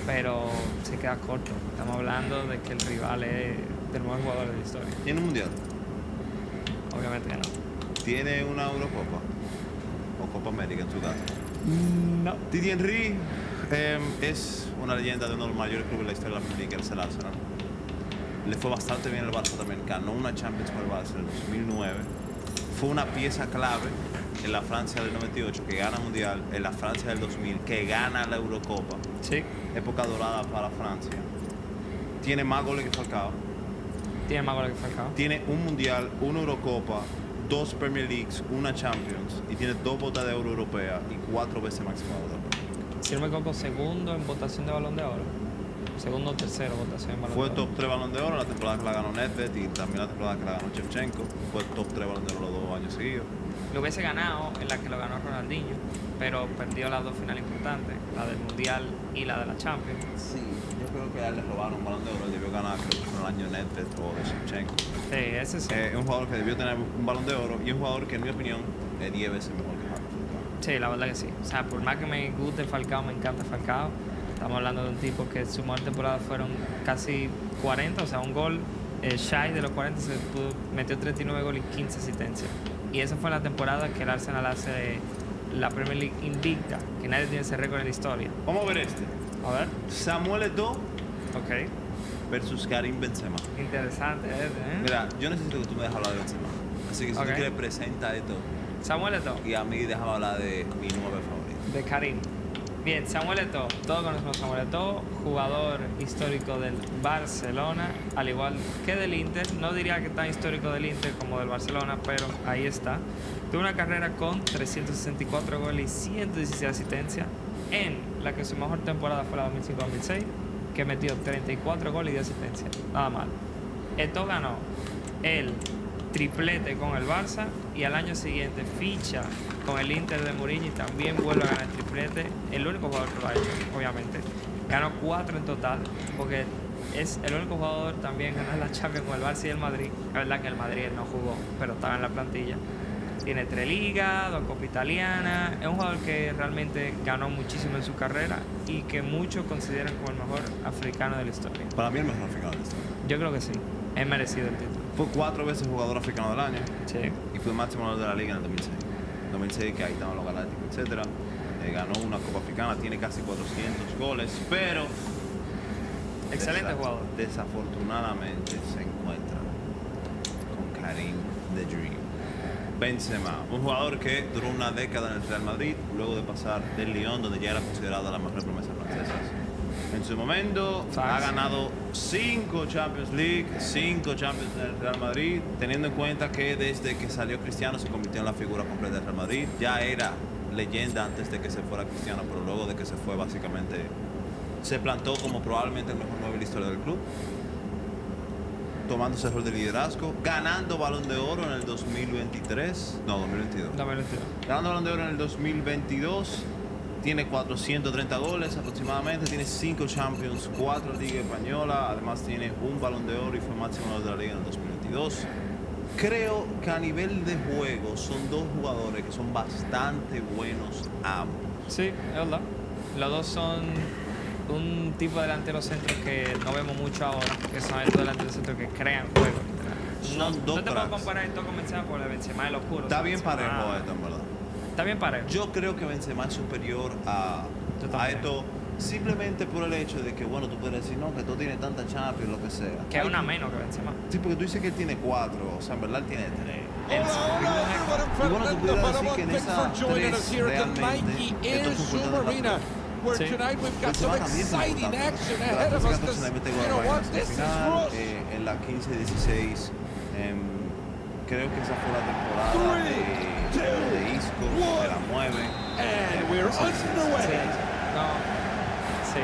pero se queda corto. Estamos hablando de que el rival es del mejor jugador de la historia. ¿Tiene un mundial? Obviamente que no. ¿Tiene una Eurocopa? ¿O Copa América en su caso? No. Thierry Henry es una leyenda de uno de los mayores clubes de la historia de la Premier League, que es el Arsenal. Le fue bastante bien el Barça también. Ganó una Champions con el Barça en el 2009. Fue una pieza clave en la Francia del 98, que gana Mundial, en la Francia del 2000, que gana la Eurocopa. Sí. Época dorada para Francia. Tiene más goles que Falcao. Tiene más goles que Falcao. Tiene un Mundial, una Eurocopa, 2 Premier Leagues, una Champions, y tiene 2 botas de oro europea y 4 veces máximo de oro. Si no me equivoco, segundo en votación de Balón de Oro. Segundo o tercero votación en Balón Fue de Oro. top 3 Balón de Oro la temporada que la ganó Nedved y también la temporada que la ganó Shevchenko. Fue top 3 Balón de Oro los 2 años seguidos. Lo hubiese ganado en la que lo ganó Ronaldinho, pero perdió las 2 finales importantes, la del Mundial y la de la Champions. Sí, yo creo que a él le robaron un Balón de Oro. Él debió ganar, creo que fue el año Nedved o de Shevchenko. Sí, ese sí. Es un jugador que debió tener un Balón de Oro y un jugador que, en mi opinión, es 10 veces mejor que Falcao. Sí, la verdad que sí. O sea, por más que me guste Falcao, me encanta Falcao. Estamos hablando de un tipo que su mejor temporada fueron casi 40, o sea, un gol shy de los 40, metió 39 goles y 15 asistencias. Y esa fue la temporada que el Arsenal hace la Premier League invicta, que nadie tiene ese récord en la historia. Vamos a ver este. A ver. Samuel Eto'o Ok. versus Karim Benzema. Interesante, ¿eh? Mira, yo necesito que tú me dejes hablar de Benzema. Así que si Ok. tú quieres, presenta esto. Samuel Eto'o, Y a mí déjame hablar de mi 9 favorito. de Karim. Bien, Samuel Eto'o, todos conocemos a Samuel Eto'o, jugador histórico del Barcelona, al igual que del Inter. No diría que tan histórico del Inter como del Barcelona, pero ahí está. Tuvo una carrera con 364 goles y 116 asistencias, en la que su mejor temporada fue la 2005-2006, que metió 34 goles y 10 asistencias. Nada mal. Eto'o ganó el triplete con el Barça y al año siguiente ficha con el Inter de Mourinho y también vuelve a ganar el triplete. El único jugador que lo ha hecho, obviamente. Ganó 4 en total, porque es el único jugador también en ganar la Champions con el Barça y el Madrid. La verdad que el Madrid él no jugó, pero estaba en la plantilla. Tiene 3 ligas, 2 copas italianas. Es un jugador que realmente ganó muchísimo en su carrera y que muchos consideran como el mejor africano de la historia. Para mí el mejor africano de la historia. Yo creo que sí, es merecido el título. Fue 4 veces jugador africano del año. Sí. Y fue máximo ganador de la liga en el 2006. 2006, que ahí estaban los galácticos, etc. Ganó una Copa Africana, tiene casi 400 goles, pero Excelente jugador. desafortunadamente se encuentra con Karim the Dream Benzema, un jugador que duró una década en el Real Madrid, luego de pasar del Lyon, donde ya era considerada la mejor promesa francesa. En su momento ha ganado 5 Champions League, 5 Champions en el Real Madrid, teniendo en cuenta que desde que salió Cristiano se convirtió en la figura completa del Real Madrid. Ya era leyenda antes de que se fuera Cristiano, pero luego de que se fue básicamente se plantó como probablemente el mejor 9 de la historia del club, tomando ese rol de liderazgo, ganando Balón de Oro en el 2022. Ganando Balón de Oro en el 2022. Tiene 430 goles aproximadamente, tiene 5 Champions, 4 Liga Española, además tiene un Balón de Oro y fue máximo ganador de la Liga en el 2022. Creo que a nivel de juego son 2 jugadores que son bastante buenos ambos. Sí, es verdad. Los dos son un tipo de delantero centro que no vemos mucho ahora, que son estos delanteros centros que crean juego. No te puedo comparar esto con Benzema por el Benzema de los puros. Está bien parejo esto, en verdad. Está bien parejo. Yo creo que Benzema es superior a esto, simplemente por el hecho de que, bueno, tú puedes decir, no, que tú tienes tanta Champions, lo que sea. Que es una menos que Benzema. Sí, porque tú dices que él tiene 4, o sea, en verdad él tiene 3. Y bueno, tú pudieras decir que en esas 3 realmente esto es un importante. Where tonight we've got some exciting action ahead of us. You know what? This is Rush. En la 15-16, creo que esa fue la temporada de Isco, que la mueve. And we're underway. No. Sí.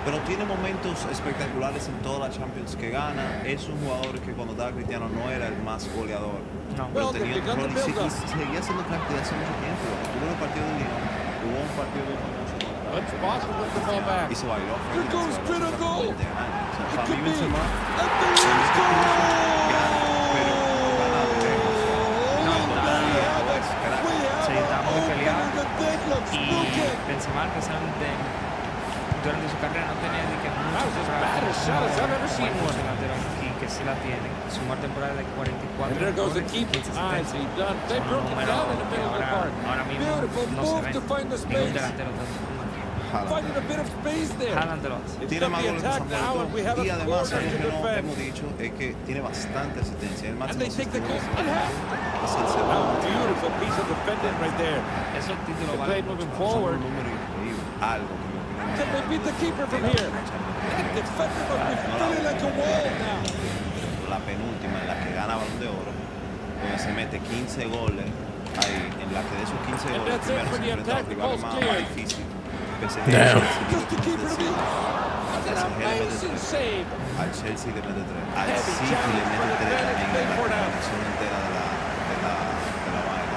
Pero tiene momentos espectaculares en toda la Champions que gana. Es un jugador que cuando estaba Cristiano no era el más goleador. No. Pero Well, tenía they've begun un rol to y build up. seguía siendo crack hace mucho tiempo. Tuvo un partido de Lyon, hubo un partido de famoso. Let's box with the ball back. Y se bailó. Here goes Spitter goal. O sea, It para could mí be. Benzema And there is goal. pero gana de lejos. No, We Sí, have está muy peleado. opener. The thing looks Y spooky. Benzema, especialmente durante su carrera, no tenía muchas was as temporadas bad a shot as I've ever como seen hay one. muchos delanteros aquí que sí la tienen. Sumó temporada de 44 And there goes the goles, keeper. 15 Nicely asistencias. done. They Son broke it números down in the que middle of the park. ahora mismo Beautiful no se move ven. to find the Ningún space. delantero tanto. Finding a bit of space there. Haaland de los hace. It's Tiene going más to be goles que attacked now, and we have y a además corner algo to que no defend. hemos dicho es que tiene bastante asistencia. El And máximo they take the goal asistidor in half. es el A segundo. beautiful piece of defending right there. Esos títulos The valen play mucho. moving Son forward. un número increíble. Algo que me opinión. Can they beat the keeper from here? The defender must be feeling like a wall now. La penúltima en la que gana Balón de Oro, donde se mete 15 goles, ahí, en la que de esos 15 And goles that's it primero for se the enfrenta a attack. los The rivales goal's más cleared. difíciles. PSG, Damn. Just the keeper to beat. That's an amazing save. Al Chelsea le mete 3, al Heavy City le challenge for mete the 3 defense. también They en la poured out. competición entera de la vaina.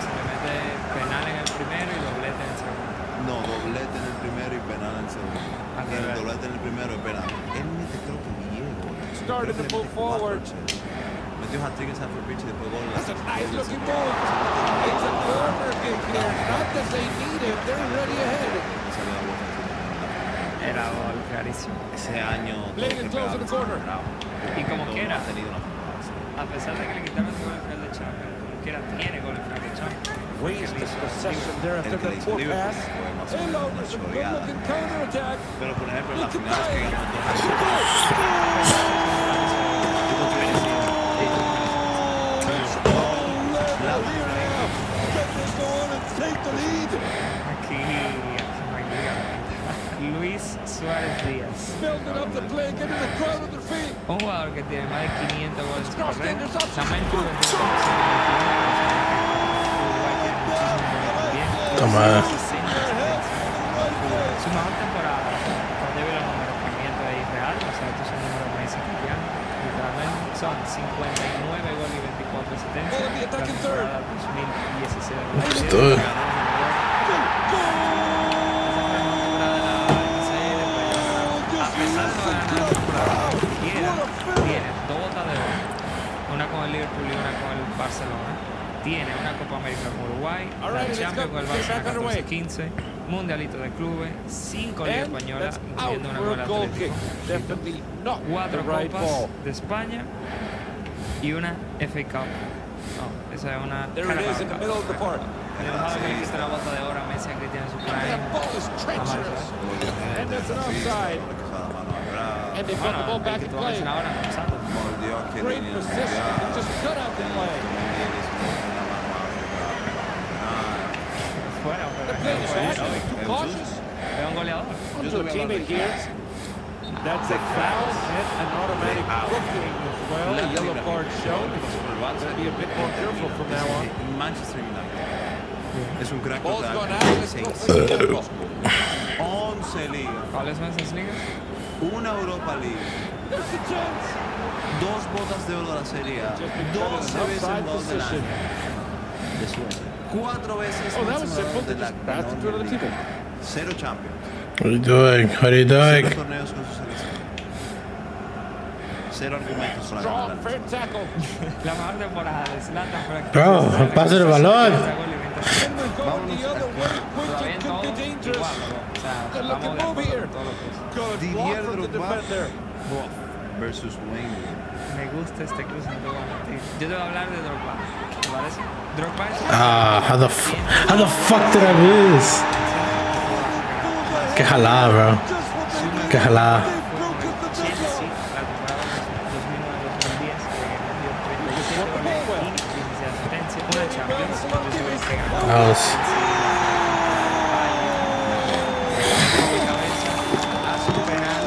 Le mete penal en el primero y doblete en el segundo. No, doblete en el primero y penal en el segundo. Al El revés. doblete en el primero y penal. Él mete creo que 10 goles. Started to Creo que le move mete 4 forward. al Chelsea. Metió hat-trick en Stamford Bridge y después gol. That's a nice looking move. It's a corner kick here. Not that they need it. They're ready ahead. Era gol clarísimo. Ese año Playing it close in the corner. Y como quiera. ha tenido una fase. A pesar de que le quitaron su gol en final de Champions, como quiera tiene gol en final de Champions. Waste the possession there after El que that le hizo poor Liverpool pass. fue más o Hey, menos una Lovers, a good choreada. looking counter attack. Pero por ejemplo en la Look at final que that. ganó Aquí no hay liga. Luis Suárez Díaz. Building up the play, getting the crowd on their feet. Un jugador que tiene más de 500 goles en su Cross carrera. fingers up. También tuvo un Uruguay tiene muchísimos goles también. Toma. 60 asistencias. Su mejor temporada, cuando yo vi los números, que miento es irreal, o sea, estos son números Messi cristianos. Literalmente son 59 goles y 24 asistencias. Oh, the attacking La temporada 2016. Estoy. A pesar de no ganar la temporada, tiene dos botas de oro, una con el Liverpool y una con el Barcelona. Tiene una Copa América con Uruguay, la Champions con el Barcelona 14-15, Mundialito de clubes, 5 ligas And españolas, that's out incluyendo una for con el a goal kick. Atlético. Definitely not the 4 right copas ball. de España y una FA Cup. No, esa es una There it is in the middle of the park. Le bajaba que le quita la bota de oro a Messi a Cristiano en su That prime. ball is treacherous. And that's an offside. And they put the ball back in play. Ahora usando. Great position. They just cut out the play. Fuera, The play is actually too cautious. es un goleador. Onto a teammate here. That's a foul and an automatic booking as well. A yellow card shown. Gotta be a bit more careful from now on. Manchester United. Es un crack Ball's total. gone out. Let's go for the yellow. 11 ligas, ¿Cuáles son esas ligas? una Europa League, There's a chance. 2 botas de oro de la Serie A, Just been 12 cut in an veces outside gol del position. año de Suecia, 4 veces Oh, that was máximo simple. de They la just passed it to another teammate. 0 Champions, What are you doing? What are you 0 doing? torneos con su selección, 0 argumentos para Strong, ganar. fair tackle. La mejor temporada de Zlatan fue la Bro, pasa el balón. And we're going the other way. Todavía Quickly todo could be dangerous. igual, o sea, Good vamos looking de move acuerdo here. con todo lo que es. Good Didier block from the Drogba. defender. Versus Wayne. Me gusta este cruce, no te voy a mentir. Yo te voy a hablar de Drogba, ¿te parece? Drogba es Ah, how the fuck did I miss? Qué jalada, bro. Qué jalada. Chelsea, la temporada 2009-2010, que metió 37 goles y 16 asistencias, una Champions, inclusive que ganó. That was Hace un penal,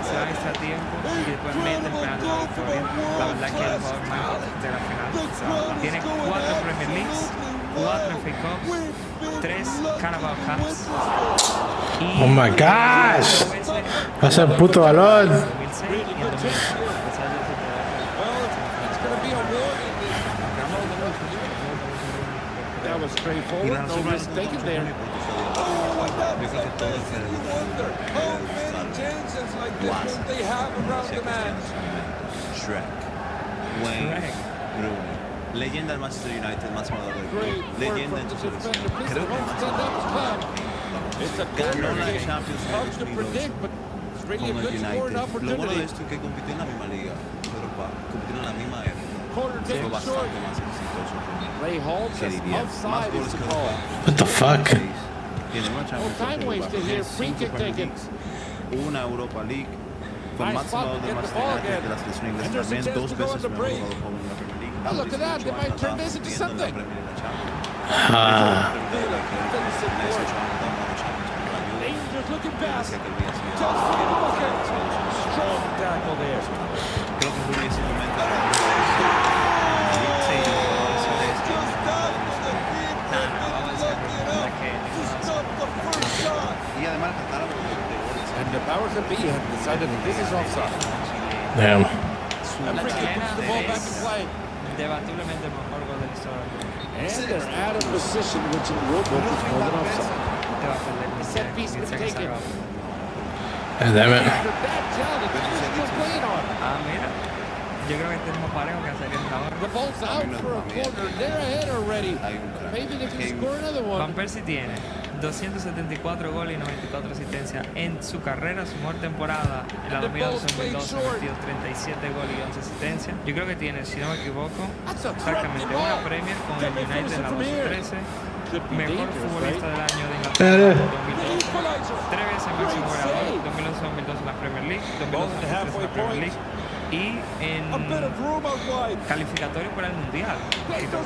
se va a extra tiempo y después mete el penal de la victoria. La verdad que es el jugador más de la final. O sea, tiene 4 Premier Leagues, 4 FA Cups, 3 Carabao Cups. Y Oh my gosh. dos veces Pasa el puto balón. en 2006 y en 2009. A pesar de ese poder. Well, it's going to be a warning. That was Y straightforward. la No razón risk taken there. Yo creo que todo el How many chances like this will they have around the man? Shrek, Wayne, Shrek. Rooney, leyenda del Manchester United, máximo de Great gol, work leyenda from en the su selección. defender. Please Creo que don't máximo stand up, de club. It's a corner ganó la kick. Champions Tough to League predict, but really a con el good scoring United. Lo bueno de opportunity. esto es que compitió en la misma liga, pero compitió en la misma época. Corner Fue taken short. bastante más exitoso con él. Ray Holmes Que says Didier. Más offside is goles the que call. What the fuck? Tiene una Champions time League, wasted here. tiene Free 5 kick Premier taken. Leagues, una Europa League. Fue Nice máximo spot to de get the Manchester ball United again. de la selección And inglesa there's a también, chance 2 to go veces on the mejor break. jugador joven en la Premier League. Oh, look at that. They might turn this into something. Ah, Dangerous looking pass. Just for the pocket. Strong tackle there. Creo que Rubio simplemente y además el catálogo de goles. And the powers that be have decided that this is offside. damn. And free kick puts the ball back in play. Debatiblemente el mejor gol de la historia. And they're out of position, which in the rule book is more than offside. Te va a perder The set piece been taken. Damn it. After that challenge, he's still playing on. Ah, mira. Yo creo que este es más parejo que hacer esta hora. The ball's out for a corner. They're ahead already. Maybe they can score another Van one. Persie tiene 274 goles y 94 asistencias en su carrera, su mejor temporada. En la 2011-2012 ha metido 37 goles y 11 asistencias. Yo creo que tiene, si no me equivoco, exactamente una Premier con el United en la 12-13. Mejor futbolista del año de Inglaterra en 2012. 3 veces máximo goleador, 2011-2012 en la Premier League, 2012-2013 en la Premier League. Y en calificatorio para el Mundial. Dos veces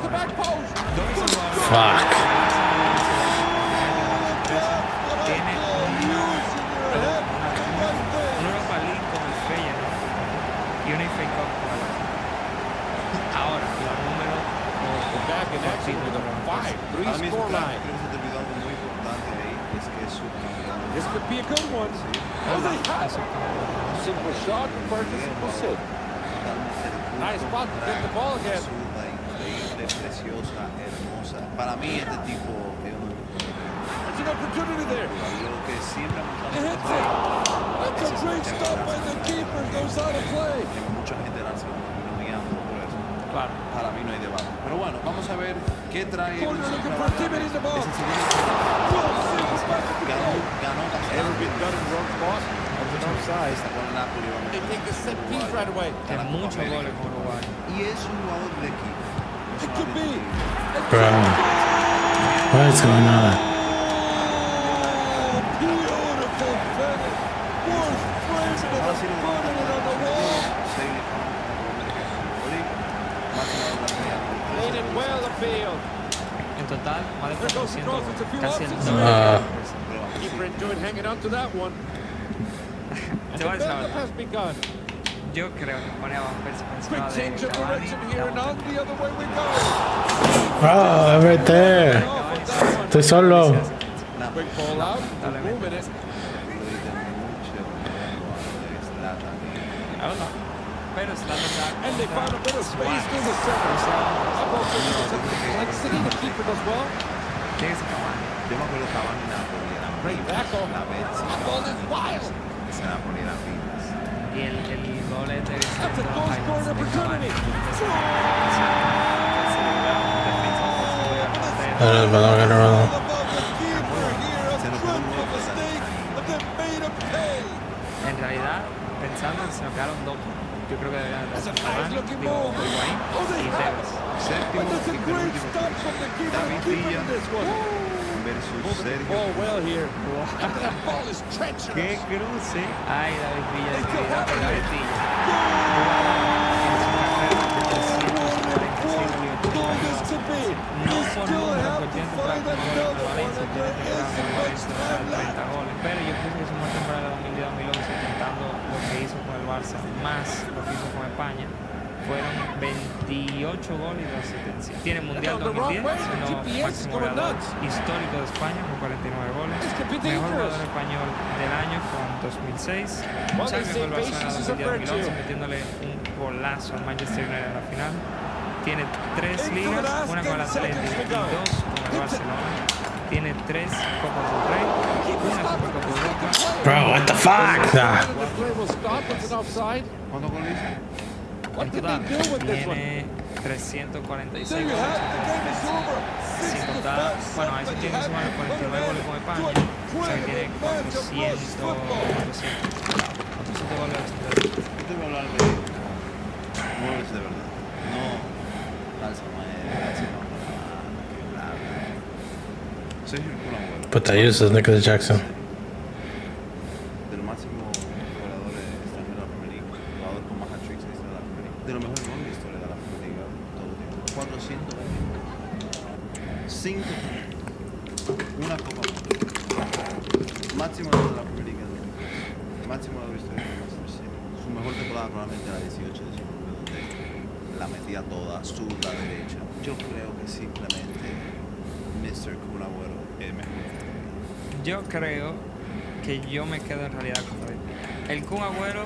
jugador Fuck. tiene una Europa League con el Feyenoord y una FA Cup con el Barça. Ahora, los números Back in action with a 5-3 Ahora mismo, score claro, line. creo que se te olvidó algo muy importante ahí, es que es su This could be a good one. Simple shot, reverse a simple sit. Nice spot to get the ball again. Increíble, preciosa, hermosa. Para mí este tipo es uno de los There's an opportunity there. lo que siempre ha It hits it. That's a great stop by the keeper. Goes out of play. mucha gente del Arsenal terminó guiando por eso. claro. Para mí no hay debate. Pero bueno, vamos a ver qué trae el Corner looking for activity in the ball. ganó Ever been done in wrong spot? That's an offside. con el Napoli. They take the set piece right away. Tiene muchos goles con Uruguay. Y es un jugador de equipo. It could be. Bro. What is going on? Beautiful finish. Worth framing it and burning it on the wall. Played it well afield. En total, más de 400 goles. Casi el Keeper enjoyed hanging on to that one. And Te the voy a decir la build-up verdad. has begun. Yo creo que ponía a Van Persie por Quick encima de change of Cavani. direction here and on the other way we go. Bro, I'm right there. Off with that one. Estoy solo. Quick ball out. We're moving it. La verdad. Pero Zlatan And they found a bit of space through the center. Up also let's see the keeper does well. tiene que ser Cavani. Yo me acuerdo Cavani Napoli era Great tackle. la vez. That ball is wild. Ese Napoli era finas. Y el gol es de That's a goal scoring opportunity. Balón, balón. En realidad, pensando, se nos quedaron dos. Yo creo que deberían de Cavani, digo, Higuaín y Tevez. Séptimo That's a y great penúltimo. stop from the keeper. David Keeping Villa this one. versus Moving the Sergio. ball well here. And that ball is treacherous. ¡Qué cruce! Ay, David Villa, de calidad por David Villa. Goal this could be. No You por still número, have porque to tiene find contrato con another one, Valencia, and tiene there que is llegar so a much Valencia time a 30 left. goles. Pero yo pienso que su mejor temporada de 2010-2011, intentando lo que hizo con el Barça, más lo que hizo con España, fueron 28 goles y 2 asistencias. Tiene Mundial 2010, siendo máximo goleador histórico de España con 49 goles. Mejor jugador español del año con 2006. Champions con el Barcelona 2010-2011, metiéndole un golazo al Manchester United en la final. Tiene 3 ligas, una con el Atlético y 2 con el Barcelona. Tiene 3 Copas del Rey, una Supercopa de Europa. Bro, what the fuck? Nah. The play will stop. It's an offside. ¿Cuántos goles hizo? What En did total, they do with this one? tiene 346 There you goles. have it. The game is over. sin contar, bueno, a eso tiene que sumar 49 goles con España, o sea que tiene 400 goles 82. Yo te voy a hablar de goles de verdad. No, Balsa no, bla, bla. Sergio el Kun Agüero. But I use Nicholas Jackson. De los máximos goleadores extranjeros de la Premier League, jugador con más hat-tricks en la historia de la Premier League, de lo mejor en la historia de la Premier League todo el tiempo. 420. 5 una Copa Mundial. Máximo de la Premier League, máximo de la historia de Manchester City. Su mejor temporada probablemente era 18-19, donde la metía toda, zurda, derecha. Yo creo que simplemente Mr. Kun Agüero es mejor. Yo creo que yo me quedo en realidad con David. El Kun Agüero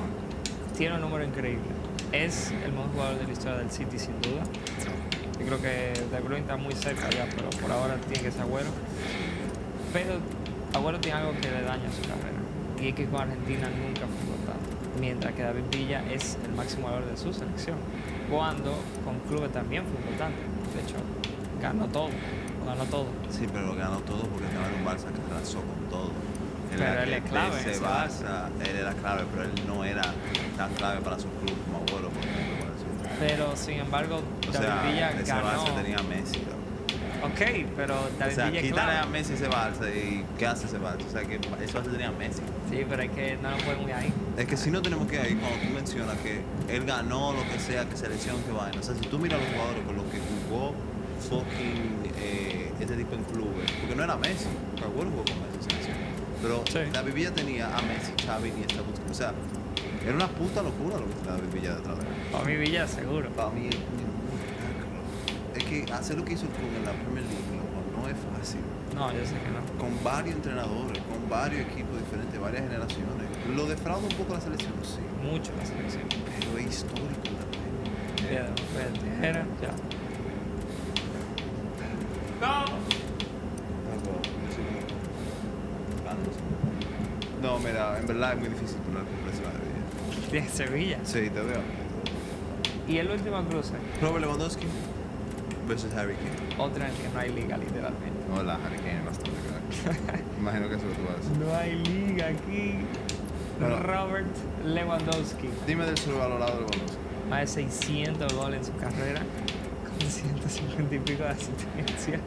tiene un número increíble. Es el mejor jugador de la historia del City, sin duda. Yo creo que De Bruyne está muy cerca ya, pero por ahora tiene que ser Agüero. Pero Agüero tiene algo que le daña a su carrera. Y es que con Argentina nunca fue importante. Mientras que David Villa es el máximo jugador de su selección. Cuando con clubes también fue importante. De hecho, ganó todo. Sí, pero lo ganó todo porque estaba en un Barça que arrasó con todo. Pero él es clave en ese Barça, él era clave, pero él no era tan clave para su club como Agüero, por ejemplo. Pero sin embargo, O David sea, Villa ese ganó. Barça tenía a Messi. ¿No? Ok, pero David O sea, Villa es quítale clave. a Messi ese Barça y ¿qué hace ese Barça? O sea, que ese Barça tenía a Messi. Sí, pero es que no lo podemos ir ahí. Es que si no tenemos que ir ahí cuando tú mencionas que él ganó lo que sea, que selección, que vaina. O sea, si tú miras a los jugadores con los que jugó fucking este tipo en clubes, porque no era Messi, porque Agüero jugó con Messi en selección. Pero Sí. David Villa tenía a Messi, Xavi, Iniesta, Busquets. O sea, era una puta locura lo que tenía David Villa detrás de él. Para mí Villa seguro. Para mí es que hacer lo que hizo el club en la Premier League, loco, no es fácil. No, yo sé que no. Con varios entrenadores, con varios equipos diferentes, varias generaciones. Lo defrauda un poco la selección, sí. Mucho la selección. Pero es histórico también. Piedra, papel, tijera, ya. ¡No! No, mira, en verdad es muy difícil poner complexión de Villa. De Sevilla. Sí, te veo. Y el último cruce, Robert Lewandowski versus Harry Kane. otro en el que no hay liga, literalmente. Hola, Harry Kane es bastante crack. Imagino que eso es lo que tú vas a decir. No hay liga aquí. Bueno. Robert Lewandowski. Dime del sobrevalorado de Lewandowski. Más de 600 goles en su carrera, con 150 y pico de asistencia.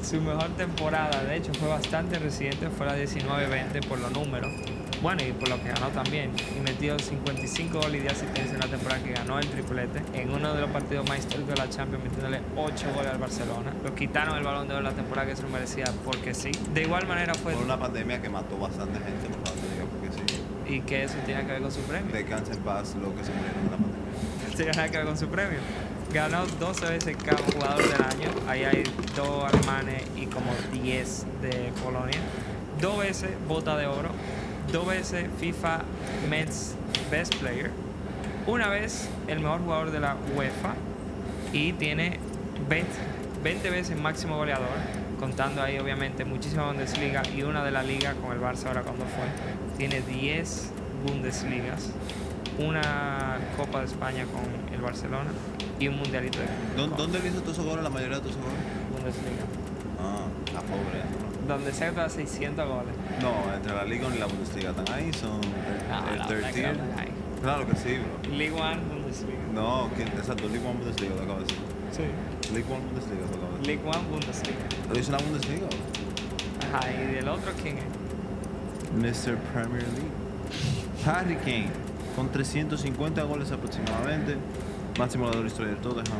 Su mejor temporada, de hecho, fue bastante reciente, fue la 19-20 por los números. Bueno, y por lo que ganó también. Y metió 55 goles y de asistencia en la temporada que ganó el triplete. En uno de los partidos más históricos de la Champions, metiéndole 8 goles al Barcelona. Lo quitaron el Balón de Oro en la temporada que se lo merecía porque sí. De igual manera fue... Por una pandemia que mató bastante gente, por favor, te digo porque sí. Y que eso tiene que ver con su premio. Descansa en paz lo que se murieron en la pandemia. No tiene nada que ver con su premio. Ganó 12 veces cada jugador del año. Ahí hay 2 alemanes y como 10 de Polonia. 2 veces bota de oro. 2 veces FIFA Men's Best Player. Una vez el mejor jugador de la UEFA. Y tiene 20 veces máximo goleador. Contando ahí obviamente muchísima Bundesliga y una de la Liga con el Barça ahora cuando fue. Tiene 10 Bundesligas. Una Copa de España con el Barcelona y un mundialito de ¿Dónde le hizo todos esos goles, la mayoría de todos esos goles? Bundesliga. Ah, la pobre. Donde sea da 600 goles. No, entre la Liga y la Bundesliga están ahí, son el la third verdad que tier. no hay. Claro que sí, bro. League One, Bundesliga. No, exacto, League One Bundesliga, lo acabo de decir. Sí. League One Bundesliga, lo acabo de decir. League One, Bundesliga. ¿Lo dice la Bundesliga? Ajá, ¿y del otro quién es? Mr. Premier League. Harry Kane, con 350 goles aproximadamente, máximo goleador de la historia de Tottenham,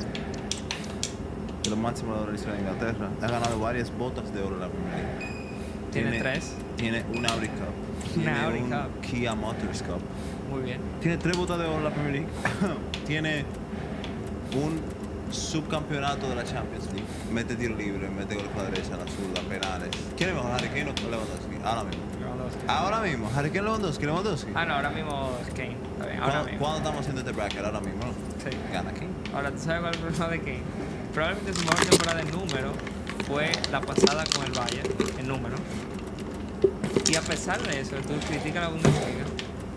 de los máximos goleadores de la historia de Inglaterra. Ha ganado varias botas de oro en la Premier League. Tiene 3. Tiene un Audi Cup. Una Tiene Audi un Cup. Kia Motors Cup. Muy bien. Tiene 3 botas de oro en la Premier League. Tiene un subcampeonato de la Champions League. Mete tiro libre, mete gol para la derecha, la zurda, penales. ¿Quién es mejor, Harry Kane o Lewandowski? Ahora mismo. Ahora mismo, Harry Kane, Lewandowski. Ah, no, ahora mismo es Kane. Está bien, ahora mismo. ¿Cuándo estamos haciendo este bracket? Ahora mismo, ¿no? Sí. Gana Kane. Ahora, ¿tú sabes cuál es el problema de Kane? Probablemente su mejor temporada en número fue la pasada con el Bayern, en número. Y a pesar de eso, tú criticas la Bundesliga.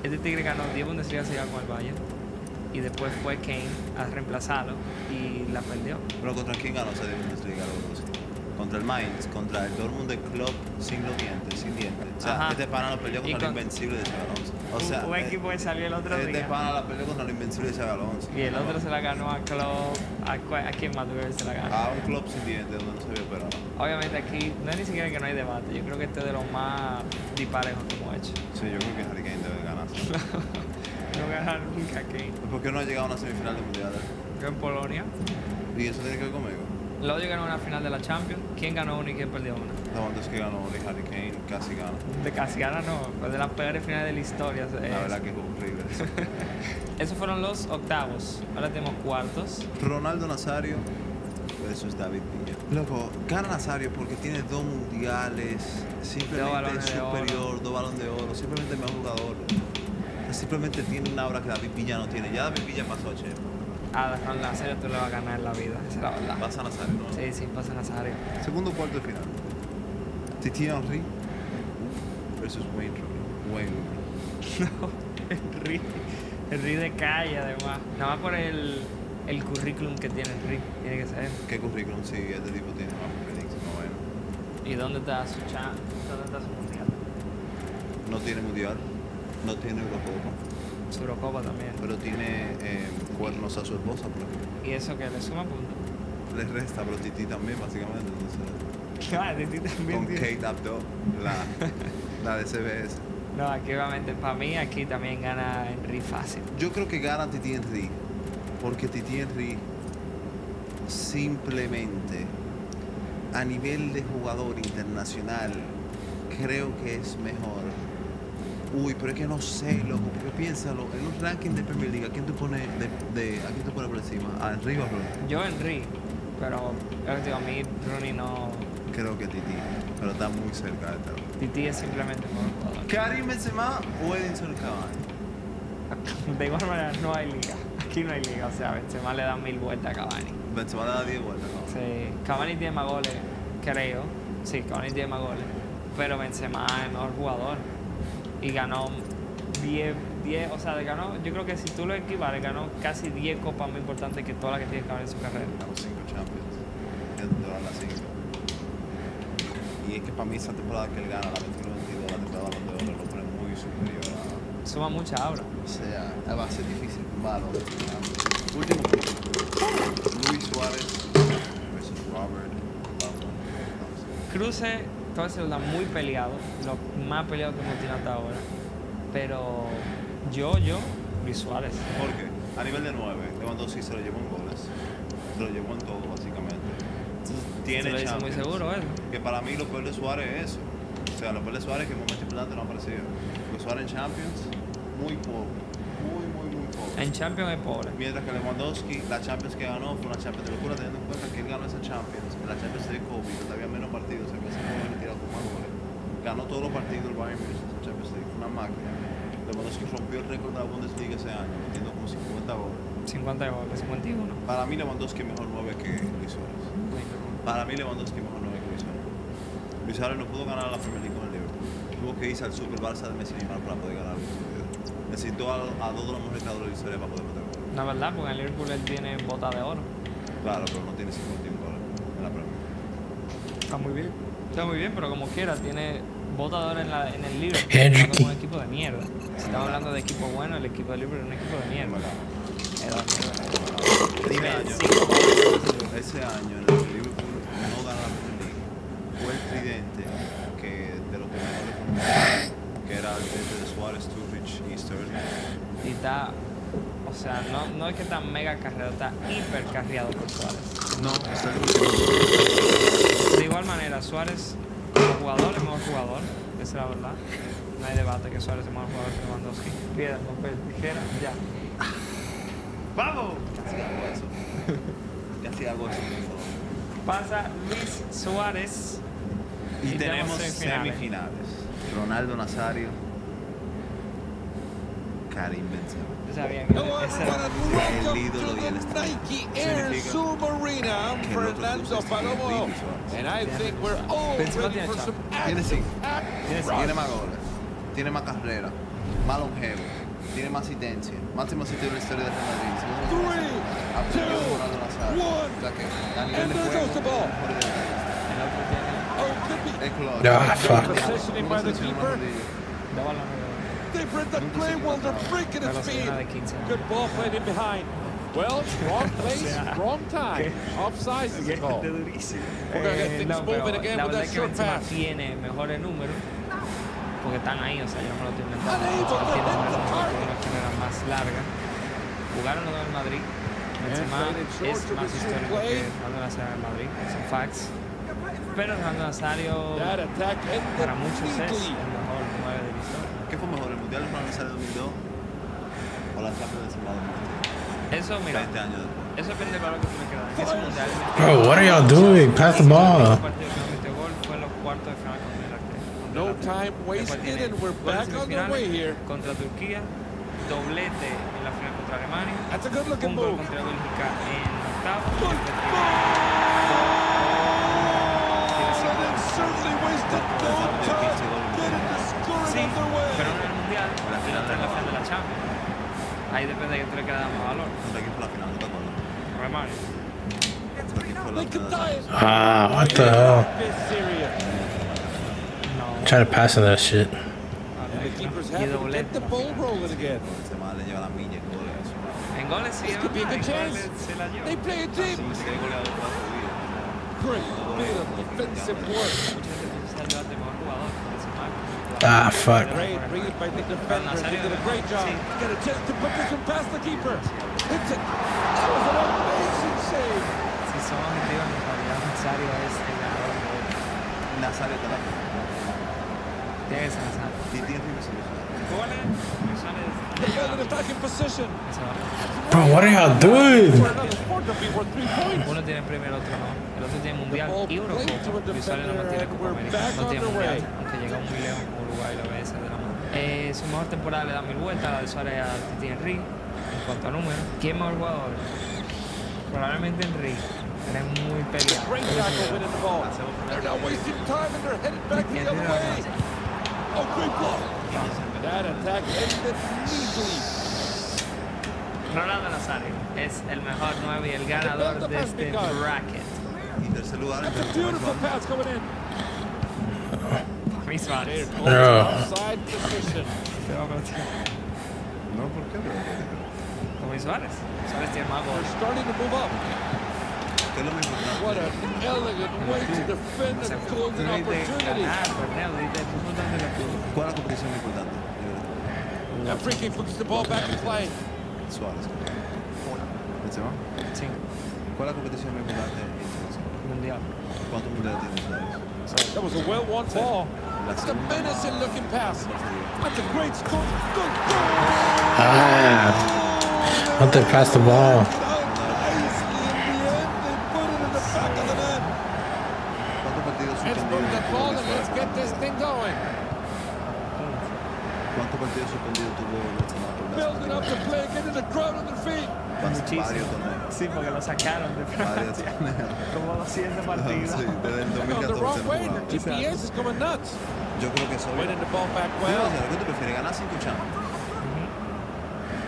Este Tigre ganó 10 Bundesliga seguidas con el Bayern. Y después fue Kane a reemplazarlo y la perdió. ¿Pero contra quién ganó esa Bundesliga? contra el Mainz, contra el Dortmund de Club sin los dientes, sin dientes. O sea, Ajá. este pana lo peleó contra el Invencible de Xabi Alonso. O sea, un equipo que salió el otro este día. pana la peleó contra el Invencible de Xabi Alonso. Y el otro se la ganó a Klopp. ¿A quién más tuve que se la ganó? A un club sin dientes donde no se había operado. Obviamente aquí no es ni siquiera que no hay debate. Yo creo que este es de los más disparejos que hemos hecho. Sí, yo creo que Harry Kane debe ganar. No ganar nunca Kane. ¿Por qué no ha llegado a una semifinal de mundial? Yo en Polonia. ¿Y eso tiene que ver conmigo? Luego ganó una final de la Champions. ¿Quién ganó una y quién perdió una? Entonces que ganó y Harry Kane casi gana. De casi gana no, fue de las peores finales de la historia. La verdad que es horrible. Esos fueron los octavos. Ahora tenemos cuartos. Ronaldo Nazario versus David Villa. Loco, gana Nazario porque tiene 2 mundiales, simplemente es superior, 2 balones de oro, simplemente el mejor jugador. Simplemente tiene una obra que David Villa no tiene. Ya David Villa pasó, che. Con Nazario tú le vas a ganar en la vida, esa es la verdad. Pasa Nazario, ¿no? Sí, sí, pasa Nazario. Segundo cuarto de final. Titi Henry versus Wayne Rooney. No, Henry de calle además. Nada más por el currículum que tiene Henry, tiene que ser. ¿Qué currículum? Sí, este tipo tiene más experiencia, no bueno. ¿Y dónde está su ¿Dónde está su mundial? No tiene mundial, no tiene Eurocopa, Su Eurocopa también. pero tiene cuernos a su esposa, por ejemplo. ¿Y eso que le suma puntos? Le resta, pero Titi también, básicamente. Entonces, Claro, Titi también con tiene. Kate Abdo, la de CBS. No, aquí obviamente, para mí aquí también gana Henry fácil. Yo creo que gana Titi Henry, porque Titi Henry simplemente a nivel de jugador internacional creo que es mejor. Uy, pero es que no sé, loco, porque piénsalo, en los rankings de Premier League, ¿a quién tú pones a quién tú pones por encima? ¿A Henry o a Rooney? Yo Henry, pero a mí Rooney no. Creo que Titi, pero está muy cerca de todo. Titi es simplemente un buen jugador. Karim Benzema o Edinson Cavani. De igual manera no hay liga. Aquí no hay liga, o sea, Benzema le da 1000 vueltas a Cavani. Benzema le da 10 vueltas, ¿no? Sí, Cavani tiene más goles, creo. Sí, Cavani tiene más goles. Pero Benzema es el mejor jugador. Y ganó 10, o sea, ganó, yo creo que si tú lo equivales, ganó casi 10 copas más importantes que todas las que tiene Cavani en su carrera. Ganó 5 Champions. Ya te dan las 5. Y es que para mí esa temporada que él gana, la 21-22, la temporada de Balón de Oro, lo pone muy superior a... Suma mucha aura. O sea, va a ser difícil tumbarlo. Último punto. Luis Suárez versus Robert Lewandowski. Cruce, todo eso está muy peleado, lo más peleado que hemos tenido hasta ahora. Pero yo, Luis Suárez. ¿Por qué? A nivel de 9, Lewandowski se lo llevó en goles. Se lo llevó en todo, básicamente. Tiene Se lo dice Champions. muy seguro él. Que para mí lo peor de Suárez es eso. O sea, lo peor de Suárez es que en momentos importantes no ha aparecido. Porque Suárez en Champions, muy pobre. Muy pobre. En Champions es pobre. Mientras que Lewandowski, la Champions que ganó fue una Champions de locura, teniendo en cuenta que él ganó esa Champions, en la Champions de COVID, donde había menos partidos, se empezó a tirado como goles. Ganó todos los partidos el Bayern Munich en esa Champions League, fue una máquina. Lewandowski rompió el récord de la Bundesliga ese año, metiendo como 50 goles. 50 goles, 51. Para mí Lewandowski es mejor 9 que Luis Suárez. Para mí Lewandowski es mejor 9 que Luis Suárez. Luis Suárez no pudo ganar la Premier League con el Liverpool. Tuvo que irse al Super Barça de Messi y Neymar para poder ganar. Necesitó a 2 de los mejores jugadores de la historia para poder meter goles. La verdad, porque en Liverpool él tiene bota de oro. Claro, pero no tiene 51 goles en la Premier. Está muy bien. Está muy bien, pero como quiera, tiene bota de oro en el Liverpool. Henry. Está como un equipo de mierda. Si estamos hablando de equipo bueno, el equipo de Liverpool es un equipo de mierda. Ese año en el que Liverpool no gana la Premier League fue el tridente que de los que mejor le fue, que era el tridente de Suárez, Sturridge y Sterling. Y está, o sea, no es que está mega carreado, está hiper carreado por Suárez. No, De igual manera, Suárez como jugador es mejor jugador, esa es la verdad. No hay debate que Suárez es mejor jugador que Lewandowski. Piedra, papel, tijera, ya. ¡Vamos! casi hago eso. Casi hago eso. Pasa Luis Suárez. Y tenemos semifinales. Ronaldo Nazario, Karim Benzema. Yo sabía que ese era El ídolo y el estrella. Significa Submarina, que el otro Fernando cruce Palomo. es Luis Suárez. And I think we're all Benzema ready tiene for chance. some Tiene action. 5. Tiene más goles, tiene más carrera, más longevo, tiene más asistencia, máximo asistencia de la historia de Real Madrid. Aprendió Ronaldo Nazario. O sea que a nivel de juego, And there's the ball. mejor de la historia. En la Es claro. Ah, fuck. Positioning by the keeper. De balones They've read the play while they're breaking de its speed. velocidad de 15 años. Good ball played in behind. Well, wrong place, wrong time. Offside is called. durísimo. We're gonna get things No, pero moving again la with verdad that es que short Benzema pass. tiene mejores números porque están ahí, o sea, yo no me lo estoy inventando. Unable to Benzema tiene hit mejores the números, target. tiene una carrera más larga. Jugaron los dos en Madrid. Benzema played it short es to más resume histórico play. que Ronaldo Nazario en Madrid, son facts. Pero Ronaldo Nazario That attack ended para muchos es el neatly. mejor 9 de la historia. ¿Qué fue mejor, el Mundial de Francia de 2002 o la Champions de 2003? Eso, mira, 20 años después. eso depende de lo que tú le quieras. En ese mundial, Bro, what are y'all doing? Pass the el ball. partido que no metió gol fue los cuartos de final contra Irak. No time wasted, and we're back on the way here. Contra Turquía, doblete en la final contra Alemania, That's a good looking un gol move. contra Bélgica en octavos. y Good después ball! tiene And certainly wasted no time getting the scoring Sí, underway. pero no en el mundial, y la otra en la final de la Champions. Ahí depende de que tú le quieras dar más valor. ¿Contra quién fue la final? ¿No te acuerdas? Alemania. ¿Contra quién fue la They could final? tie it. Ah, what the hell? This serious. No. Trying to pass in that shit. And the keeper's Y happy to doblete get the en la ball final. rolling again. Benzema le lleva la milla que gol eso. En goles sí, This es could be a verdad, good en chance. goles se la lleva. They play it deep. Sí, se goleador toda su vida. Great bit of defensive work. Mucha gente piensa el debate mejor jugador, Benzema. Ah, fuck. Great read by the defenders. They did a great job. Got a chance to put this one past the keeper. Hits it. That was an amazing save. Si son objetivos, en realidad Nazario es el ganador de hoy. Nazario te la Tiene que ser Nazario. ¿Quién tiene que ser Nazario? Goles, González. They got an attacking position. Ese va. Bro, what are y'all doing? For another sport to be worth 3 points. Uno tiene primero, otro no. El otro tiene mundial ball y played to a Eurocopa. Visual no defender, mantiene and Copa we're América. back No on tiene the mundial, way. aunque llegó muy lejos con Uruguay y lo ves de la mano. Su mejor temporada le da 1000 vueltas, la de Suárez a Titi Henry. En cuanto a números, ¿quién mejor jugador? Probablemente Henry. Era muy peleado. Great tackle winning the ball. They're not wasting time and they're headed back the other way. Oh, great block. That attack ended neatly. Ronaldo Nazario es el mejor 9 y el ganador de este bracket. Y tercer lugar en That's a beautiful pass going in. Mis Suárez. No. Outside position. No, ¿por qué? Como Luis Suárez. Suárez tiene más They're goles. starting to move up. ¿Qué es lo mismo? What an elegant way to defend a golden opportunity. Ganar, torneo, tú contando la tuya. ¿Cuál es la competición más importante? That free kick puts the ball back in play. Suárez. ¿Benzema? Sí, ¿Cuál es la competición más importante internacional? mundial. ¿Cuántos mundiales tiene Suárez? That was a well-won ball. La That's a segunda. menacing looking pass. That's a great score. Good Ah. Don't they pass the ball? goal. Nicely in the end, they put it in the back of the net. ¿Cuántos partidos Let's suspendidos? move the ball and let's get this thing going. ¿Cuántos partidos suspendidos tuvo Benzema por la Building up the play, getting the crowd on their feet. Varios torneos. Sí, porque lo sacaron de Varios Francia. torneos. Como 200 partidos. Sí, desde el Going the 2014 wrong no way. jugaba. Their GPS is going nuts. Yo creo que eso es Winning the ball back Yo no well. sé, ¿qué tú prefieres? ¿Ganar 5 Champions?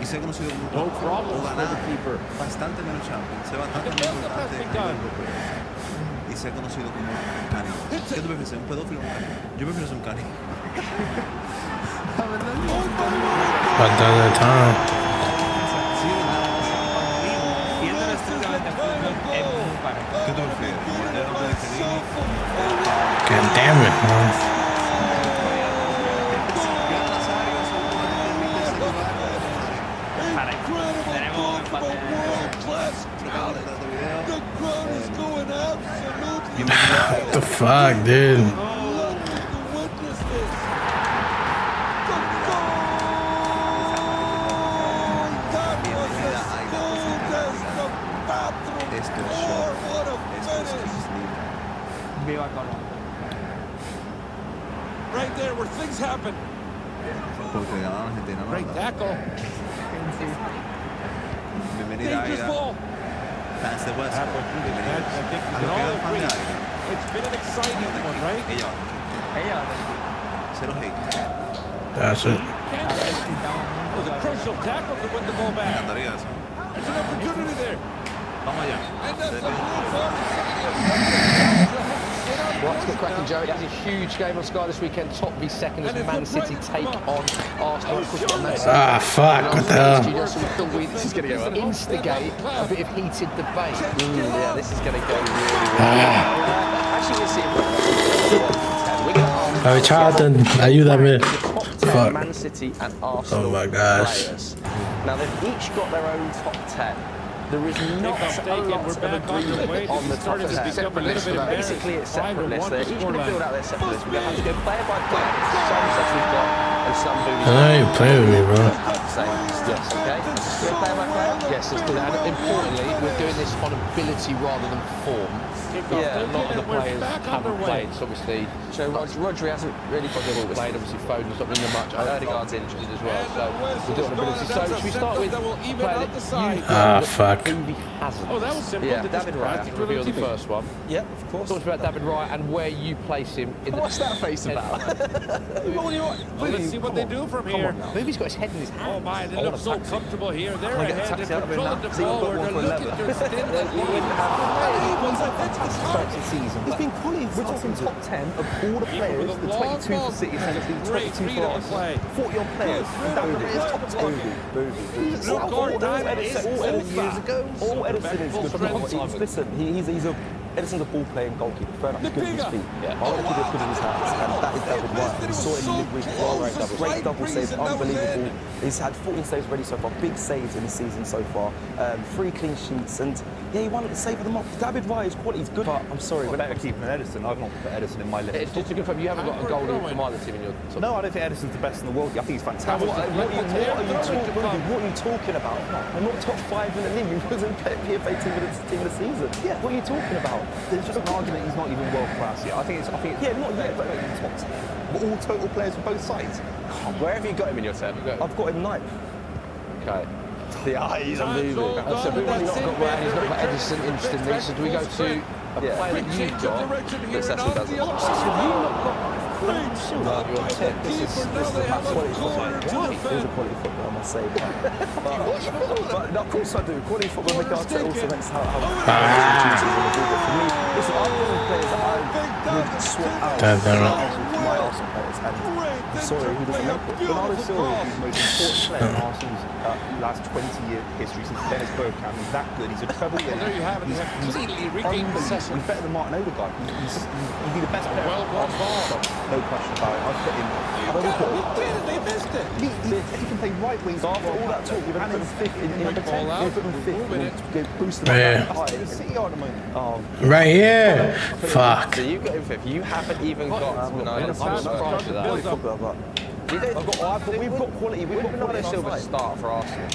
Y ser conocido como No o problem for ganar the keeper. bastante menos Champions, ser bastante The menos best of importante has been a nivel done. europeo y ser conocido como Cani. ¿Qué tú prefieres? ¿Un pedófilo o un Cani? Yo prefiero ser un Cani. But the other time. Sí, viéndolo estrictamente a fútbol, es muy parejo. ¿Qué tú prefieres? ¿Morder de Felipe? God damn it, man. Parejo. Tenemos un empate. World-class talent. The crowd is going absolutely What the fuck, dude? lovely to witness this. The goal! That was as smooth as the bathroom Esto es floor. show. What a Esto es finish. Viva Colombia. Right there where things happen. Porque ganaron Argentina, ¿no? Great tackle. Bienvenida Dangerous Aida. ball. Fans de West. I think we Bienvenidos. can A lo que all era fan de agree. Aida. It's been an exciting one, right? Ella va. Ella va a Cero hate. That's it. It was a crucial tackle to win the ball Me back. encantaría eso. There's an opportunity there. Vamos allá. And that's a blue card. It's something you'll have to Right, let's get cracking, Joe. It is a huge game on Sky this weekend. Top v second as Man City take on Arsenal. Ah, fuck, what the hell? So we thought this is going to instigate a bit of heated debate. Yeah, this is going to go really well. Actually, we'll see. We're going to ask Ay, Charlton, ayúdame. the top 10 Fuck. Man City and Arsenal Oh my gosh. players. Now, they've each got their own top 10. There is not a lot of agreement on the top 10. Basically, it's separate lists. They're each going to build out their separate lists. We're going to have to go player by player. Some sets we've got and some boobies. I know you play with me, bro. Yes, okay. Go player by player? Yes, let's do that. And importantly, we're doing this on ability rather than form. Yeah, A lot of the players haven't played, so obviously. So Rodri hasn't really Played, obviously Foden's not been in much. Odegaard's injured as well, so we'll do it on ability. So should we start with a player that you Ah, fuck. who he hasn't? Oh, that was simple. Yeah, Did David this Raya. practice Reveal the TV? first one. Yep, of course. Talk about David Raya and where you place him in the. What's that face about? Well, let's see what they do from here. Movie's got his head in his hand. Oh my, they look so comfortable here. They're Can I get a ahead, taxi they're out of here controlling now? the See, I've ball, got one they're for looking 11. to extend that lead. He's been pulling. We're talking top 10 of all the players. The 22 for City and the 22 for Arsenal. 40 odd players. That is top 10. All Edison is good. Listen, he's a Edison's a ball-playing goalkeeper. Fair enough, he's good with his feet. I don't think he's good with his hands, and that is David Raya. We saw it in midweek. Great double save, unbelievable. He's had 14 saves already so far. Big saves in the season so far. 3 clean sheets, and yeah, he won the save of the month. David Raya is quality. He's good, but I'm sorry. Better keeping than Edison. I've not put Edison in my list. It's just to confirm, you haven't got a goalie from either team in your top. No, I don't think Edison's the best in the world. I think he's fantastic. What are you talking about? I'm not top 5 in the league. He wasn't PFA team of the season. Yeah. What are you talking about? There's just an argument he's not even world class yet. I think it's yeah, not yet, but top 10. But all total players from both sides. Where have you got him in your 10? I've got him 9th. Okay. Yeah, he's unbelievable. So we've only not got Ryan, he's not got Edison, interestingly. So do we go to a player that you've got? This actually doesn't. This is perhaps quality football. It is a quality football, I must say. But of course I do. Quality football, Mikel Arteta also makes how for me, listen, I'm one of the players that I would swap out my Arsenal players, and I'm sorry, he doesn't make it. Bernardo Silva is the most important player in Arsenal's last 20-year history since Dennis Bergkamp. He's that good. He's a treble winner. There you have it. They have completely regained possession. He's better than Martin Odegaard. He'd be the best player. Well run ball. No question about it. I've put him. They missed it. He can play right wing. After all that talk, you're going to put him 5th in number 10. You're put him 5th. Boost him Yeah. up high. City are at the moment. Right here. Fuck. So you've got him 5th. You haven't even got Bernardo Silva. We've got quality. We've got Bernardo quality Silva start for Arsenal.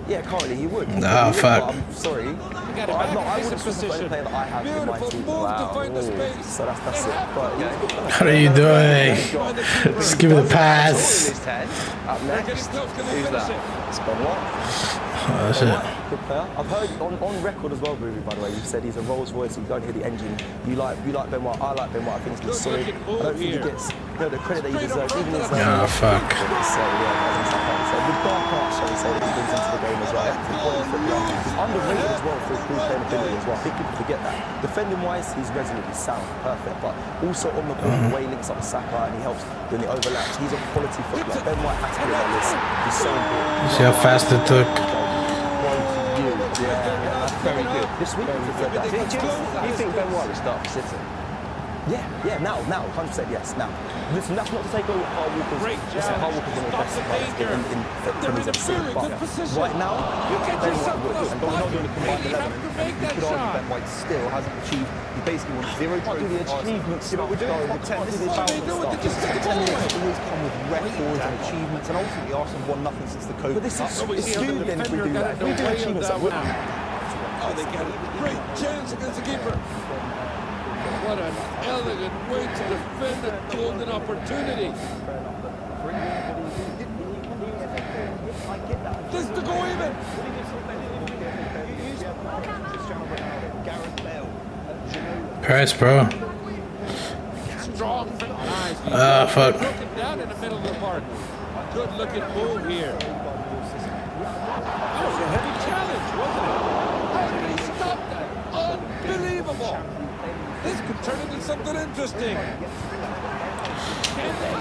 Yeah, currently he would. Nah, fuck. I'm sorry. I wouldn't put any player that I have in my team. So that's it. But What are you doing? Just give me the pass. Up next, who's that? it's Benoit. Oh, shit. Good player. I've heard on record as well, Ruby, by the way, you said he's a Rolls Royce, you don't hear the engine. You like Benoit, I like Benoit, I think he's solid. I don't think he gets the credit that he deserves, even his Oh, fuck. So yeah, the dark part, shall we say, that he brings into the game as well. He's underrated as well for his ball playing ability as well. I think people forget that. Defending wise, he's resolute, he's sound, perfect, but also on the ball, the way he links up Saka and he helps when he overlaps. He's a quality footballer. Benoit has to be on that list. He's so important. See how fast it took. Yeah, very good. This week, Do you think Benoit will start for City? yeah, now, 100% yes, now. Listen, that's not to take away Carl Walker's. Listen, Carl Walker's one of the best players in Premier League. But right now, Benoit would. And we're not doing a combined 11. You could argue Ben White still hasn't achieved. He basically won 0 trophies. The achievements, you know, we're doing the 10. This is about the start. Just the 10 minutes always come with records and achievements, and ultimately Arsenal won nothing since the COVID. But this is Cup. skewed then if we do that. If we do achievements that would. Oh, they get a great chance against the keeper. What an elegant way to defend a golden opportunity. This to go even. Pass, bro. Strong from the eyes. Ah, fuck. Looking down in the middle of the park. Good looking move here. That was a heavy challenge, wasn't it? How did he stop that? Unbelievable. This could turn into something interesting. Can they?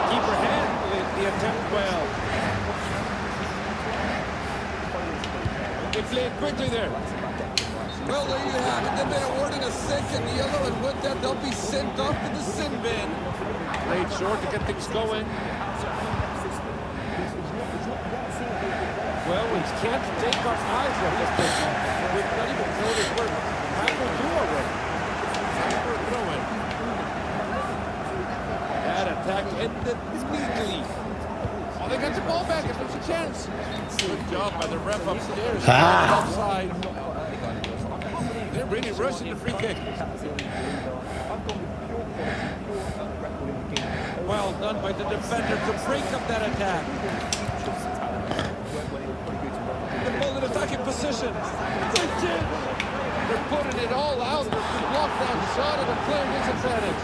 Keeper handled the attempt well. They played quickly there. Well, there you have it. They've been awarded a second yellow, and with that, they'll be sent off to the sin bin. Played short to get things going. Well, we can't take our eyes off this thing. We've not even noticed we're halfway through already. Time for a throw-in. That attack ended neatly. Oh, they got the ball back. It's a chance. Good job by the ref upstairs. Offside. They're really rushing the free kick. Well done by the defender to break up that attack. The ball in attacking position. They're putting it all out. They're blocked that shot at a player disadvantage.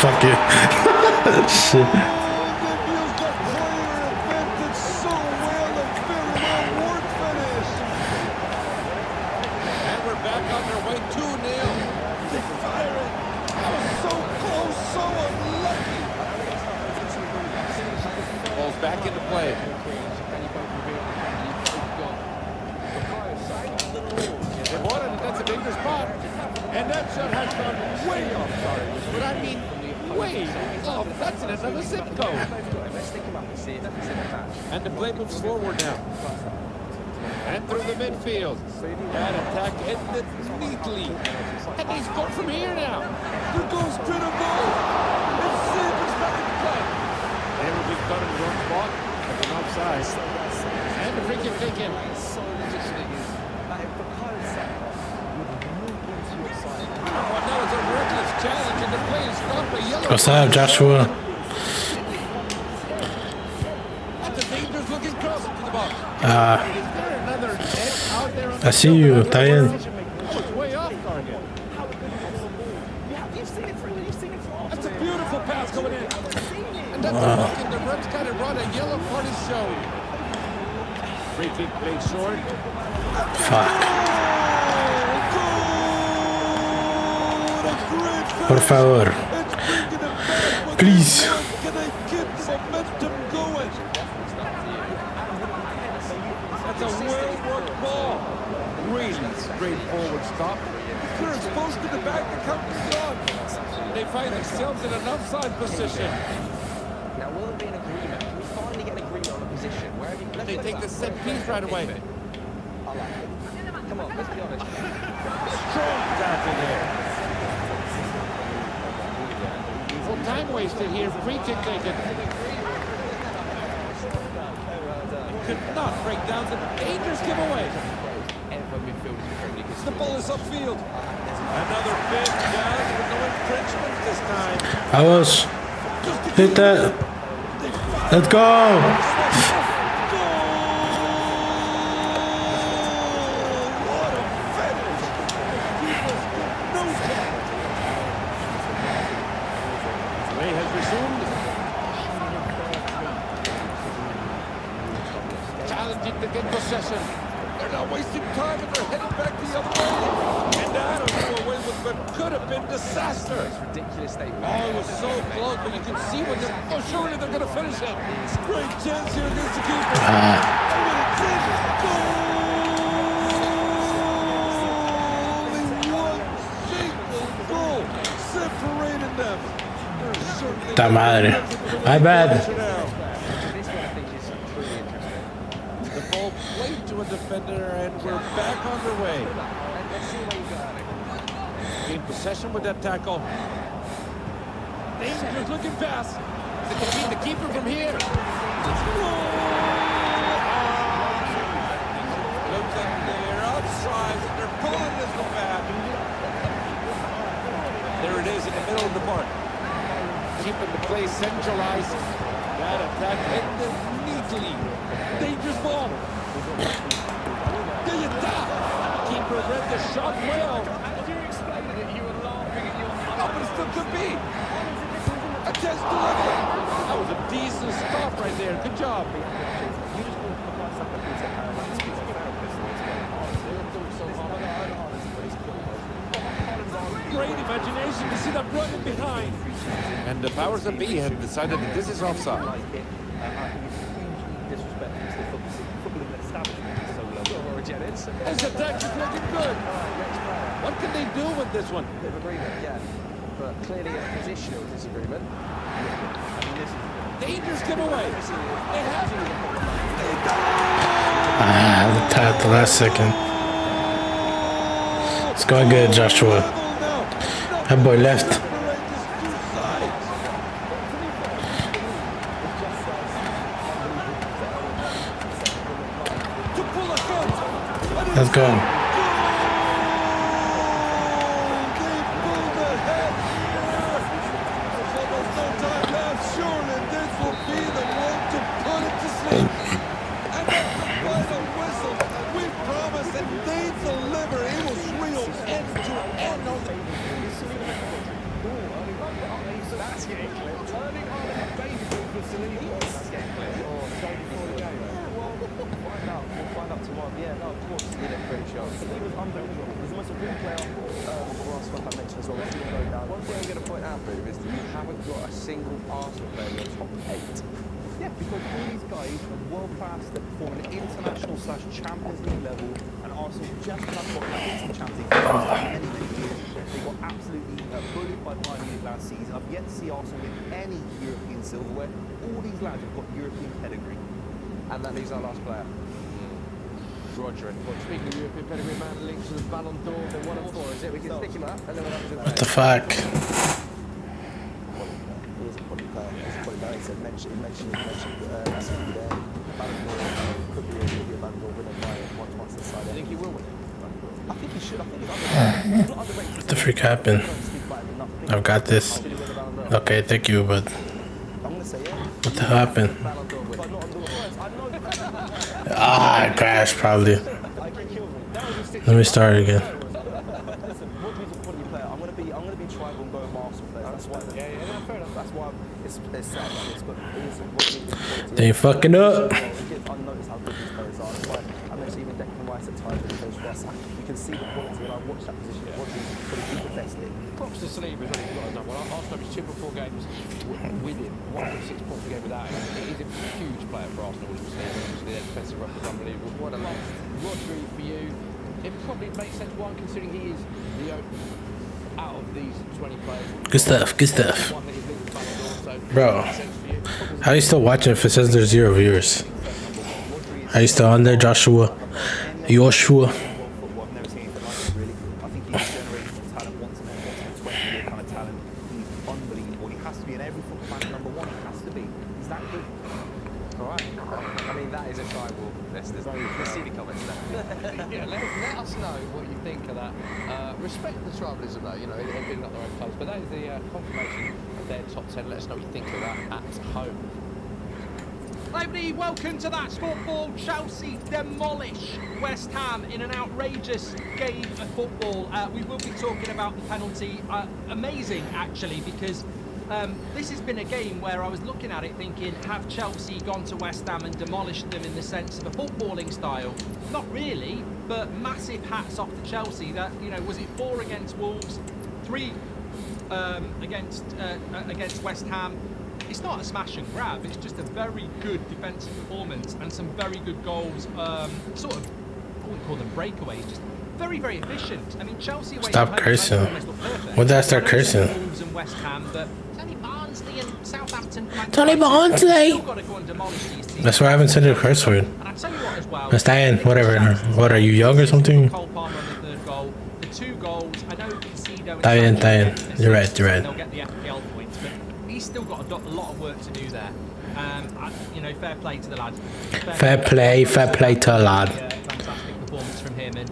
Fuck it. Shit. And we're back on their way 2-0. They fire it. That was so close, so unlucky. Ball's back into play. They bought it, and that's a dangerous spot. And that shot has gone way off, sorry. But I mean, way off. That's in another zip code. And the play moves forward now. And through the midfield. That attack ended neatly. And they score from here now. There goes to the ball. And Sabres back in play. They were being done in the wrong spot. Like an offside. And the free kick taken. What's up, Joshua? I see you, está bien. That's a beautiful pass going in. And that's the look, and the refs kind of run a yellow card is shown. Free kick played short. Fuck. Por favor. Please. That's a well-worked ball. Really straightforward stop. They're exposed to the back, the counter's on. They find themselves in an offside position. Now, will there be an agreement? Can we finally get an agreement on a position? Where have you left They take the set piece right away. I like it. Come on, let's be honest. Strong tackle there. Well, time wasted here. Free kick taken. Could not break down the dangerous giveaway. The ball is upfield. Another big down with no infringement this time. I was. Hit that. Let's go. Play has resumed. Challenging to get possession. They're not wasting time and they're heading back the other way. And that will go away with what could have been disaster. Ridiculous statement. Oh, it was so close, but you can see when they're... Oh, surely they're going to finish it. Great chance here against the keeper. Separated them. Ta madre. My bad. The ball played to a defender, and we're back underway. In possession with that tackle. Dangerous looking pass. They can beat the keeper from here. Looks like they're outside, and they're pulling this one back. There it is in the middle of the park. Keeping the play centralized. That attack ended neatly. Dangerous ball. Keeper read the shot well. Oh, but it still could be. A chance to look. That was a decent stop right there. there. Good job. Great imagination to see that running behind. And the powers that be have decided that this is offside. This attack is looking good. What can they do with this one? Bit of agreement, yeah. But clearly a positional disagreement. Dangerous giveaway. They have At the last second. It's going good, Joshua. That boy left. Let's go. Champions League level, and Arsenal just have got back into the Champions League for many years. They got absolutely bullied by Bayern Munich last season. I've yet to see Arsenal win any European silverware. All these lads have got European pedigree. And that leaves our last player. Roger. Well, speaking of European pedigree, man, linked to the Ballon d'Or. They're 1 and 4, is it? We can stick him up, and then we'll have to What the fuck? He is a quality player. He's a quality player. He mentioned last week there. Ballon d'Or could be a Ballon d'Or winner by once the side. I think he will win it. I think he should. I think he's underrated. What the freak happened? I've got this. Okay, thank you, but I'm gonna say yeah. what the hell happened? Ah, I crashed probably. Let me start again. Listen, Rodri's a quality player. I'm gonna be tribal and go with Arsenal players. That's why. Yeah, fair enough. That's why it's sad like this. But listen, They ain't fucking up. It gets unnoticed how good these players are. That's why I mentioned even Declan Rice at times when he goes for us. You can see the quality, and I watched that position. Rodri's pretty the best in. Props to Saliba, he's only got done well. Arsenal is 2 before games with him, 1.6 points a game without him. He's a huge player for Arsenal, William Saliba. Obviously, their defensive record is unbelievable. What a loss. Rodri for you. It probably makes sense, one, considering he is the out of these 20 players. Good stuff, good stuff. Bro, how are you still watching if it says there's 0 viewers? Are you still on there, Joshua? Joshua? Let us know what you think of that. Respect the tribalism though, you know, they've been up their own clubs, but that is the confirmation of their top 10. Let us know what you think of that at home. Everybody, welcome to That's Football. Chelsea demolish West Ham in an outrageous game of football. We will be talking about the penalty. Amazing, actually, because this has been a game where I was looking at it thinking, have Chelsea gone to West Ham and demolished them in the sense of a footballing style? Not really, but massive hats off to Chelsea. That, you know, was it 4 against Wolves, 3 against West Ham? It's not a smash and grab, it's just a very good defensive performance and some very good goals, sort of, I wouldn't call them breakaways, just very, very efficient. I mean, Chelsea away Stop cursing. When did I start cursing? Wolves and West Ham, but Tony Barnsley and Southampton. Tony Barnsley! That's why I haven't said a curse word. And I tell you what as well. Stan, whatever. What, are you young or something? Cole Palmer on the 3rd goal. The 2 goals, I know Casido Diane. You're right, you're right. They'll get the FPL points, but he's still got a lot of work to do there. You know, fair play to the lad. Fair play to a lad. Fantastic performance from him, and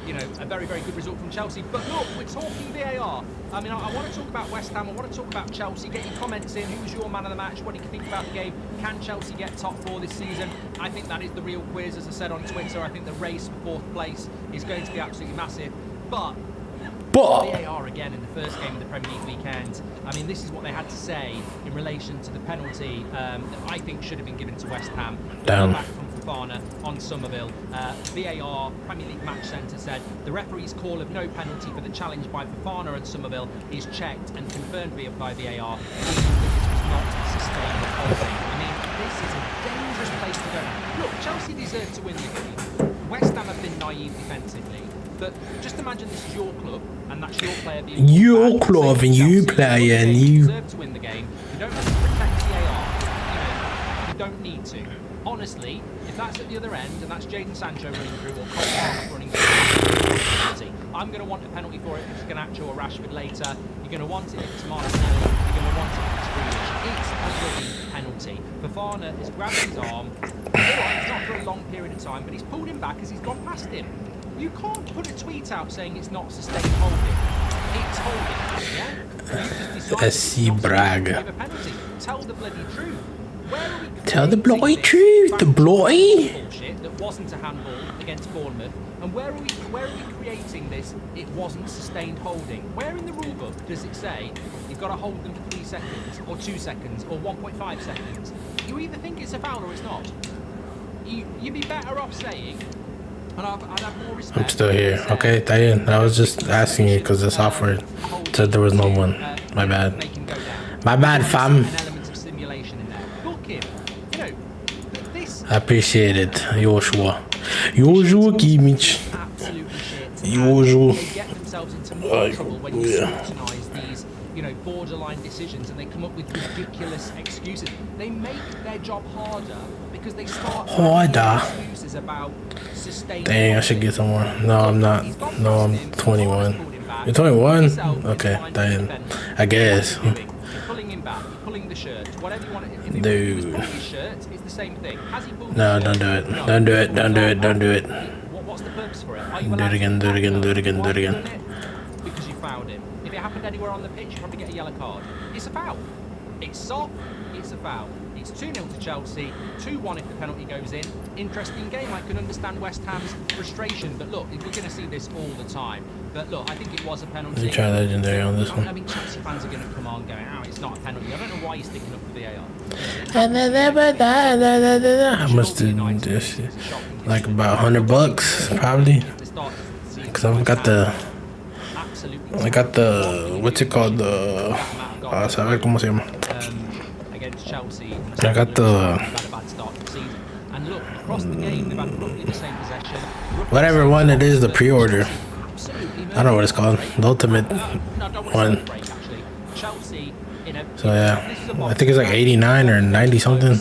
you know, a very, very good result from Chelsea. But look, we're talking VAR. I mean, I want to talk about West Ham. I want to talk about Chelsea. Get your comments in. Who's your man of the match? What do you think about the game? Can Chelsea get top 4 this season? I think that is the real quiz. As I said on Twitter, I think the race for 4th place is going to be absolutely massive. But But VAR again in the first game of the Premier League weekend. I mean, this is what they had to say in relation to the penalty that I think should have been given to West Ham. Damn. Back from Fofana on Somerville. VAR, Premier League Match Centre, said the referee's call of no penalty for the challenge by Fofana and Somerville is checked and confirmed by VAR. This was not sustained holding. I mean, this is a dangerous place to go. Look, Chelsea deserve to win the game. West Ham have been naive defensively. But just imagine this is your club, and that's your player being your club and you play and you deserve to win the game. You don't have to protect VAR. You don't need to. Honestly, if that's at the other end and that's Jadon Sancho running through or Cole Palmer running through, I'm going to want a penalty for it if it's Garnacho or Rashford later. You're going to want it if it's Martinelli. You're going to want it if it's Grealish. It's a bloody penalty. Fofana has grabbed his arm. Alright, it's not for a long period of time, but he's pulled him back as he's gone past him. You can't put a tweet out saying it's not sustained holding. It's holding, yeah? SC Braga. Give a penalty. Tell the bloody truth. Where are we Tell the bloody truth, the bloody. Bullshit that wasn't a handball against Bournemouth, and where are we creating this? It wasn't sustained holding. Where in the rule book does it say you've got to hold them for 3 seconds, or 2 seconds, or 1.5 seconds? You either think it's a foul or it's not. You'd be better off saying. I'd have more respect. I'm still here. Okay, Diane, I was just asking you because the software said there was no one. My bad. My bad, fam. I appreciate it. Joshua Kimmich. Joshua. They get themselves into more trouble when you scrutinise these, borderline decisions, and they come up with ridiculous excuses. They make their job harder because they start excuses about sustained. Dang, I should get some more. No, I'm not. No, I'm 21. You're 21? Okay, Diane. I guess. You're pulling him back, you're pulling the shirt, whatever you want. If Dude. he was pulling his shirt, it's the same thing. Has he pulled No, his don't shirt? do it. No. Don't do it. Don't do it. Don't do it. What's the purpose for it? Are you Do it allowed again, to do it again, foul do it again, him? do it again. Why have you done it? Because you fouled him. If it happened anywhere on the pitch, you probably get a yellow card. It's a foul. It's soft. It's a foul. It's 2-0 to Chelsea, 2-1 if the penalty goes in. Interesting game. I can understand West Ham's frustration, but look, we're going to see this all the time. But look, I think it was a penalty. Let me try legendary on this one. I mean, Chelsea fans are going to come on going, oh, it's not a penalty. I don't know why you're sticking up for VAR. I must do this like about $100 probably, because I got the what's it called, the saber cómo se llama. Against Chelsea. I got the Had a bad start to the season. And look, across the game, they've had roughly the same possession. whatever one it is, the pre-order. I don't know what it's called, the ultimate one. So yeah, I think it's like 89 or 90 something.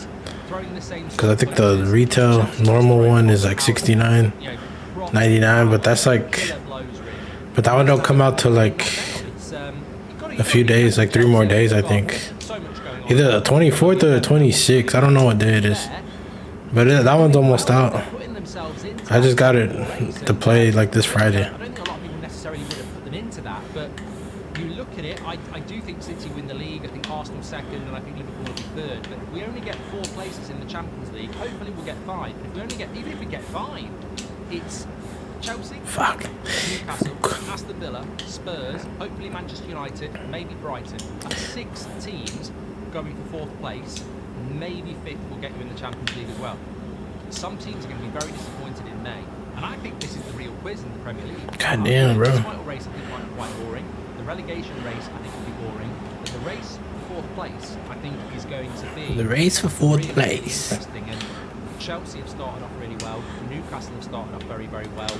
Because I think the retail normal one is like 69, 99, but that's like, but that one don't come out till like a few days, like 3 more days, I think. Either the 24th or the 26th. I don't know what day it is, but that one's almost out. I just got it to play like this Friday. I don't think a lot of people necessarily would have put them into that, but you look at it, I do think City win the league, I think Arsenal second, and I think Liverpool will be third. But if we only get 4 places in the Champions League, hopefully we'll get 5. If we only get, even if we get 5, it's Chelsea, Newcastle, Aston Villa, Spurs, hopefully Manchester United, maybe Brighton. That's 6 teams going for 4th place. Maybe 5th will get you in the Champions League as well. Some teams are going to be very disappointed in May, and I think this is the real quiz in the Premier League. God damn, bro. The title race I think might be quite boring. The relegation race I think will be boring. But the race for 4th place I think is going to be The race for 4th really place. interesting. And Chelsea have started off really well. Newcastle have started off very, very well.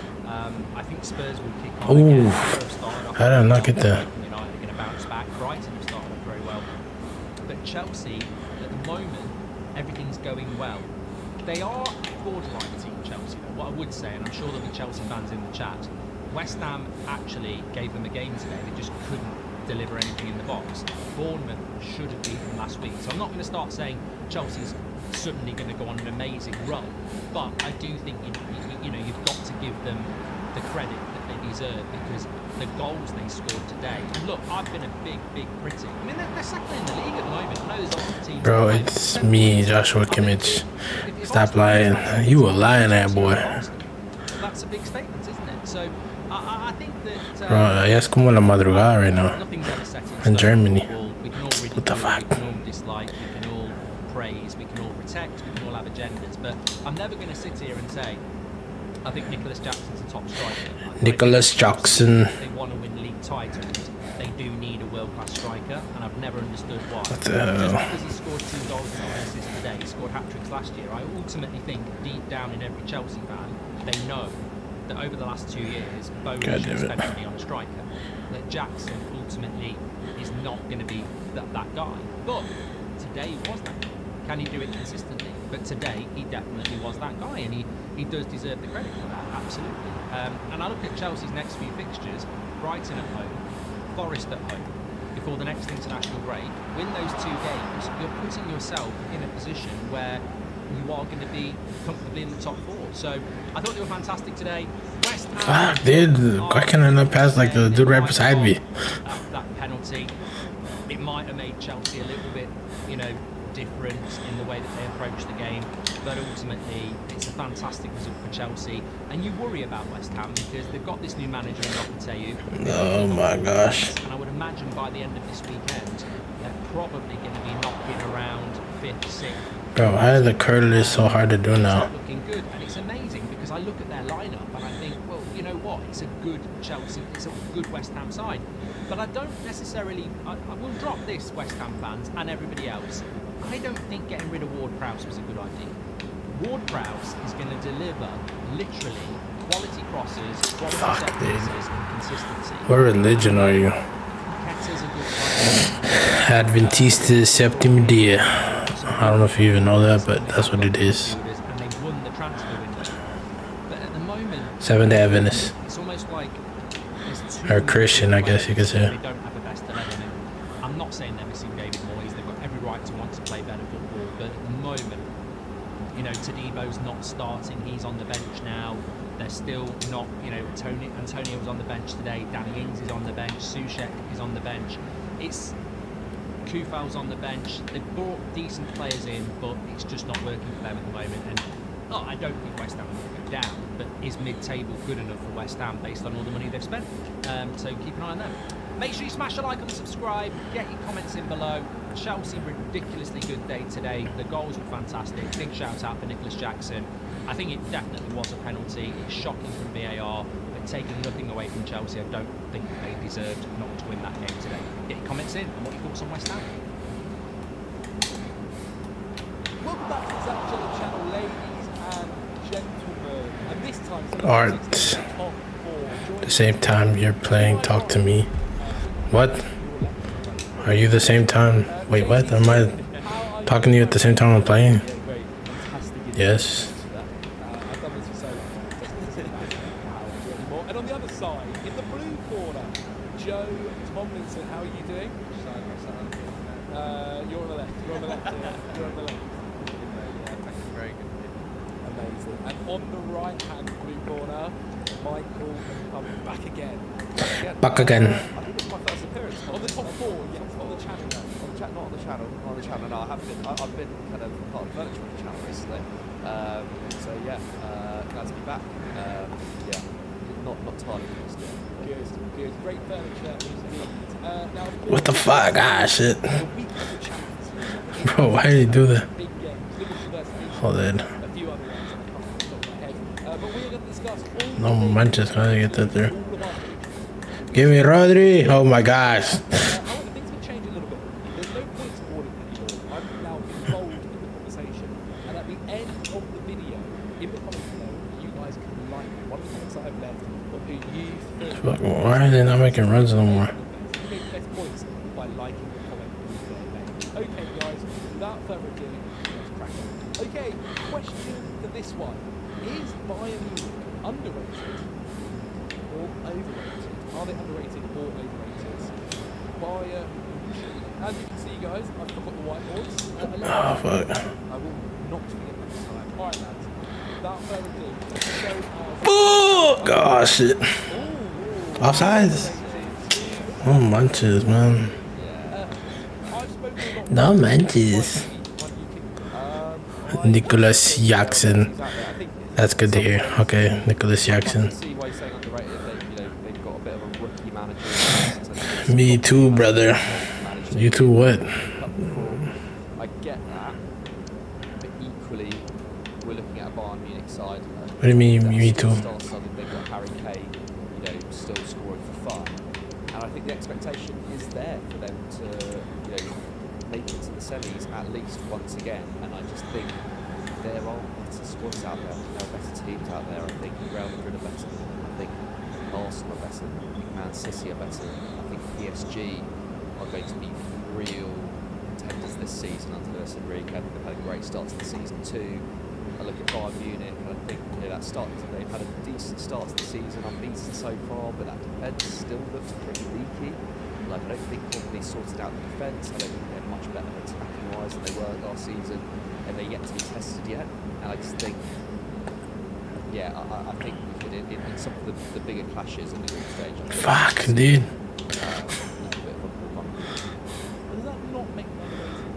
I think Spurs will kick on again. Ooh, Have started off how did I not get that? United are going to bounce back. Brighton have started off very well. But Chelsea, at the moment, everything's going well. They are borderline team, Chelsea, though. What I would say, and I'm sure there'll be Chelsea fans in the chat, West Ham actually gave them a game today. They just couldn't deliver anything in the box. Bournemouth should have beaten them last week. So I'm not going to start saying Chelsea's suddenly going to go on an amazing run, but I do think you've got to give them the credit that they deserve, because the goals they scored today. And look, I've been a big critic. I mean, they're second in the league at the moment. I know there's lots of teams. Bro, it's me, Joshua Kimmich. Stop lying. You a lying, that boy. That's a big statement, isn't it? So I think that Bro, ya es como la madrugada right now nothing's ever set in Germany. We can all What the fuck? We can all dislike, we can all praise, we can all protect, we can all have agendas. But I'm never going to sit here and say I think Nicholas Jackson's a top striker. Nicholas Jackson. If they want to win league titles, they do need a world-class striker, and I've never understood why. What the hell? Just because he scored 2 goals and 9 assists today, he scored hat-tricks last year, I ultimately think deep down in every Chelsea fan, they know that over the last 2 years, Bowley should spend money on a striker. That Jackson ultimately is not going to be that guy. But today he was that guy. Can he do it consistently? But today he definitely was that guy, and he does deserve the credit for that, absolutely. And I look at Chelsea's next few fixtures: Brighton at home, Forest at home, before the next international break. Win those 2 games, you're putting yourself in a position where you are going to be comfortably in the top 4. So I thought they were fantastic today. West Ham. Fuck, dude. Why can't I not pass like the dude right beside me? That penalty, it might have made Chelsea a little bit, different in the way that they approach the game, but ultimately it's a fantastic result for Chelsea. And you worry about West Ham because they've got this new manager in Lopetegui. Oh my gosh. And I would imagine by the end of this weekend they're probably going to be knocking around 5th, 6th. Bro, why is the curler so hard to do now? It's looking good, and it's amazing because I look at their lineup and I think, well, you know what, it's a good Chelsea, it's a good West Ham side. But I don't necessarily, I will drop this, West Ham fans and everybody else. I don't think getting rid of Ward-Prowse was a good idea. Ward-Prowse is going to deliver literally quality crosses, quality set pieces, and consistency. What religion are you? Ketta's a good player. Adventista Septim Dia. I don't know if you even know that, but that's what it is. And they've won the transfer window. But at the moment, Seventh-day Adventist. it's almost like there's Or Christian, I guess you could say. They don't have the best 11. I'm not saying they're missing David Moyes. They've got every right to want to play better football. But at the moment, Tadebo's not starting. He's on the bench now. They're still not, Antonio was on the bench today. Danny Ings is on the bench. Soucek is on the bench. Kufal's on the bench. They've brought decent players in, but it's just not working for them at the moment. And I don't think West Ham will go down, but is mid-table good enough for West Ham based on all the money they've spent? So keep an eye on them. Make sure you smash a like and subscribe. Get your comments in below. Chelsea, ridiculously good day today. The goals were fantastic. Big shout out for Nicholas Jackson. I think it definitely was a penalty. It's shocking from VAR, but taking nothing away from Chelsea, I don't think they deserved not to win that game today. Get your comments in and what your thoughts on West Ham. Welcome back to the Zach Chiller channel, ladies and gentlemen. And this time, Art. At the same time you're playing Talk to Me. What? Are you the same time? Wait, what? Am I talking to you at the same time I'm playing? Yes. I've done this for so long. And on the other side, in the blue corner, Joe Tomlinson. How are you doing? You're on the left. You're on the left. You're on the left. Very good. Amazing. And on the right-hand blue corner, Michael back again. Back again. I think it's my first appearance On the top 4, yes, on the channel. not on the channel. On the channel, no, I have been. I've been kind of part of the virtual channel recently. So yeah, glad to be back. Yeah, not tired of this. Good. Great furniture indeed. Now, of course, What the fuck? Ah, shit. the week of the Champions League. Bro, why did he do that? Big games, Liverpool versus Hold on. a few other ones that I can't off the top of my head. But we're going to discuss all No the manches, how did I get that there? all of our predictions. Give me Rodri. Oh my gosh. However, things will change a little bit. There's no points awarded anymore. I'm now involved in the conversation. And at the end of the video, in the comments below, you guys can like one of the comments I have left of who you think Fuck, why are they not making runs no more? you make the best points by liking the comment they made. Okay, guys, without further ado, let's crack on. Okay, question for this one. Is Bayern Munich underrated or overrated? Are they underrated or overrated? Bayern Munich. As you can see, guys, I've got the whiteboards. Oh, fuck. I will not forget next time. Alright, lads. Without further ado, let's show Oh, gosh, shit. Offsides. Oh, manches, man. I've spoken a lot No manches. Nicholas Jackson. That's good to hear. Okay, Nicholas Jackson. See why you're saying underrated. They've got Me too, brother. You too what? I get that, but equally, we're looking at a Bayern Munich side. What do you mean, me too? They've got Harry Kane, still scoring for fun, and I think the expectation is there for them to, make it to the semis at least once again. And I just think there are better squads out there, there are better teams out there. I think Real Madrid are better. I think Arsenal are better. I think Man City are better. I think PSG are going to be real contenders this season under Luis Enrique. I think they've had a great start to the season too. I look at Bayern Munich and I think they've had a decent start to the season, unbeaten so far, but that defence still looks pretty leaky. Like, I don't think Company's sorted out the defence. I don't think they're much better attacking wise than they were last season, and they're yet to be tested yet. And I just think, I think we could, in some of the bigger clashes in the group stage. Fuck, dude. Does that not make them amazing?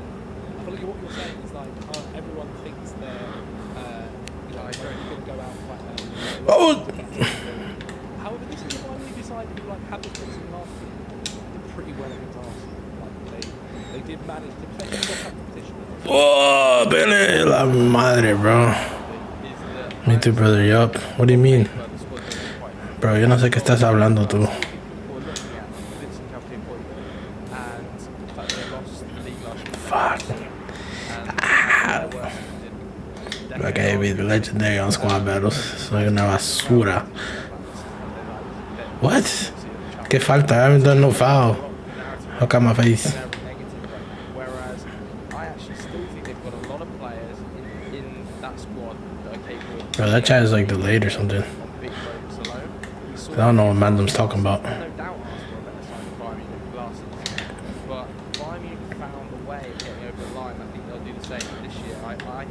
I feel like what you're saying is like everyone thinks they're going to go out quite early. Oh! However, this is the one we decided to have this season last year. Did pretty well against Arsenal. They did manage to play the competition. Oh, Billy, la madre, bro. Me too, brother. Yup. What do you mean? Bro, yo no sé qué estás hablando tú. Fuck. Like I be legendary on squad battles. Soy una basura. What? ¿Qué falta? I haven't done no foul. How come my face? Whereas I actually still think they've got a lot of players in that squad that are capable. Bro, that chat is like delayed or something. I don't know what Mandom's talking about. No doubt Arsenal are better side than Bayern Munich last season, but Bayern Munich found a way of getting over the line. I think they'll do the same this year. I think Bayern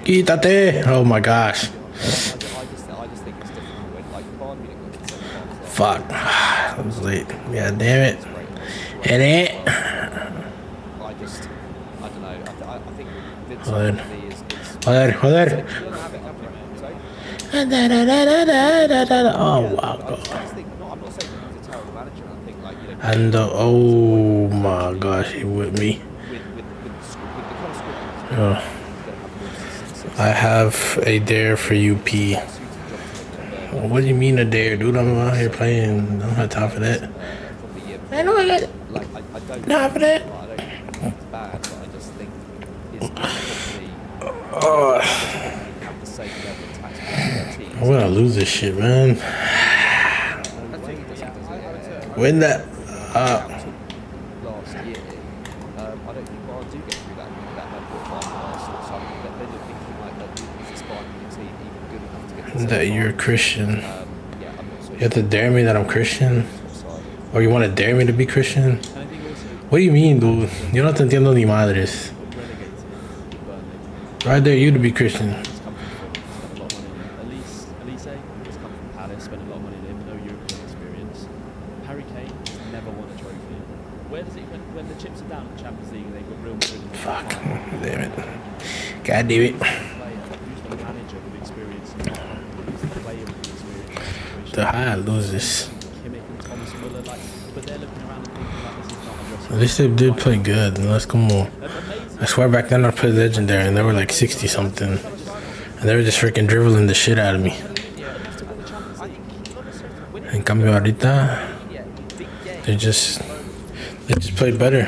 Munich. Quítate! Oh my gosh. I just think it's difficult when Bayern Munich looks at the same time. Fuck. That was late. Yeah, damn it. Hit it. I don't know. I think Vince Joder. Company is. Joder. He doesn't have it, Oh, wow. I just think, I'm not saying he's a terrible manager. I think, And oh my gosh, he with me. with the kind of squad, Oh. I have a dare for you, P. What do you mean a dare, dude? I'm out here playing. I don't have time for that. I know I got it. I don't Not for that. I don't think it's bad, but I just think it's probably Oh, have the same level of tactics as their teams. I'm gonna lose this shit, man. Win that. Last year, I don't think Bayern do get through that level of Arsenal. So I think that they're thinking is this Bayern Munich team even good enough to get to the That semi-final? you're a Christian. I'm not so You have to dare me that I'm Christian? sure. Or you want to dare me to be Christian? What do you mean, dude? Yo no te entiendo ni madres. Right there, you to be Christian. Elise has come from Palace, spent a lot of money on him, no European experience. Harry Kane has never won a trophy. Where does it when the chips are down in the Champions League and they've got Real Madrid? Fuck. Damn it. God damn it. Who's the manager with experience? Who's the player with experience? The high I lose this. Kimmich and Thomas Muller, but they're looking around and thinking this is not a dressing. At least they did play good. Let's come on. I swear back then I played Legendary and they were like 60 something. And they were just freaking dribbling the shit out of me. En cambio ahorita, they just played better.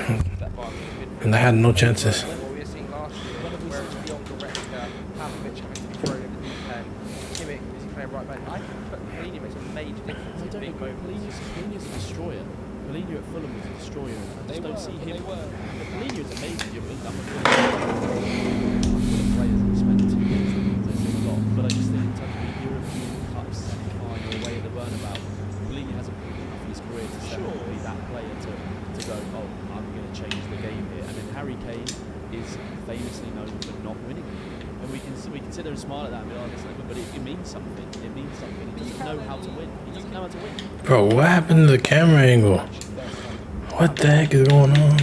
And I had no chances. We were seeing last year, where it was beyond Goretzka, Pavlovic having to be thrown over the deep end, Kimmich was playing right back. I think Pellegrini makes a major difference in big moments. Pellegrini's a destroyer. Pellegrini at Fulham was a destroyer. I just don't see him. Pellegrini is amazing. I'm a players that spend 2 years there's a lot. But I just think in terms of the European Cup semi-final away at the Bernabeu, Pellegrini hasn't proved enough in his career to be that player to go, oh, I'm going to change the game here. And then Harry Kane is famously known for not winning. And we can sit there and smile at that and be like, but it means something. It means something. He doesn't know how to win. He doesn't know how to win. Bro, what happened to the camera angle? What the heck is going on?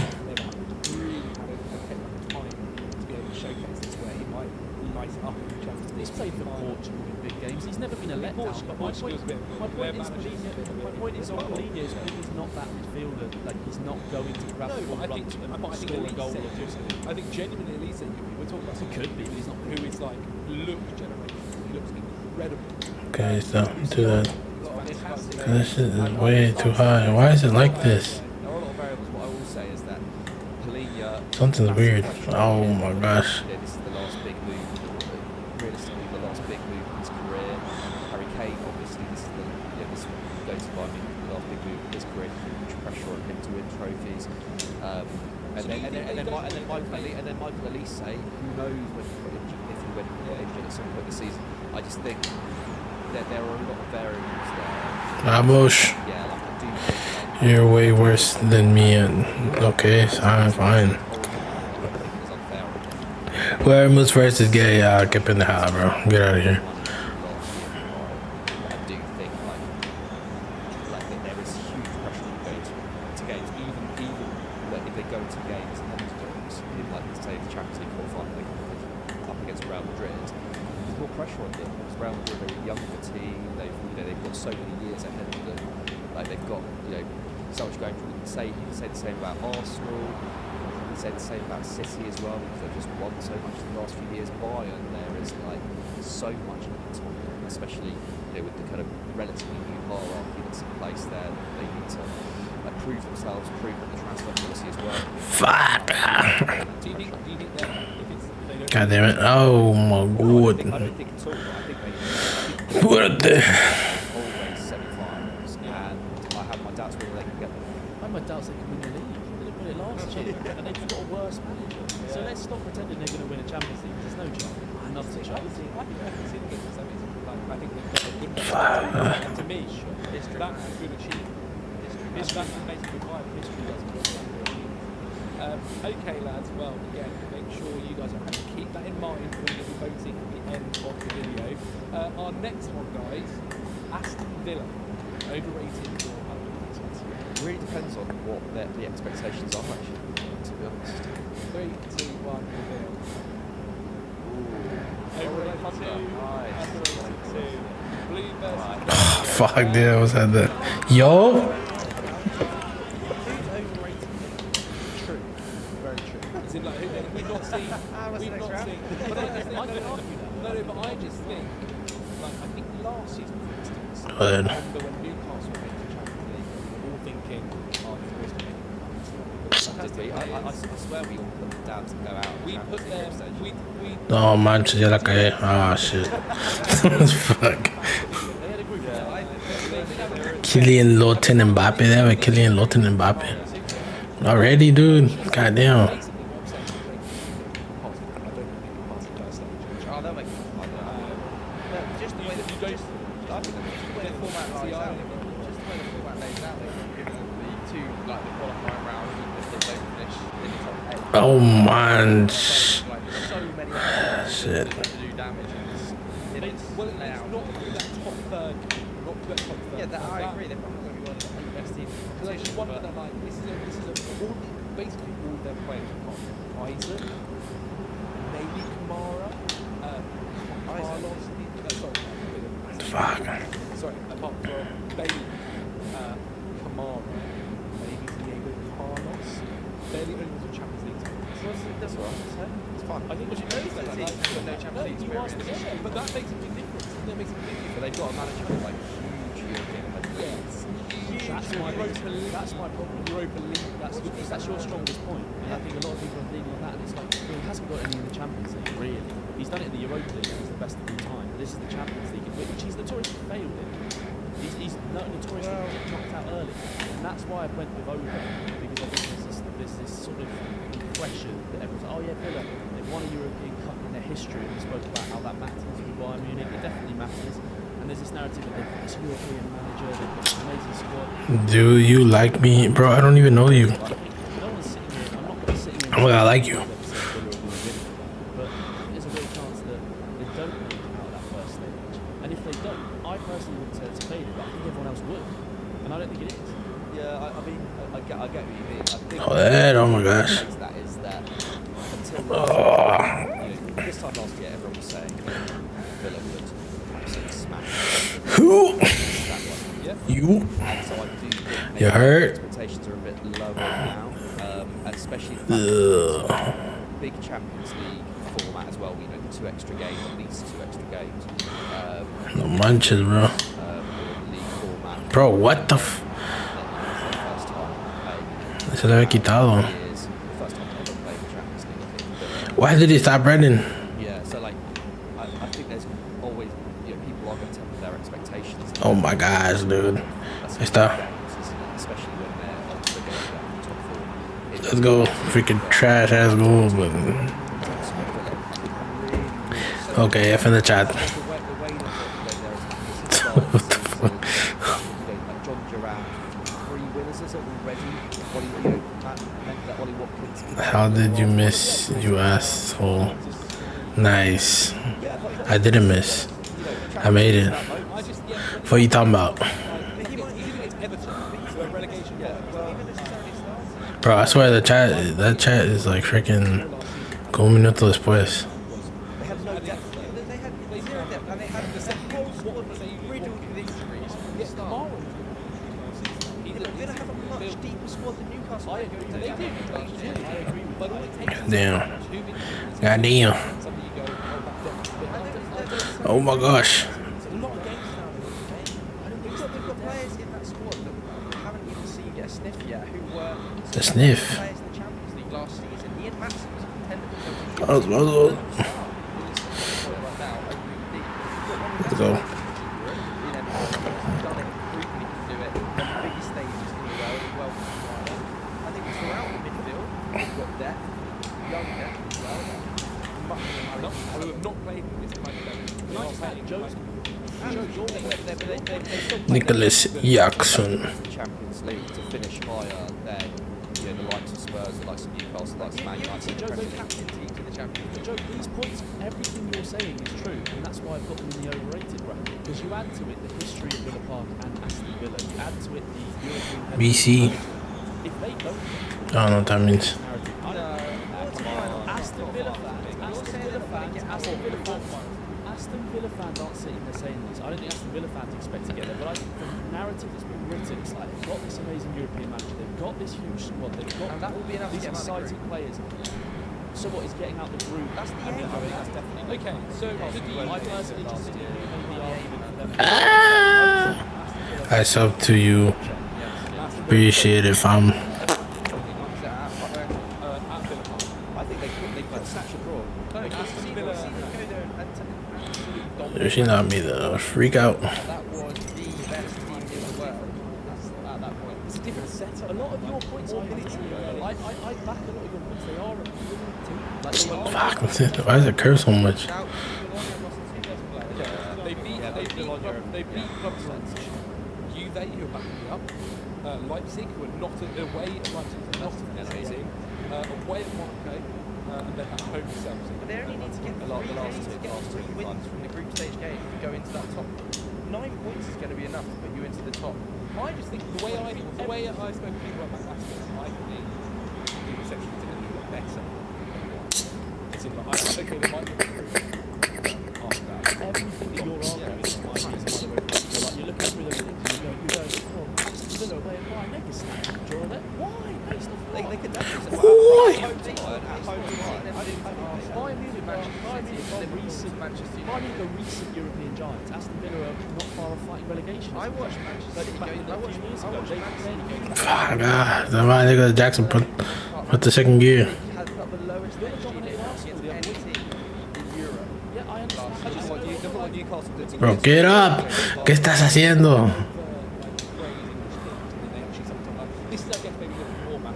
He's played for Portugal in big games. He's never been a letdown. But my point is Pellegrini is not that midfielder like he's not going to grab the ball, but I run think, and but I think score a goal or Elise do something. I think genuinely Elise could be. We're talking about someone Could be, but he's not. who is like looks generational. He looks incredible. Okay, so do that. Fantastic. This shit is way too high. Why is it like this? There are a lot of variables. What I will say is that Polina. Something's weird. Oh my gosh. Yeah, this is the last big move. Realistically, the last big move in his career. Harry Kane, obviously, this is the this goes to buy me the last big move in his career. Huge pressure on him to win trophies. And then Michael Elise, who knows when if he went injured at some point this season. I just think that there are a lot of variables there. Vamos. Yeah, like I do think You're way worse than me. And okay, so I'm fine. Whoever moves first is gay. Get in the house, bro. Get out of here. I do think like that there is huge pressure on going to games, even like if they go to games underdogs in like say the Champions League qualifying, they come up against Real Madrid. There's more pressure on them because Real Madrid are a younger team. They've got so many years ahead of them. Like they've got so much going for them. You can say the same about Arsenal. You can say the same about City as well because they've just won so much in the last few years. Bayern, there is like so much on top of them, especially with the kind of relatively new hierarchy that's in place there. They need to prove themselves, prove that the transfer policy as well. Fuck. Do you think that if it's they don't God damn it. Oh my god. I don't think at all. I think What the? always semi-finals, and I have my doubts whether they can get them. I have my doubts they can win the league. They didn't win it last year, and they've got a worse manager. So let's stop pretending they're going to win a Champions League. There's no chance. Nothing I chance. think I can see them getting the semis. Like, I think they've got a good and to me, that's a good achievement. That's basically why history doesn't look like a achievement. Okay, lads. Well, again, make sure you guys are happy. Keep that in mind when you're voting at the end of the video. Our next one, guys, Aston Villa, overrated or underrated? It really depends on what the expectations are, actually, to be honest. 3, 2, 1, reveal. Overrated 2, underrated 2. Blue versus Fuck, dude. I was at that. Yo. true. Very true. As in, like, we've not seen. We've not seen. But I just think. But I just think. Like, I think last season, for instance, Go ahead. I remember when Newcastle went to Champions League, we were all thinking, oh, it's supposed to be. I swear we all put them down to go out. We put them. We. Oh man, ya la cagué. Ah shit. Fuck. Kylian Lawton Mbappe. They have a Kylian Lawton Mbappe. Already, dude. Goddamn. Oh, they'll make it. Just the way that you go. I think just the way the format lays out. Just the way the format lays out. They can give them the two, like the qualifying round, even if they don't finish in the top 8. Oh man. Like, so many Shit. to do damage. Well, it's not through that top third. Not through that top third. Yeah, I agree. They're probably going to be one of the best teams. Because I just wonder that, like, this is basically all their players apart from Isaac, maybe Kamara, Carlos. Fuck. Sorry, apart from Bailey, Kamara, maybe Diego Carlos. They're the only ones with Champions League experience. That's all right. It's fun. I think what you know is that, like, no Champions League experience. but that makes a big difference. That makes a big difference. But they've got a manager with like huge European Yes. That's my problem. Europa League. That's your strongest point. And I think a lot of people are leaning on that, and it's like, well, he hasn't got any in the Champions League, really. He's done it in the Europa League, he's the best of all time. But this is the Champions League, which he's notoriously failed in. He's notoriously knocked out early. And that's why I went with over, because I think there's this sort of impression that everyone's like, oh yeah, Villa, they've won a European Cup in their history, and we spoke about how that matters with Bayern Munich. It definitely matters. And there's this narrative that they've got this European manager, they've got this amazing squad. Do you like me? Bro, I don't even know you. No one's sitting here, I'm not going to be sitting here. I'm gonna like you. But there's a real chance that they don't make it out of that first stage. And if they don't, I personally wouldn't say it's a failure, but I think everyone else would. And I don't think it is. Yeah, I mean, I get what you mean. I think Oh, that, oh my gosh. that is that until this time last year, everyone was saying Villa would absolutely smash Who? that one. You? And so I do think You hurt? expectations are a bit lower now, especially the big Champions League format as well. You know, 2 extra games, at least 2 extra games. No manches, bro. The league format. Bro, what the f... Se le había quitado. Why did he stop Brendan? Yeah, so like, I think there's always, you know, people are going to temper their expectations. Oh my gosh, dude. Ahí está. Especially when they're also going to top 4. Let's go. Freaking trash ass goals, but... Okay, F in the chat. What the fuck? John Durant, 3 winners is it already? How did you miss, you asshole? Nice. I didn't miss. I made it. What are you talking about? Bro, I swear that chat is like freaking un minuto después. Damn. Goddamn. Oh my gosh. The sniff. Let's go. Nicholas Jackson. Champions League to finish higher than, you know, the likes of Spurs, the likes of Newcastle, the likes of Man United, the captain team to the Champions League. Joe, these points, everything you're saying is true, and that's why I've got them in the overrated bracket. Because you add to it the history of Villa Park and Aston Villa, you add to it the European... BC. If they don't... I don't know what that means. Aston Villa fans aren't sitting there saying this. I don't think Aston Villa fans expect to get there, but I think the narrative that's been written, it's like they've got this amazing European manager, they've got this huge squad, they've got and that will be enough these exciting players. So what is getting out the group? That's the aim. I think that's definitely okay. So I personally just maybe the argument for them. I sub to you. Appreciate it, fam. She not me the freak out. That was the best team in the world at that point. It's a different setup. A lot of your points are ability. I back a lot of your points. They are a brilliant team. Like they are. Fuck, why does it curve so much? They beat clubs like Juve, who are backing me up. Leipzig, who are not away at Leipzig, they're not amazing. Away at Monaco, and then at home themselves. But they only need to get three wins from the group stage game to go into that top. 9 points is going to be enough to put you into the top. I just think the way I spoke to people about Aston, I think the reception is going to be better. It's in the high. Okay, they might be everything that you're arguing is my views, by the way. Like you're looking through those things and you go, oh, Aston Villa away at Bayern, they can snap a draw there. Why? Based off what? They could definitely Why? Bayern Munich are recent European giants. Aston Villa are not far off fighting relegation. I watched Manchester City go years ago. Fuck, God. That's why Nicholas Jackson put the second gear. has got the lowest XG against any team in Europe. Yeah, I understand. Bro, get up. ¿Qué estás haciendo? This is, I guess, maybe the format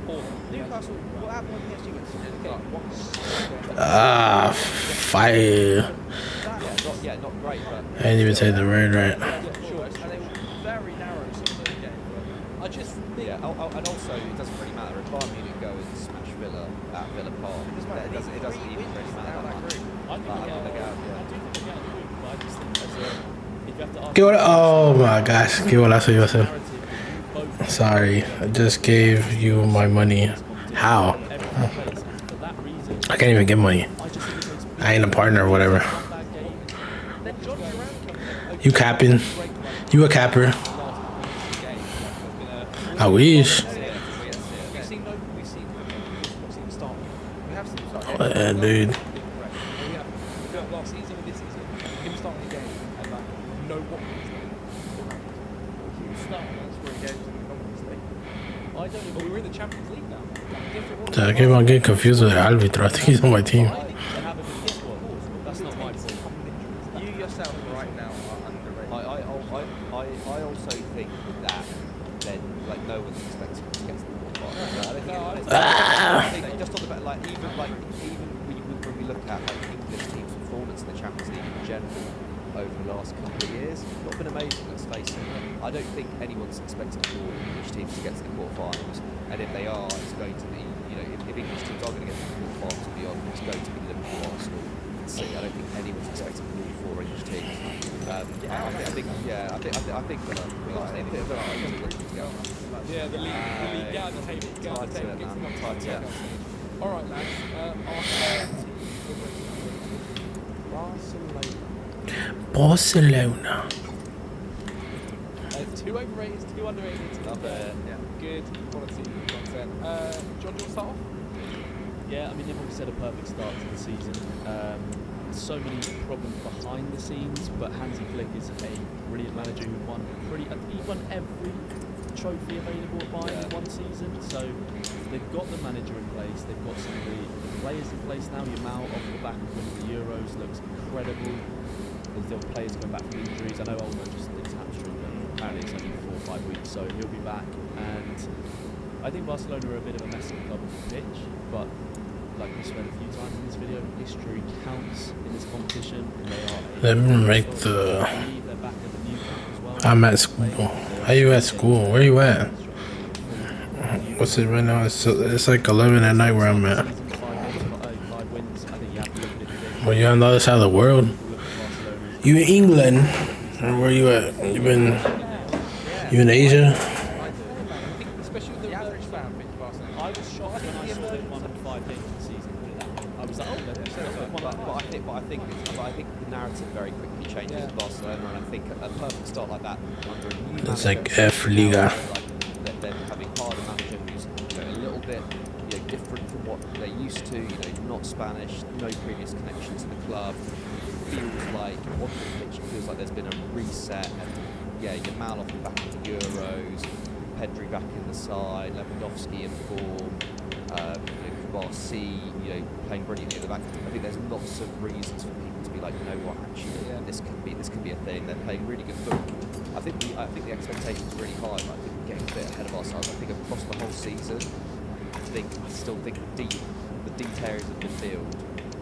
of Newcastle, what happened when PSG went to Fire. not great, but I didn't even say the word right. sure. And they were very narrow some of those games. I just think, and also it doesn't really matter if Bayern Munich go and smash Villa at Villa Park. It doesn't even really matter that much. I do think they're out of the group, but I just think if you have to ask... Oh my gosh, qué golazo iba a hacer. Sorry, I just gave you my money. How? I can't even get money. I ain't a partner or whatever. You capping. You a capper. I wish. We've seen no. We've seen him start. We have seen him start. Yeah, dude. We have last season and this season. Him starting the game and like no what he's doing. He was starting. That's where he goes to the Conference League. I don't know. But we're in the Champions League now. Different. I keep on getting confused with Alvitro. I think he's on my team. That's not my point. You yourself right now are underrated. I also think that then like no one's expecting to get to the quarterfinals. I think just on the back, like even when we look at like English teams' performance in the Champions League in general over the last couple of years, not been amazing. Let's face it. I don't think anyone's expecting all English teams to get to the quarterfinals, and if they are, it's going to be if English teams are going to get to the quarterfinals and beyond, it's going to be Liverpool, Arsenal. I don't think anyone's expecting all four English teams. I think that yeah, the league, get out the table, get out the table, get some tight. All right, lads. Our third team, Barcelona. two overrated, two underrated. Love it. Good quality content. John, do you want to start off? Yeah, I mean, they've always said a perfect start to the season. So many problems behind the scenes, but Hansi Flick is a brilliant manager who won he won every trophy available at Bayern in one season. So they've got the manager in place, they've got some of the players in place now. Yamal off the back of winning the Euros looks incredible. There's still players coming back from injuries. I know Olmo just did his hamstring, but apparently it's only 4 or 5 weeks, so he'll be back. And I think Barcelona are a bit of a mess of a club on the pitch, but like we said a few times in this video, history counts in this competition. Let me make the. I'm at school. Are you at school? Where you at? What's it right now? It's like 11 at night where I'm at. Well, you on the other side of the world? You in England? Or where you at? You in Asia? Especially with the average fan base of Barcelona. I was shocked when I saw him on 5 games this season. I was like, but I think the narrative very quickly changes in Barcelona, and I think a perfect start like that under a new manager. It's like F Liga. They're having harder manager who's a little bit different from what they're used to. Not Spanish, no previous connection to the club. Feels like on the pitch, feels like there's been a reset, and Yamal off the back of the Euros, Pedri back in the side, Lewandowski in form. Barcy, playing brilliantly at the back. I think there's lots of reasons for people to be like, actually, this could be a thing. They're playing really good football. I think the expectations are really high. I think we're getting a bit ahead of ourselves. I think across the whole season, I still think the details of midfield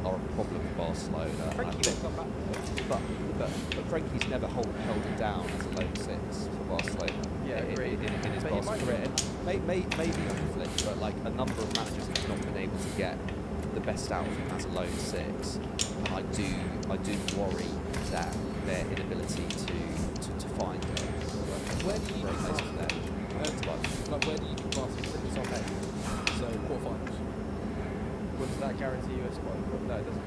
are a problem for Barcelona. Frankie will come back. But Frankie's never held it down as a lone six for Barcelona. In his Barca career. Maybe Flick, but like a number of managers have not been able to get the best out of him as a lone six. And I do worry that their inability to find him. Where do you think where do you think Barcelona is on there? So quarterfinals. Would that guarantee you a spot? No, it doesn't.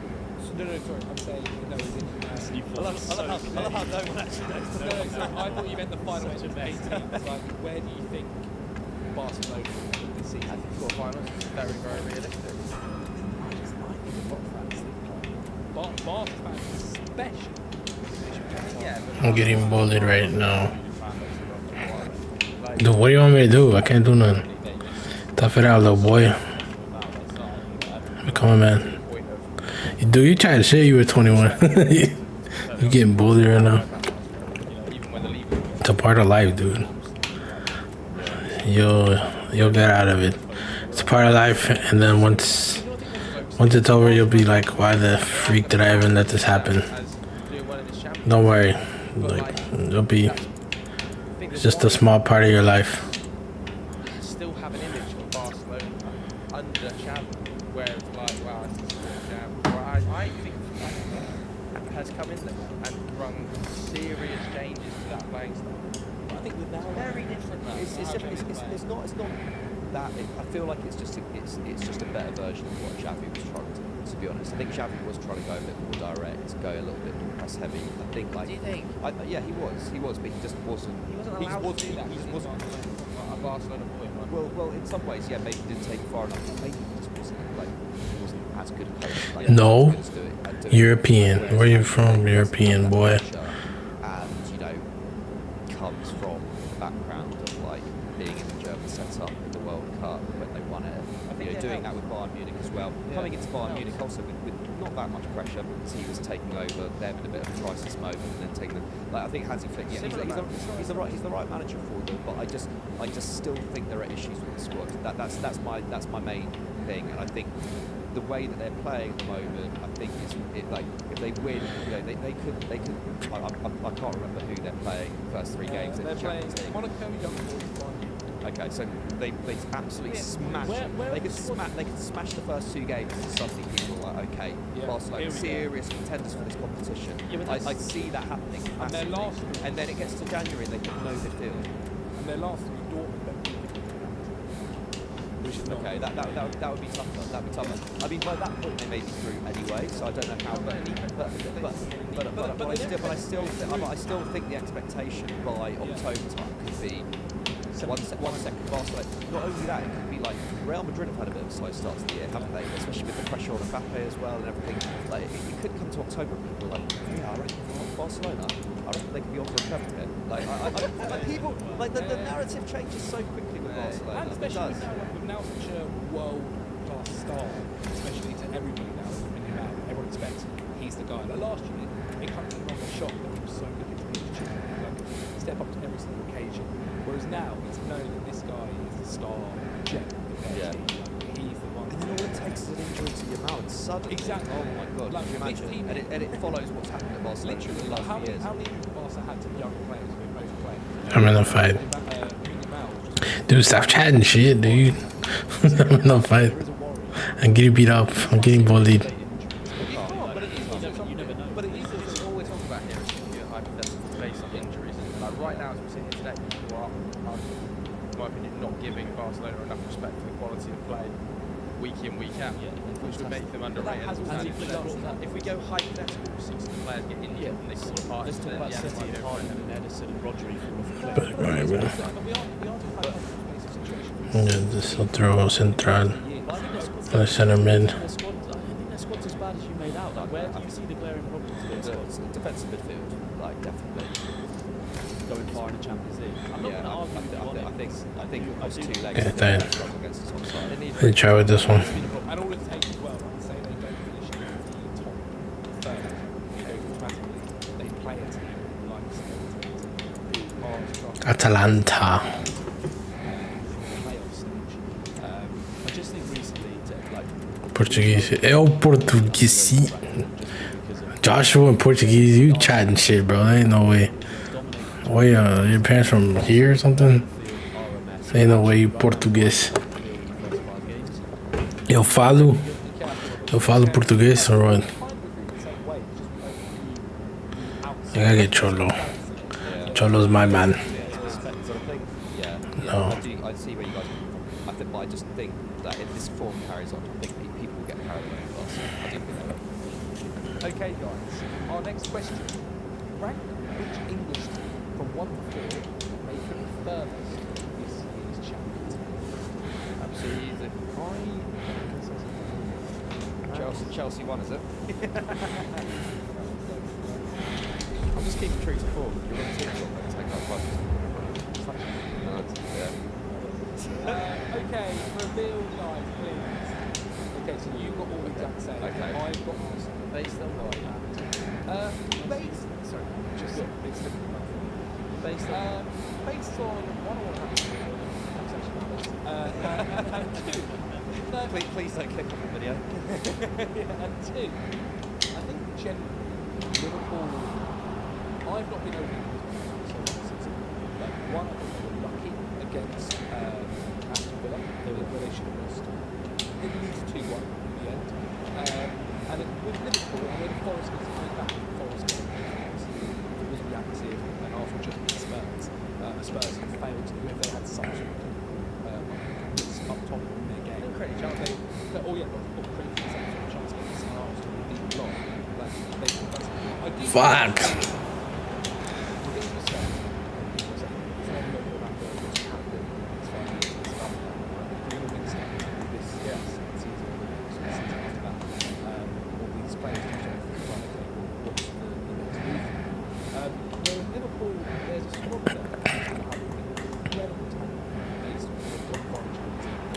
No, sorry, I'm saying no, as in. I love how no one actually knows. No, sorry, I thought you meant the final 8 teams. Like, where do you think Barcelona will this season? I think quarterfinals is very, very realistic. I just like the Barca fans especially. I'm getting bullied right now. Dude, what do you want me to do? I can't do nothing. Tough it out, little boy. Come on, man. Dude, you tried to say you were 21. You're getting bullied right now. It's a part of life, dude. You'll get out of it. It's a part of life, and then once it's over, you'll be like, why the freak did I even let this happen? Don't worry. Like, it's just a small part of your life. Still have an image of Barcelona under Xavi, where it's like, wow, this is Xavi. I think has come in there and run serious changes to that playing style. I think with now very different. It's not that. I feel like it's just a better version of what Xavi was trying to be honest. I think Xavi was trying to go a bit more direct, go a little bit more press heavy. I think like. Do you think? Yeah, he was, but he just wasn't. He wasn't allowed to do that. He just wasn't. Barcelona boy. Right? Well, in some ways, yeah, maybe he didn't take it far enough. Maybe he just wasn't as good a coach. Like, No. as good at doing European. it. Where you from? European boy. And, you know, comes from the background of, like, being in the German setup in the World Cup when they won it. You know, doing that with Bayern Munich as well. Coming into Bayern Munich also with not that much pressure because he was taking over them in a bit of a crisis moment and then taking them. Like, I think Hansi Flick, yeah, he's the right manager for them. But I just still think there are issues with the squad. That's my main thing, and I think the way that they're playing at the moment, I think like if they win, you know, they could. I can't remember who they're playing the first 3 games. They're playing Monaco, Young Boys. Okay, so they absolutely smash. They could smash the first 2 games and suddenly people are like, okay, Barcelona serious contenders for this competition. I see that happening massively. And then it gets to January and they think no midfield. And their last 3 Dortmund. Okay, that would be tougher. That'd be tougher. I mean, by that point they may be through anyway, so I don't know how. But I still think the expectation by October time could be. One second Barcelona. Not only that, it could be like Real Madrid have had a bit of a slow start to the year, haven't they? Especially with the pressure on Mbappe as well and everything. Like it could come to October and people are like, yeah, I reckon Barcelona. I reckon they could be on for a treble here. Like people, like the narrative changes so quickly with Barcelona. And especially with now such a world-class star, especially to everybody now. Everyone expects he's the guy. Like last year, it kind of came off a shock that he was so good at leadership. Like step up to every single occasion. Whereas now, it's known that this guy is the star jet. He's the one. And then all it takes is an injury to your mouth. Suddenly, exactly. Oh my God! Like, can you imagine? And it follows what's happened at Barcelona literally, in the last few years. How many Barca had to young players who both played? I'm in a fight. Dude, stop chatting shit, dude. I'm in a fight. I'm getting beat up. I'm getting bullied. But you never know. But it is always talk about here is hypothetical based on injuries. Like right now, as we're sitting here today, people are, in my opinion, not giving Barcelona enough respect for the quality of play week in, week out, which would make them underrated. If we go hypothetical, 60 players get injured and they fall apart. Let's talk about City and Harden and Edison and Rodri from off the But, cliff. right, yeah, this will throw central. The center mid. I think their squad's as bad as you made out. Like, where do you see the glaring problems with their squad? Defensive midfield, like definitely. Going far in the Champions League. I'm not going to argue with you on it. I think across 2 legs. Yeah, then. Against the top side. Let me try with this one. And all it takes as well, like I say, they don't finish in the top third. You know, automatically, they play a team like Atalanta. playoff stage. I just think recently, Portuguese. El Portuguese. Joshua and Portuguese, you chatting shit, bro. There ain't no way. Wait, your parents from here or something? There ain't no way you Portuguese. Eu falo português or what? I gotta get Cholo. Cholo's my man. No. I see where you guys come from. I just think that if this form carries on, I think people will get carried away with us. I do think they will. Okay, guys. Our next question: rank which English team from 1 to 4 make it furthest this year's champions? Absolutely easy. Chelsea won, is it? I'm just keeping true to form. You're on TikTok, let's take our questions. Okay, reveal, guys, please. Okay, so you've got all the exact same. Okay. I've got Arsenal. Based on what? Sorry, just it's different. Based on Based on one or and 2. Please don't click on the video. And 2, I think generally Liverpool. I've not been overly impressed. Like one, I think they were lucky against Aston Villa, where they should have lost. It leads 2-1 in the end. And with Liverpool, when Forest gets coming back, Forest was reactive, and Arsenal just beat Spurs. Spurs have failed to do it. They had some sort of risk up top in their game. Credit chance. Credit for some sort of chance against Arsenal with deep block. Fuck.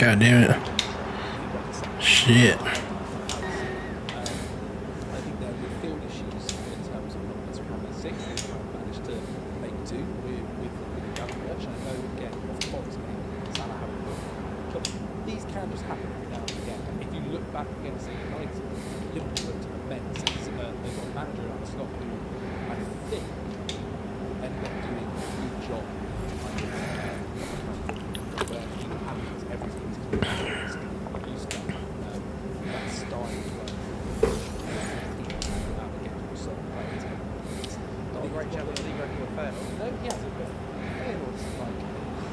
God damn it. Shit. I think there are midfield issues in terms of not just Premier 6. They've managed to make do with the young watch. I know, again, off the box, Salah haven't got. But these can just happen every now and again. And if you look back against United, Liverpool looked immense. They've got a manager on Scott who I think ended up doing a good job. Where he handles everything to do with that style as well. Did he great job with the league record with Feyenoord? No, he hasn't, but Feyenoord's like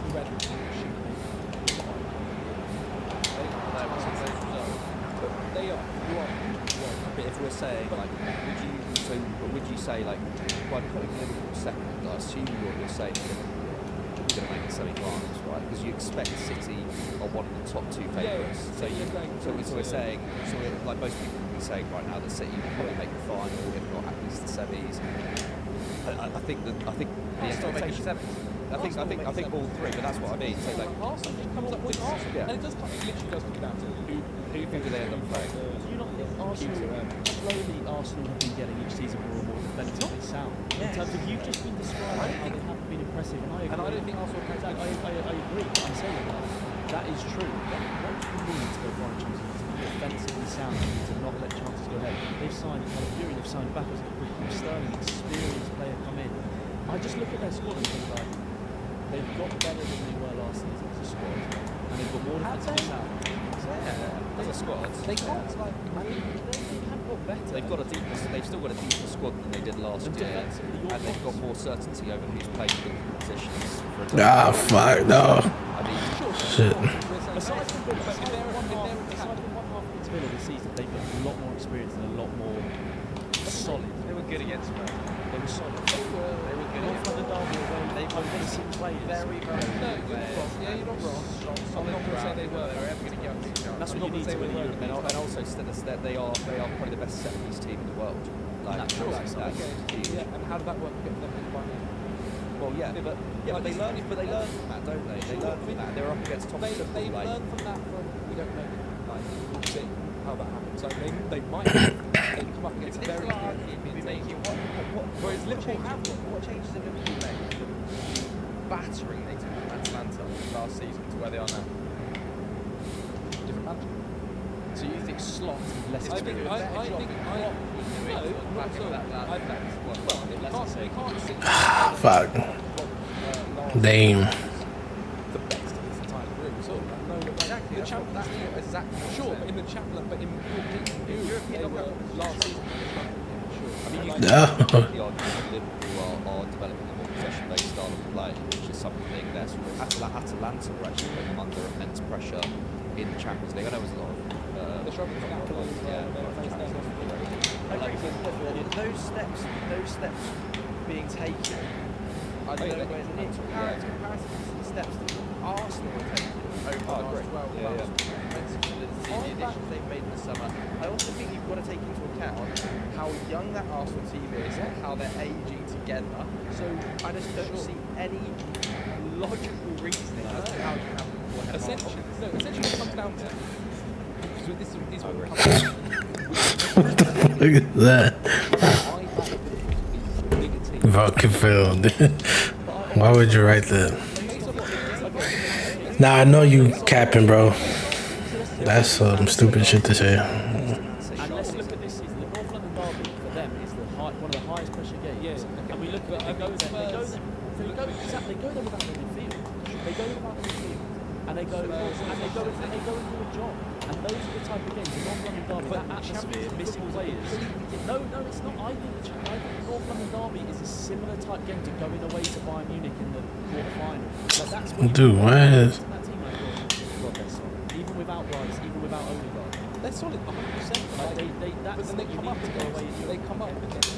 incredibly shooting. They are. You are. But if we're saying, like, would you say, like, by putting Liverpool second, I assume you're saying you're going to make the semi-finals, right? Because you expect City are one of the top two favourites. So we're saying, like most people would be saying right now, that City will probably make the final, if not at least the semis. I think the expectation. I think all three, but that's what I mean. So like Arsenal just comes up with Arsenal, and it literally does come down to who do they end up playing. Do you not think Arsenal, slowly Arsenal have been getting each season more and more defensively sound? In terms of, you've just been describing how they haven't been impressive, and I agree. And I don't think Arsenal can. I agree. I'm saying that is true. What do you need to go for Champions League? To be defensively sound, to not let chances go ahead. They've signed Fury, they've signed Backers, Sterling, experienced player come in. I just look at their squad and think like they've got better than they were last season as a squad, and they've got more defensive sound. as a squad, They can't like. I mean, they have got better. they've still got a deeper squad than they did last year, and they've got more certainty over who's playing in different positions. Ah, fuck, no. I mean, Shit. Aside from one half of the season, they've got a lot more experience and a lot more solid. They were good against Spurs. They were solid. They were good North against London Derby away. They I've never seen players. very, very No, good you're not wrong. Yeah, you're not wrong. I'm not going to say they were. They were ever going to get up. That's what you need to win the European and also they are probably the best set-piece team in the world. Like, that's huge. Yeah, and how did that work to get them in by now? Well, yeah, but they learn from that, don't they? They learn from that. They're up against top They football, like, learned from that from, we don't know, like, we'll see how that happens. So they might come up against a very good European team. Whereas Liverpool have one. What changes have Liverpool made from battering they took from Atalanta last season to where they are now? Different manager. So you think Slot is less I think, experienced? I think, no, not at all. I think, well, we can't sit Fuck. Damn. the best in this entire group. So, no, Exactly. the Champions That's League, exactly what I'm sure, saying. but in the Champions, but in European, they were last season. Sure. I mean, you Like, can make the argument that Liverpool are developing a more possession-based style of play, which is something that sort of Atalanta were actually putting them under immense pressure in the Champions League. I know it was a lot of they're struggling with Napoli as well. They're facing them. Those steps being taken, I don't know, in comparison to the steps that Arsenal were taking over the last 12 months, the additions they've made in the summer. I also think you've got to take into account how young that Arsenal team is and how they're aging together. So I just don't see any logical reasoning as to how you have more Essentially, it comes down to. So this is what it comes down to. Look at that. Fucking failed. Why would you write that? Nah, I know you capping, bro. That's some stupid shit to say. And let's look at this season. The North London Derby for them is one of the highest pressure games. Yeah. And we look at it, they go there without the midfield. They go without the midfield. And they go and do a job. And those are the type of games. The North London Derby, that atmosphere, missing players. No, it's not. I think the North London Derby is a similar type game to going away to Bayern Munich in the quarter-final. Like, that's what Dude, what is... that team, like, God, they're solid. Even without Rice, even without Odegaard. They're solid 100%. Like, that's but then they come up to go away. They come up against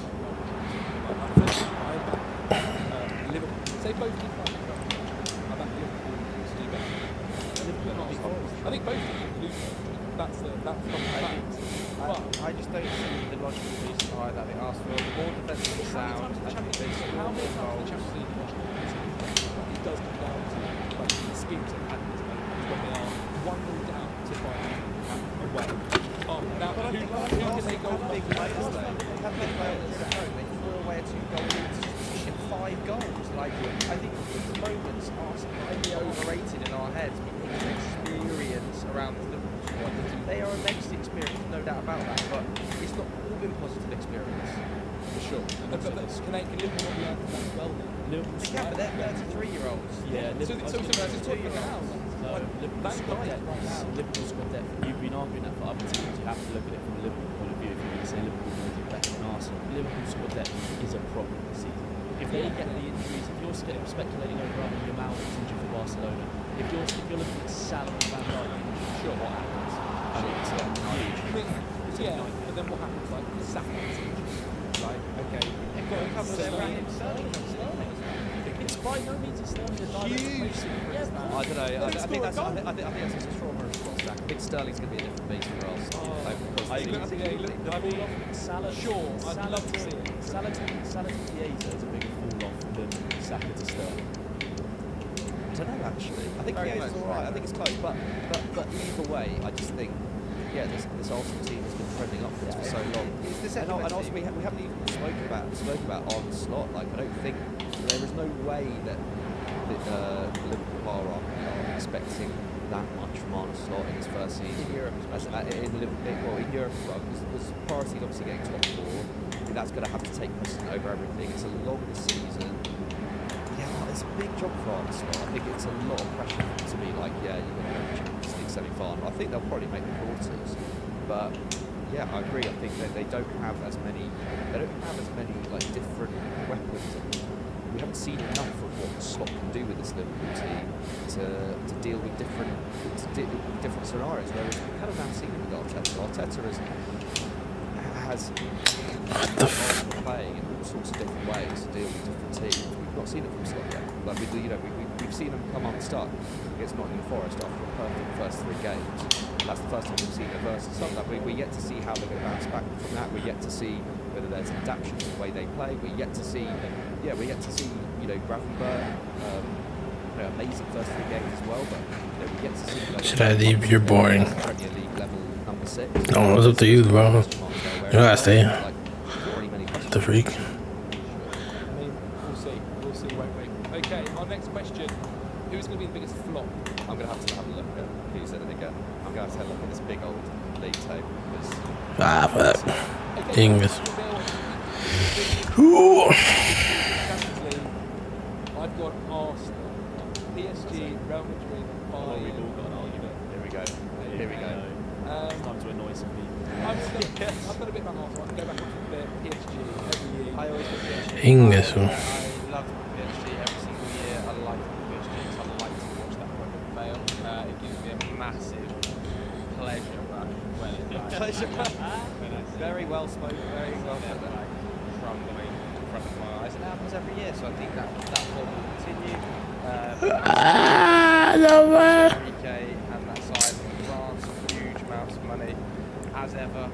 Liverpool. Say both teams like I back Liverpool to do better. I think both teams lose. That's the fact. But I just don't see the logical reason why that. I think Arsenal are more defensively sound. I think they how score many more times the goals. Champions League it does come down to like, the schemes and patterns when they are 1-0 about who can they go big players though. They have big players. They threw away a 2-goal lead to ship 5 goals. Like, I think at the moment Arsenal are highly overrated in our heads because of experience around the Liverpool squad. They are a legacy experience, no doubt about that, but it's not all been positive experience. For sure. But can Liverpool not learn from that as well? Liverpool yeah, but they're 33-years. Yeah, so it's talking now. Liverpool squad depth. You've been arguing that for other teams. You have to look at it from a Liverpool point of view. If you're going to say Liverpool going to do better than Arsenal, Liverpool squad depth is a problem this season. If they get the injuries, if you're speculating over your Mount injury for Barcelona, if you're looking at Salah and Van Dijk injury, sure, what happens? I mean, it's huge. Yeah, but then what happens? Like Saka is injured. Right? Okay. They've got a couple of Sterling. It's by no means a Sterling a huge. I don't know. I think that's a trauma response. I think Sterling's going to be a different beast for us. Salah. Sure, I'd love to see it. Salah to Chiesa is a bigger fall off than Saka to Sterling. I don't know actually. I think Chiesa's alright. I think it's close, but either way, I just think this Arsenal team has been trending upwards for so long. And also we haven't even spoken about Arne Slot. Like, I don't think there is no way that Liverpool are expecting that much from Arne Slot in his first season in Europe, in Europe as well, because the priority is obviously getting top 4. I think that's going to have to take precedent over everything. It's a longer season. Yeah, it's a big job for Arne Slot. I think it's a lot of pressure to be like, yeah, you're going to go to the Champions League semi-final. I think they'll probably make the quarters, but yeah, I agree. I think that they don't have as many like different weapons. We haven't seen enough of what Slot can do with this Liverpool team to deal with different scenarios. Whereas we kind of now seen it with Arteta. Arteta has playing in all sorts of different ways to deal with different teams. We've not seen it from Slot yet. Like we've seen him come unstuck against Nottingham Forest after a perfect first 3 games. That's the first time we've seen it versus something. Like we're yet to see how they're going to bounce back from that. We're yet to see whether there's an adaptation to the way they play. We're yet to see, Gravenberg, amazing first 3 games as well. But we're yet to see. Should I leave? You're boring. Premier League level number 6. No, it's up to you, bro. You gotta stay. The freak. I mean, we'll see, won't we? Okay, our next question. Who's going to be the biggest flop? I'm going to have to have a look at who said it again. I'm going to have to have a look at this big old league table. Fuck. English. Ooh. I've got Arsenal, PSG, Real Madrid, Bayern. We've all got an argument. Here we go. It's time to annoy some people. I've got a bit of Arsenal. I can go back and forth PSG every year. I always put PSG. English. I love PSG every single year. I like PSG, so I like to watch that project fail. It gives me a massive pleasure when it does. Very well spoken, very well said. said. Crumbling in front of my eyes. It happens every year, so I think that form will continue. Enrique and that side of France, huge amounts of money, as ever.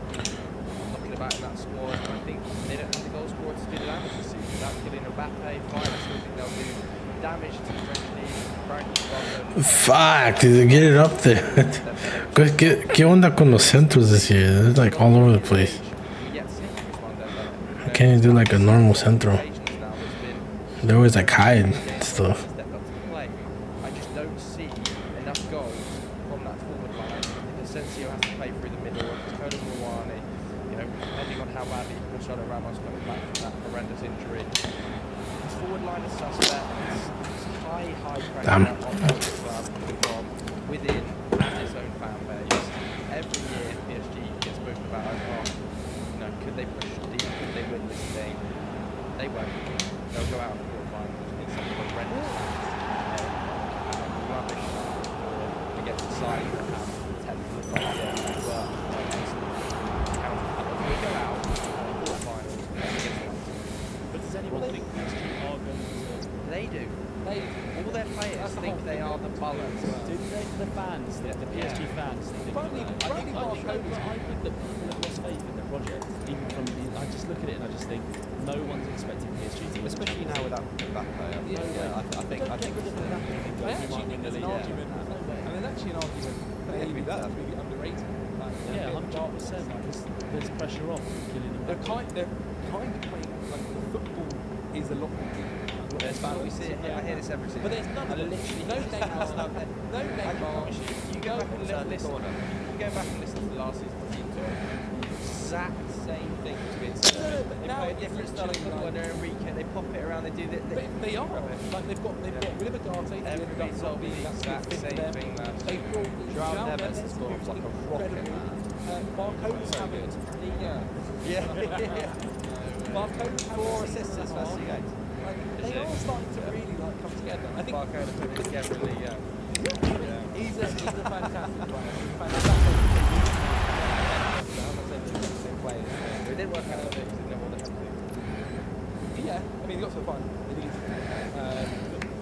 Looking about in that squad, and I think they don't have the goal scorer to do the damage this season. Without killing Mbappe, fine, I still think they'll do damage to the French league. Fuck, dude, get it up there. ¿Qué onda con los centros this year? They're like all over the place. I can't even do like a normal centro. They're always like high and stuff. I just don't see enough goals from that forward line. If Asensio has to play through the middle, if it's Kolo Muani, depending on how badly Cristiano Ramos comes back from that horrendous injury. His forward line is suspect. It's high pressure on the club from within and its own fan base. Every year PSG gets spoken about as could they push deep? Could they win this thing? They won't. They'll go out of the quarterfinals in some horrendous rubbish against a side that have 10th of the work. We'll go out of the quarterfinals against one. But does anyone think PSG are going to... They do. All their players think they are the bullets. Do they? The fans, the PSG fans, think I think that people have lost faith in the project. Even from I just look at it and I just think no one's expecting PSG to win. Especially now without Mbappe. I think there's an argument. Maybe that's to be underrated. Like, Yeah, 100%. There's pressure off killing them. They're kind of playing like the football is a lot more deep. There's fun. We see it here. I hear this every season. But there's none. Literally, no Neymar. No Neymar. You go back and listen. You go back and listen to the last season's team talk. Exact same thing was being said. They play a different style of football. They're Enrique. They pop it around. They do that. They are. Like they've got William Agate. Everybody's told me the exact same thing. They brought João Neves has gone off like a rocket, man. Barco's having Barco's 4 assists in his first 2 games. They are starting to really like come together. I think Barcola put it together in the he's a fantastic player. It didn't work out, did it? Because they didn't know what they had to do. Yeah, I mean, he got so far. They needed to.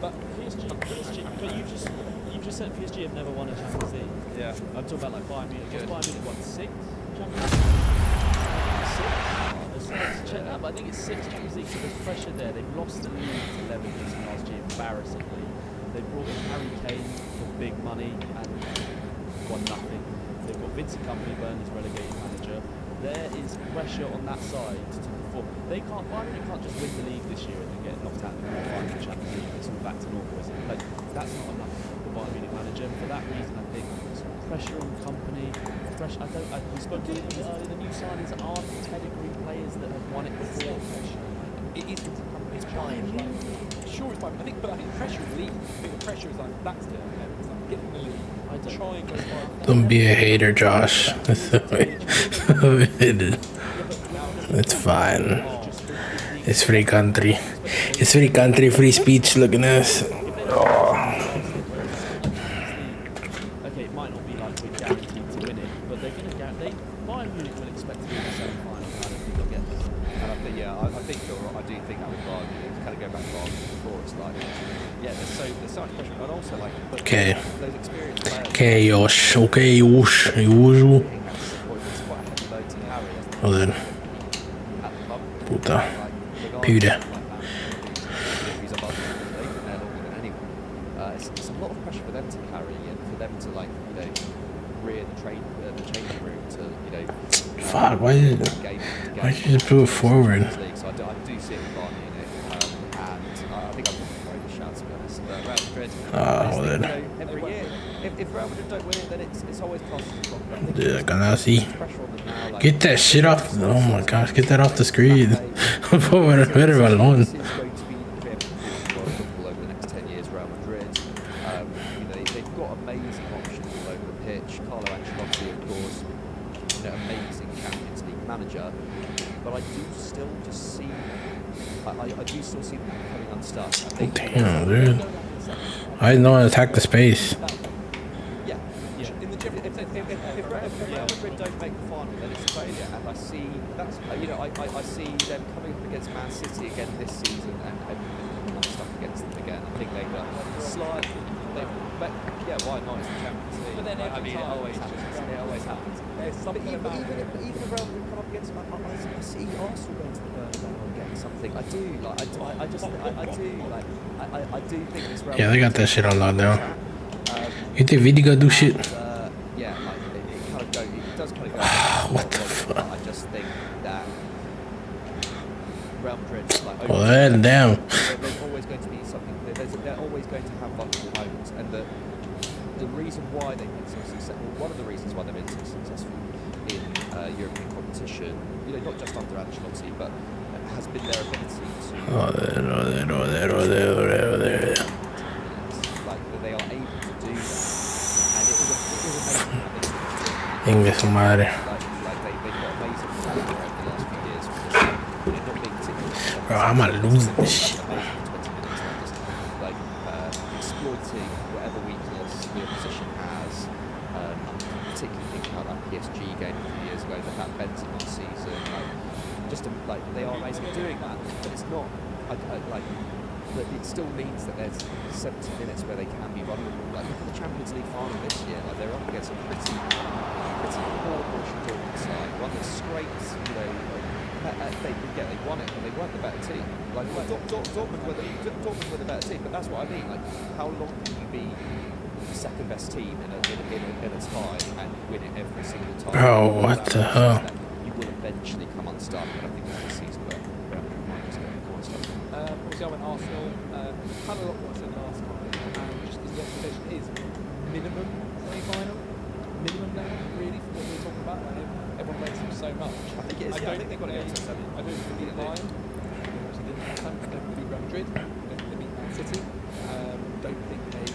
But PSG, but you just said PSG have never won a Champions League. Yeah. I'm talking about like Bayern Munich. Good. Bayern Munich won 6 Champions League? 6? Let's check that, but I think it's 6 Champions League, so there's pressure there. They've lost the league to Leverkusen last year, embarrassingly. They brought in Harry Kane for big money and won nothing. They've got Vincent Kompany, Burnley's relegated manager. There is pressure on that side to perform. Bayern Munich can't just win the league this year and then get knocked out in the quarterfinals of the Champions League. It's all back to normal, isn't it? Like, that's not enough for the Bayern Munich manager. For that reason, I think pressure on Kompany. We spoke a little bit earlier. The new signings aren't pedigree players that have won it before. It is Kompany's challenge. Sure, it's fine. I think pressure is league. I think the pressure is like that's the it's like get in the league. Try and go far. Don't be a hater, Josh. It's fine. It's free country. It's free country, free speech. Look at this. Oh. Okay, it might not be like we're guaranteed to win it, but they're going to guarantee. Bayern Munich will expect to be in the semi-final. I don't think they'll get there. And I think, I think you're right. I do think that with Bayern Munich, kind of go back to Arsenal before, it's like, there's so much pressure, and also like, Okay. those experienced players. Okay, Josh. Okay, Josh. Joshua. Joder. Puta. Puta. It's a lot of pressure for them to carry and for them to rear the changing room to Fuck, why did you just put it forward? So I do see it with Bayern Munich, and I think I'm very good shout to be honest. But Real Madrid, every year, if Real Madrid don't win it, then it's always cost. Yeah, Ganassi. Get that shit off. Oh my gosh, get that off the screen. Better alone. This is going to be the football over the next 10 years, Real Madrid. They've got amazing options all over the pitch. Carlo Ancelotti, of course, amazing Champions League manager. But I do still just see, I do still see them becoming unstuck. Damn, dude. I didn't know how to attack the space. If Real Madrid don't make the final, then it's failure. And I see that's I see them coming up against Man City again this season and not stuck against them again. I think they were slightly. But why not? It's the Champions League. But then it always happens. There's something even if Real Madrid come up against them, I see Arsenal going to the Bernabeu and getting something. I do think this Real. Yeah, they got that shit on lockdown. You think Vidi gonna do shit? It does kind of go. What the fuck? I just think that Real Madrid, Well, damn. there's always going to be something. They're always going to have vulnerable moments, and the reason why they've been so successful, one of the reasons why they've been so successful in European competition, not just under Ancelotti, but has been their ability to. They are able to do that, and it is amazing. Inglés su madre. They've got amazing talent over the last few years. Not being particularly. Bro, I'm gonna lose this shit. Exploiting whatever weakness the opposition has. Particularly thinking about that PSG game a few years ago, that Benzema season. They are amazing at doing that, but it's not. But it still means that there's 70 minutes where they can be vulnerable. Look at the Champions League final this year. They're up against a pretty poor Borussia Dortmund side, one that scrapes. They won it, but they weren't the better team. Dortmund were the better team, but that's what I mean. How long can you be the second best team in a tie and win it every single time? Bro, what the hell? You will eventually come unstuck, but I think that's the season where you might just get caught unstuck. Obviously, I went Arsenal. Kind of like what I said last time. And just because the expectation is minimum semi-final, minimum now, really, for what we're talking about. I know everyone rates them so much. I think it is. I think they've got to get to the semi. I don't think they beat Bayern. Obviously, didn't last time. Don't beat Real Madrid. Don't think they beat Man City. Don't think they.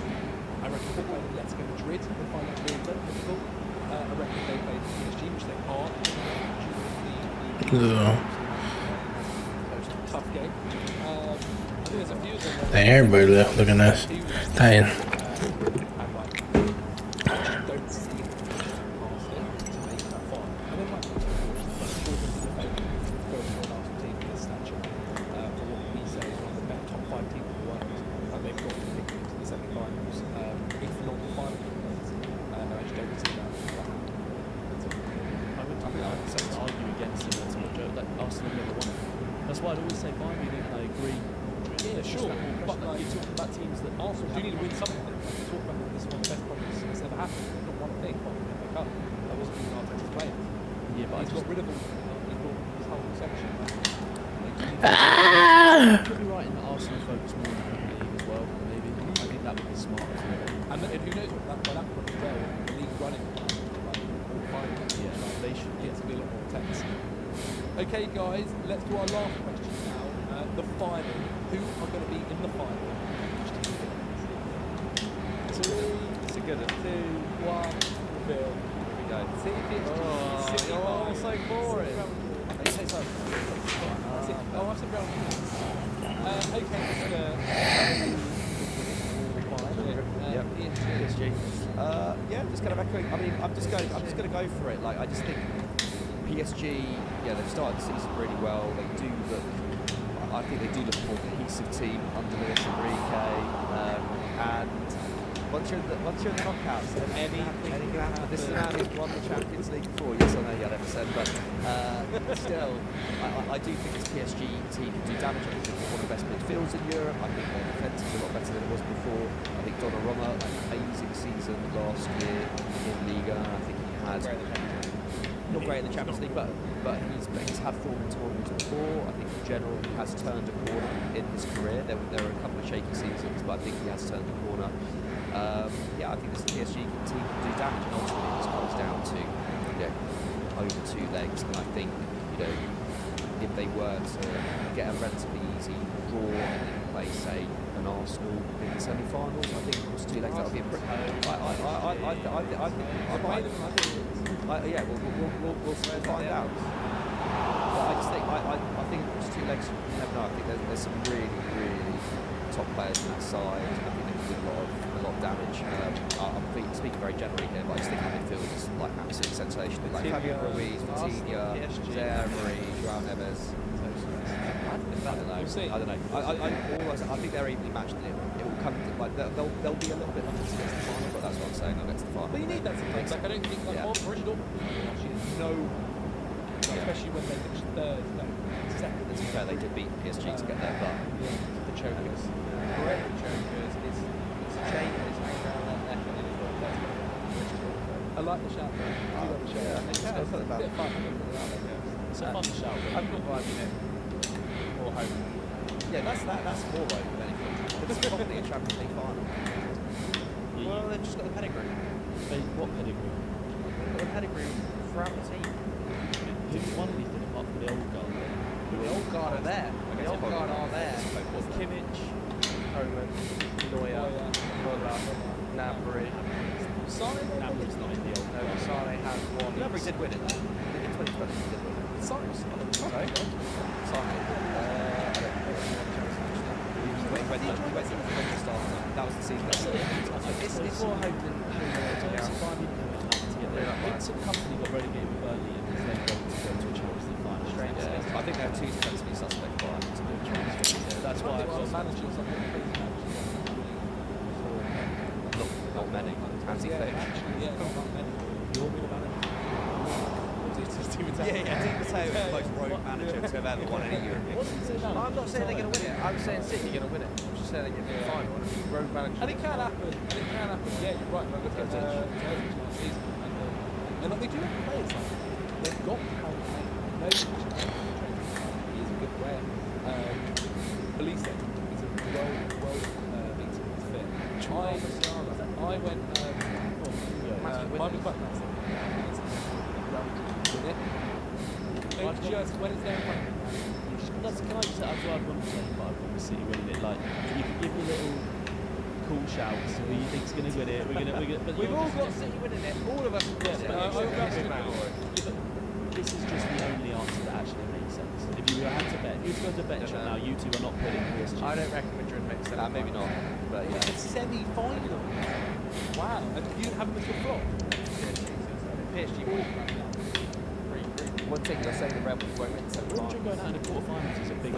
I reckon they played Atletico Madrid. They find that really difficult. I reckon they played PSG, which they can't. Tough game. I think there's a few of them. Dang, everybody looking nice. Dang. I just don't see them past it to make that far. And then like team with this stature, for what we say is one of the better top 5 teams in the world, and they've got to make it to the semi-finals, if not the final. And I just don't see that. I would argue against it. That's what Joe, like Arsenal never won it. That's why I'd always say Bayern Munich. I agree. Yeah, sure. But like, you're talking about teams that Arsenal do need to win something. Like, we talk about this is one of the best problems that's ever happened. They've not won a thing apart from the FA Cup. That wasn't even Arteta's players. Yeah, but he's got rid of them. He's got his whole section. You could be right in that Arsenal focus more on the Premier League as well. Maybe I think that would be smart as well. And who knows what by that point as well, the league running like all fine. Yeah, they should get to be a lot more tense. Okay, guys, let's do our last question now. The final. Who are going to be in the final? It's a good one. 2, 1, Phil. Here we go. City, oh, so boring. I say so. Oh, I said Real Madrid. Okay, PSG. Yeah, just kind of echoing. I mean, I'm just going to go for it. Like, I just think PSG. Yeah, they've started the season really well. They do look. I think they do look a more cohesive team under Luis Enrique. And once you're in the knockouts, then anything can happen. This is a man who's won the Champions League before. Yes, I know you had ever but still, I do think this PSG team can do damage. I think they're one of the best midfielders in Europe. I think their defence is a lot better than it was before. I think Donnarumma had an amazing season last year in Liga. I think he had not great in the Champions League, but he's had fallen tournaments before. I think in general he has turned a corner in his career. There were a couple of shaky seasons, but I think he has turned a corner. Yeah, I think this PSG team can do damage, and ultimately it just comes down to over 2 legs. And I think if they were to get a relatively easy draw and then play, say, an Arsenal in the semi-finals, I think across 2 legs that would be a pretty. Yeah, we'll find out. But I just think I think across 2 legs, you never know. I think there's some really, really top players on that side. I think they can do a lot of damage. I'm speaking very generally here, but I just think the midfield is like absolutely sensational. Like Fabio Ruiz, Vitinha, Zerri, João Neves. I don't know. I think they're evenly matched. It will come to, like they'll be a little bit lucky to get to the final, but that's what I'm saying. They'll get to the final. But you need that sometimes. Like I don't think Borussia Dortmund actually no, especially when they finish third, no, second. To be fair, they did beat PSG to get there, but the chokers. Correct, the chokers. It's a chain that is hanging around their neck, and it is what that's I like the shout. I love the shout. It's a bit of fun. It's a fun shout. I've got Bayern Munich or home. yeah, that's more right than anything. It's probably a Champions League final. Well, they've just got the pedigree. What pedigree? They've got the pedigree throughout the team. Didn't won anything apart from the old guard. The old guard are there. The old guard are there. Kimmich, Coman, Neuer, Muller, Gnabry. Gnabry's not in the old No, guard. Sane has won. Gnabry did win it. In 2020 he did win it. Sane's Sorry? He went to the start. That was the season. It's more hope than Vincent Company got relegated with Burnley and his then going to go to a Champions League final. Yeah, I think there are 2 defensively suspect Bayern to do Champions League. That's why I've got manager or something crazy manager. Not many. Hansi Flick. Yeah, not many. You'll be the manager. Yeah, Di Matteo is the most rogue manager to have ever won any European. I'm not saying they're going to win it. I'm saying City are going to win it. I'm just saying they're going to be final. Rogue manager. And it can happen. Yeah, you're right. Look at the season. And But they do have players like that. They've got Harry Kane. No, he's a good player. Elise is a beaten fit. I went. Mine was quite massive. With it. They just when it's there in front of you. Can I just say, I want to say, but I've got City winning it. Like, you can give me little cool shouts. Who you think's going to win it? We've all got City winning it. All of us have got City. This is just the only answer that actually makes sense. If you had to bet, who's going to bet now? You two are not putting PSG. I don't reckon Madrid makes sense. Maybe not. But yeah. It's a semi-final. Wow. And you didn't have them as your flop? PSG one thing they're saying the Red Bulls won't make the semi-finals. Going out in the quarterfinals is a big.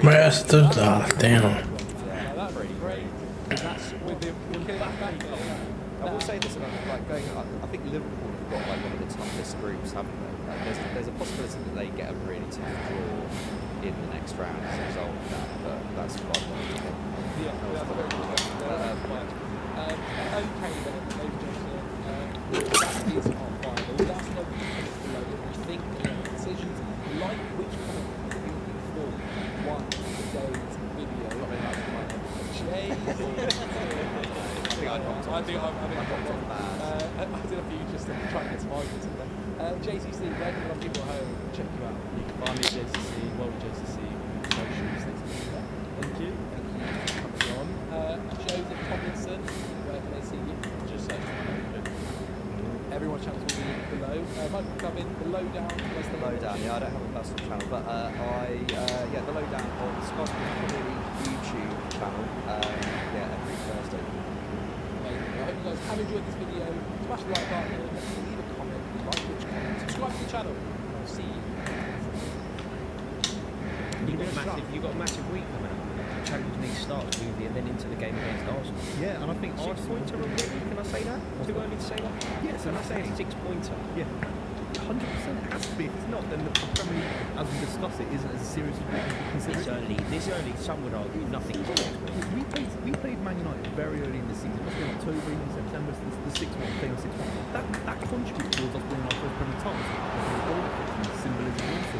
Damn. Yeah, that's pretty great. That's with the I will say this about like going. I think Liverpool have got like one of the toughest groups, haven't they? Like, there's a possibility that they get a really tough draw in the next round as a result of that. But that's quite one. Yeah, that's very good. Okay, then, ladies and gentlemen, that is our final. That's no below. If you think decisions like which comment you for one today's video. Jay. I did a few just to try and get some arguments in there. JCC, where can people at home check you out? You can find me at JCC, World JCC, socials, things like that. Thank you. Coming on. Joseph Tomlinson, where can they see you? Just search for Everyone's channels will be below. Michael Cummin, The Lowdown. Where's The Lowdown? Yeah, I don't have a personal channel, but The Lowdown on Sky Sports YouTube channel. Every Thursday. I hope you guys have enjoyed this video. Smash the like button, leave a comment, like which comment, subscribe to the channel. I'll see you. You've got a massive week coming up. Champions League starts with you and then into the game against Arsenal. Yeah, and I think 6-pointer already, can I say that? Too early to say that? Yes, and I say it's 6-pointer. Yeah. 100% it has to be. If it's not, then the Premier League, as we discuss it, isn't as serious as we consider it. This early, some would argue nothing. We played Man United very early in the season. It must be in October, even September, so the 6-1 thing, 6-1. That contributes towards us winning our first Premier League title. Symbolism also.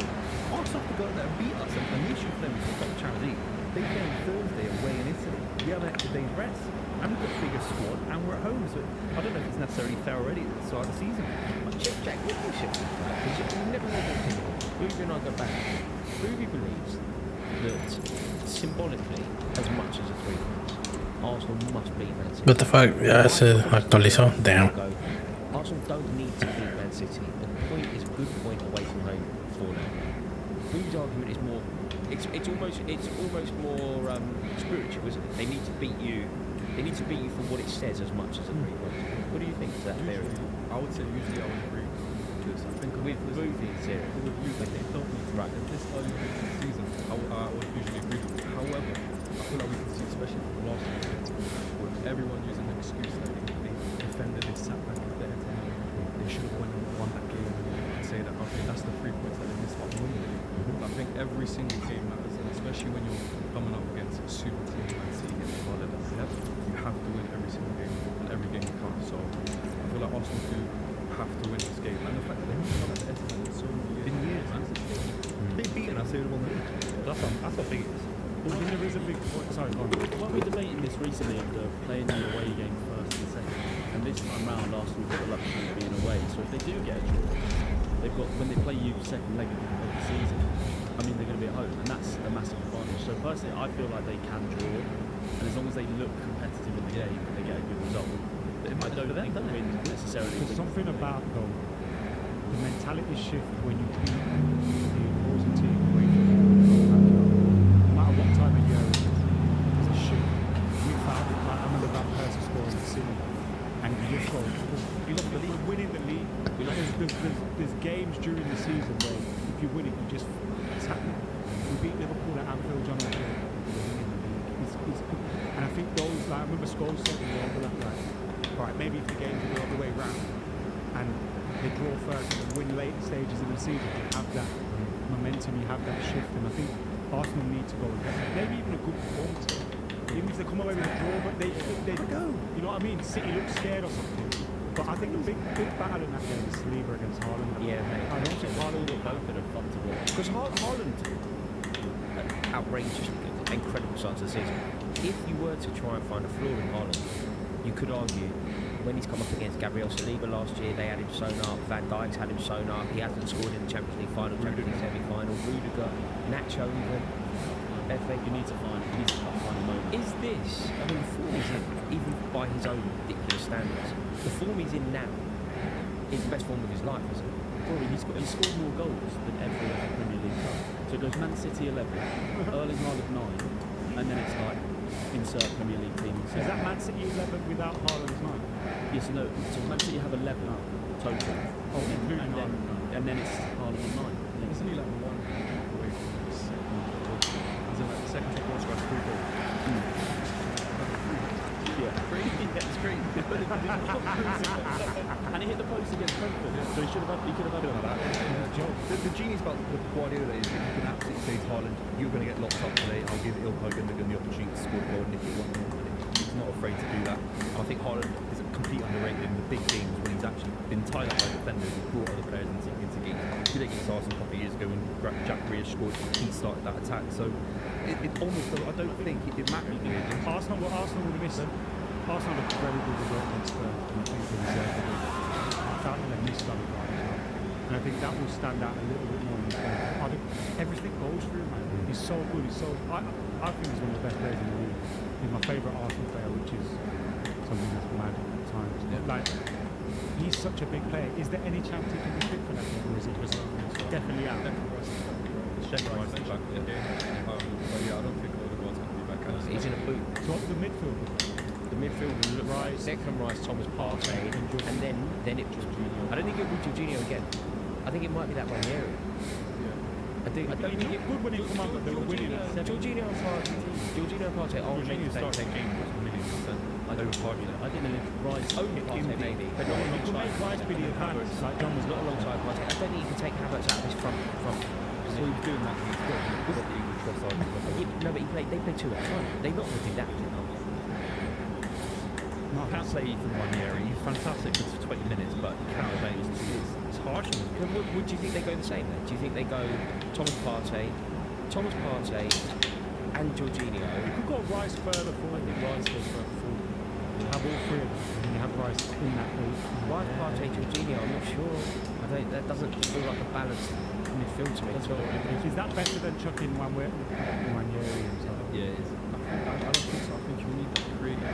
Arsenal have to go out there and beat us, and the issue for them is the Champions League. They play on Thursday away in Italy. We have an extra day's rest. And we've got a bigger squad, and we're at home, so I don't know if it's necessarily fair already at the start of the season. But Jack, what do you say? You never know what to do. Ruby and I go back. Ruby believes that symbolically, as much as a 3 points, Arsenal must beat Man City. What the fuck? Ya se actualizó. Damn. Arsenal don't need to beat Man City. The point is a good point away from home for them. Ruby's argument is more. It's almost more spiritual, isn't it? They need to beat you. They need to beat you for what it says as much as a 3 points. What do you think? Is that fair? I would say usually I would agree. Because I think with Ruby, zero. With you, they don't need to. Right. This early season, I would usually agree with you. However, I feel like we can see, especially from the last season, with everyone using an excuse that they defended, they sat back at their head, they should have won that game, and say that, okay, that's the 3 points that they missed out on winning. I think every single game matters, and especially when you're coming up against a super team like City and Harder than they have, you have to win every single game, and every game counts. So I feel like Arsenal do have to win this game, and the fact that they haven't won at the Etihad in so many years, they've beaten us, they would have won the league. That's what big it is. Well, I mean, there is a big point. Sorry, go on. Well, we debated this recently of the playing the away game first and second, and this time round, Arsenal got the luxury of being away. So if they do get a draw, they've got when they play you second leg of the season. I mean, they're going to be at home, and that's a massive advantage. So personally, I feel like they can draw, and as long as they look competitive in the game and they get a good result, it might go for them, don't win necessarily. There's something about though the mentality shift when you beat the opposing team. No matter what time of year it is, it's a shift. We found it. Like, I remember that person scoring the City, and you just go, we're winning the league. There's games during the season where if you win it, you just it's happening. We beat Liverpool at Anfield, John. We're winning the league. And I think those, like I remember Scholes said in the overlap, like, right, maybe if the games go the other way round and they draw first and win late stages in the season, you have that momentum, you have that shift, and I think Arsenal need to go and get that. Maybe even a good performance. Even if they come away with a draw, but they go. You know what I mean? City looks scared or something. But I think the big battle in that game is Saliba against Haaland. Because Haaland, outrageously good, incredible start to the season. If you were to try and find a flaw in Haaland, you could argue when he's come up against Gabriel Saliba last year, they had him sewn up. Van Dijk's had him sewn up. He hasn't scored in the Champions League final, Champions League semi-final. Rudiger, Nacho even. You need to find a moment. Is this, I mean, the form he's in, even by his own ridiculous standards, the form he's in now is the best form of his life, isn't it? Rory, he's scored more goals than every other Premier League club. So it goes Man City 11, Erling Haaland 9, and then it's like insert Premier League team. Is that Man City 11 without Haaland's 9? Yes, no. So Man City have 11 total. Oh, including Haaland. And then it's Haaland 9. Isn't he like one away from the second? Is it like the second top goal scorer 3 goals? Yeah, crazy. That's crazy. And he hit the post against Brentford, so he could have had it like that. The genius about the Guardiola is that you can absolutely say to Haaland, you're going to get locked up today. I'll give Il Gundogan the opportunity to score a goal and nick it 1-0. He's not afraid to do that. I think Haaland is completely underrated in the big games when he's actually been tied up by defenders and brought other players into games. He did against Arsenal a couple of years ago when Jack Grealish scored. He started that attack. So it almost, I don't think it matters. Arsenal would have missed it. Arsenal looked very good result against Spurs. I think they deserved it. I felt that they missed on it right as well. And I think that will stand out a little bit more in the game. Everything goes through, man. He's so good. I think he's one of the best players in the league. He's my favourite Arsenal player, which is something that's mad at times. Yeah. Like, he's such a big player. Is there any chance he can be fit for that game, or is he just definitely out? Check Rice back in the game. But yeah, I don't think Odegaard's going to be back. He's in a boot. So what's the midfield? The midfield will look Rice, Declan Rice, Thomas Partey, and then it was Jorginho. I don't think it'll be Jorginho again. I think it might be that Ranieri. I don't think it good when he come out, but they were winning at 7. Jorginho and Partey. Jorginho and Partey. Oh, Jorginho starts the game with $1,000,000%. I didn't know if Rice only Partey maybe, but not You can make Rice be the advance, like John was not alongside Partey. I don't think you can take Havertz out of his front. So he's doing that. He's got the English offside. No, but they play 2 at a time. They're not going to do that. I can't say Ethan Ranieri. He's fantastic for 20 minutes, but he can't obey his teams. It's harsh. Would you think they go the same then? Do you think they go Thomas Partey, and Jorginho? You could go Rice further forward. Rice goes further forward. You have all 3 of them, and you have Rice in that group. Why Partey, Jorginho? I'm not sure. That doesn't feel like a balanced midfield to me. Is that better than chucking Ranieri and stuff? Yeah, it is. I don't think so. I think you need that creative.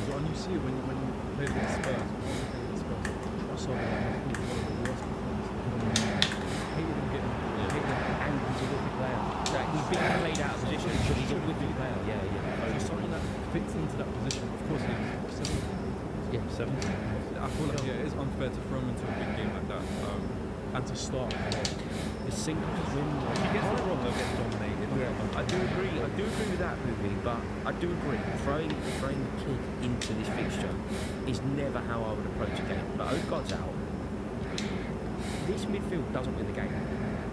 And you see it when you play against Spurs. I saw that one of the worst performances. Hated him getting and he's a wicked player. He's being played out of position because he's a wicked player. Yeah. So someone that fits into that position, of course, he's 70. Yeah, 70. I feel like it is unfair to throw him into a big game like that. And to start his single win. If he gets it wrong, they'll get dominated. I do agree with that, Ruby, but I do agree throwing the kid into this fixture is never how I would approach a game. But Odegaard's out. This midfield doesn't win the game.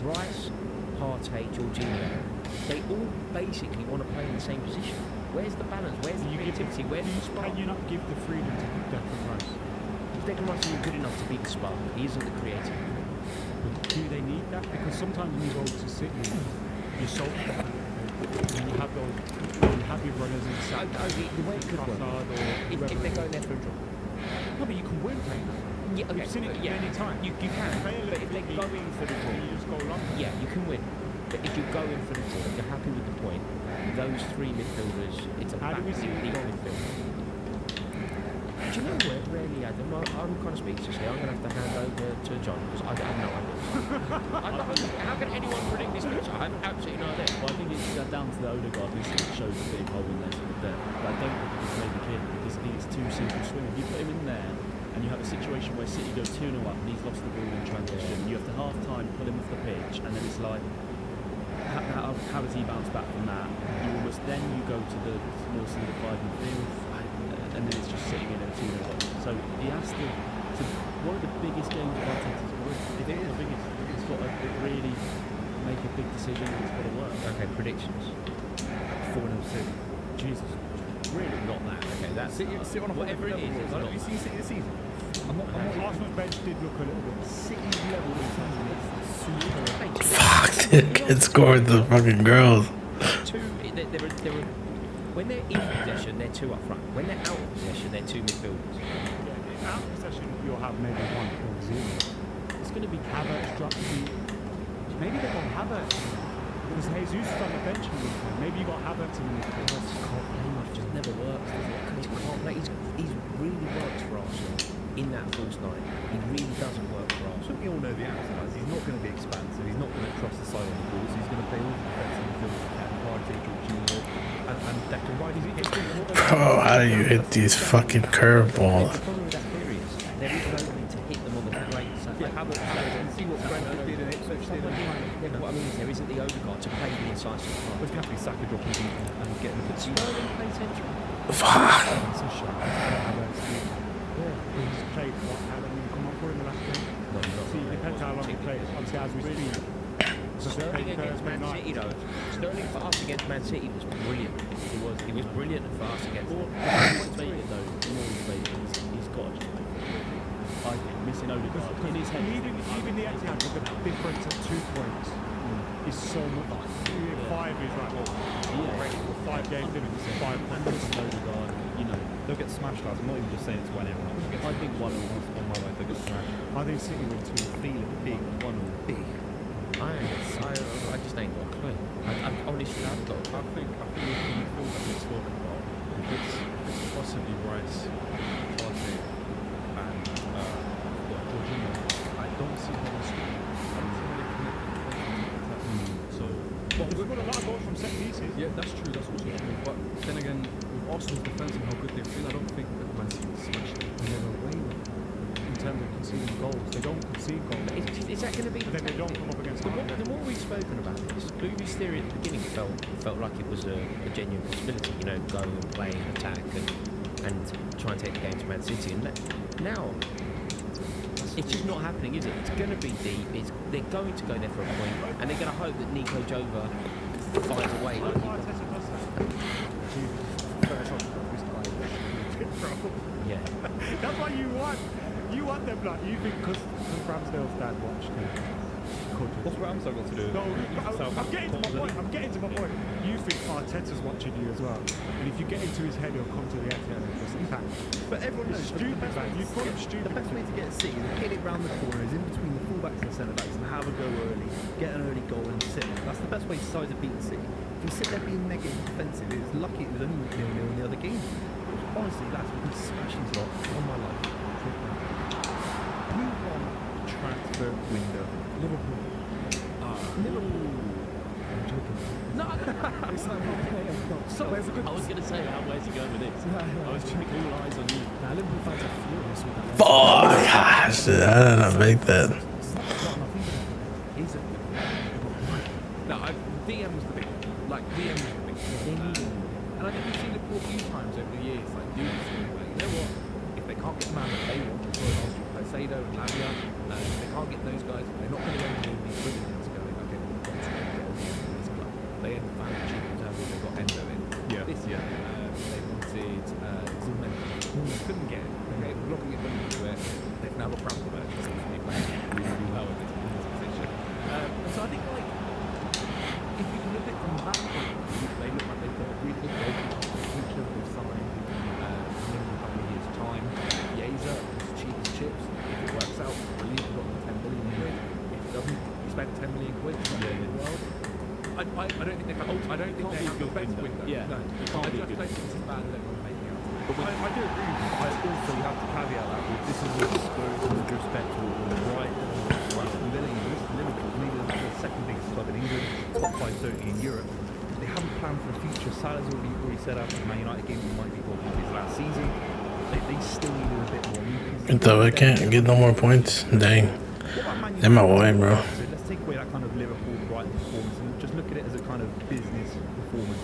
Rice, Partey, Jorginho, they all basically want to play in the same position. Where's the balance? Where's the creativity? Where's the spark? Can you not give the freedom to Declan Rice? Declan Rice isn't good enough to be the spark. He isn't the creative. But do they need that? Because sometimes when you go to City, you're so and you have your runners inside. The way it could work, if they're going there for a draw. No, but you can win playing that. Yeah, okay. You've seen it many times. You can, but if they're going for the draw, you just go along. Yeah, you can win. But if you go in for the draw, if you're happy with the point, those 3 midfielders, it's a elite midfield. Do you know where rarely Adam? I'm kind of speechless here. I'm going to have to hand over to John because I have no idea. How can anyone predict this picture? I have absolutely no idea. Well, I think it's down to the Odegaard missing. It shows a big hole in there. But I don't think it's made the kid because I think it's too simple swing. If you put him in there and you have a situation where City go 2-0 up and he's lost the ball in transition, you have to half time pull him off the pitch, and then it's like, how does he bounce back from that? You go to the more solidified midfield, and then it's just sitting in a 2-0 up. So he has to one of the biggest games of Arteta's career. If it's the biggest, it's got to really make a big decision and it's got to work. Okay, predictions. 4-2. Jesus. Really not that. Okay, that's sit on a whatever it is. Have you seen City this season? Arsenal's bench did look a little bit. City's level in terms of Super. Fuck, they can score the fucking girls. When they're in possession, they're two up front. When they're out of possession, they're two midfielders. Out of possession, you'll have maybe 1 or 0. It's going to be Havertz, Drapsy. Maybe they got Havertz. Because Jesus is on the bench in the midfield. Maybe you got Havertz in the midfield. It just never works, does it? He can't play. He's really works for Arsenal in that false nine. He really doesn't work for Arsenal. We all know the answer. He's not going to be expansive. He's not going to cross the side on the ball. So he's going to play all the defensive midfield he can. Partey, Jorginho, and Declan Rice. Oh, how do you hit these fucking curveballs? There is nobody to hit them on the break. So See what Brentford did and Ipswich did. What I mean is there isn't the Odegaard to play the incisive part. There's going to be Saka dropping deep and getting a good Sterling plays central. Fuck. It's a shot. He's played how long you come up for in the last game? See, it depends how long he plays. Obviously, as we speak. Sterling against Man City though. Sterling for us against Man City was brilliant. He was brilliant for us against them. He's got to I think missing Odegaard in his head. Even the Etihad with the difference of 2 points is so much. 5 is like, what, 5 games in, it's 5 points. Missing Odegaard, you know, they'll get smashed out. I'm not even just saying it's 1-0. I think 1-0 on my way, they'll get smashed. I think City will too. Feel it big, 1-0 big. I just ain't got a clue. I honestly haven't got a clue. I think if you feel that we're talking about, it's possibly Rice, Partey, and Jorginho. I don't see how they score. So, we've got a lot of goals from set pieces. Yeah, that's true. That's also true. But then again, with Arsenal's defence and how good they feel, I don't think that Man City will smash them. They're away in terms of conceding goals. They don't concede goals. Is that going to be? But then they don't come up against the more we've spoken about this, Booby's theory at the beginning felt like it was a genuine possibility. You know, go and play and attack and try and take the game to Man City. And now it's just not happening, is it? It's going to be deep. They're going to go there for a point, and they're going to hope that Nico Jova finds a way. Yeah. That's why you want them, like, you think because Ramsdale's dad watched him. What's Ramsdale got to do? No, I'm getting to my point. You think Arteta's watching you as well. And if you get into his head, he'll come to the Etihad and just attack. But everyone knows stupid, man. You call it stupid. The best way to get a seat is hit it round the corners, in between the fullbacks and centre-backs, and have a go early, get an early goal and sit there. That's the best way sides have beaten City. If you sit there being negative defensive, it's lucky it was only 0-0 in the other game. Honestly, that's been smashing lot on my life. Who won the transfer window? Liverpool. Liverpool. I'm joking. No, it's like, so I was going to say, where's he going with this? I was trying to all eyes on you. Now, Liverpool fans are furious with that. Fuck, gosh, I did not make that. No, DM's the big one. Like, DM's the big one. And I think we've seen Liverpool a few times over the years, like, do this thing, like, you know what? If they can't get the man that they want, Caicedo and Lavia, if they can't get those guys, they're not going to go and do these brilliant going, okay, we've got to get all these from this club. They had found the cheap in terms of they got Endo in. Yeah. This year, they wanted Zilman. They couldn't get it. Okay, we're looking at them to it. They've now got Bramford, which seems to be playing really well in this position. And so I think, like, if you look at it from that point of view, they look like they've got a really good goalkeeper. Future they've signed in a couple of years' time. Yeza is cheap as chips. If it works out, brilliant. We've got them 10 million quid. If it doesn't, you spend 10 million quid. It's not the end of the world. I don't think they've I don't think they have the best window. Yeah, no. it can't be I good. just don't think it's as bad as everyone's making out. But I do agree with you. I also have to caveat that with this is with Spurs and with respect to Brighton, Liverpool, maybe the second biggest club in England, top 5 certainly in Europe. They haven't planned for the future. Salah's already set up. The Man United game might be talking his last season. They still needed a bit more. Though I can't get no more points. Dang. They're my way, bro. So let's take away that kind of Liverpool Brighton performance and just look at it as a kind of business performance.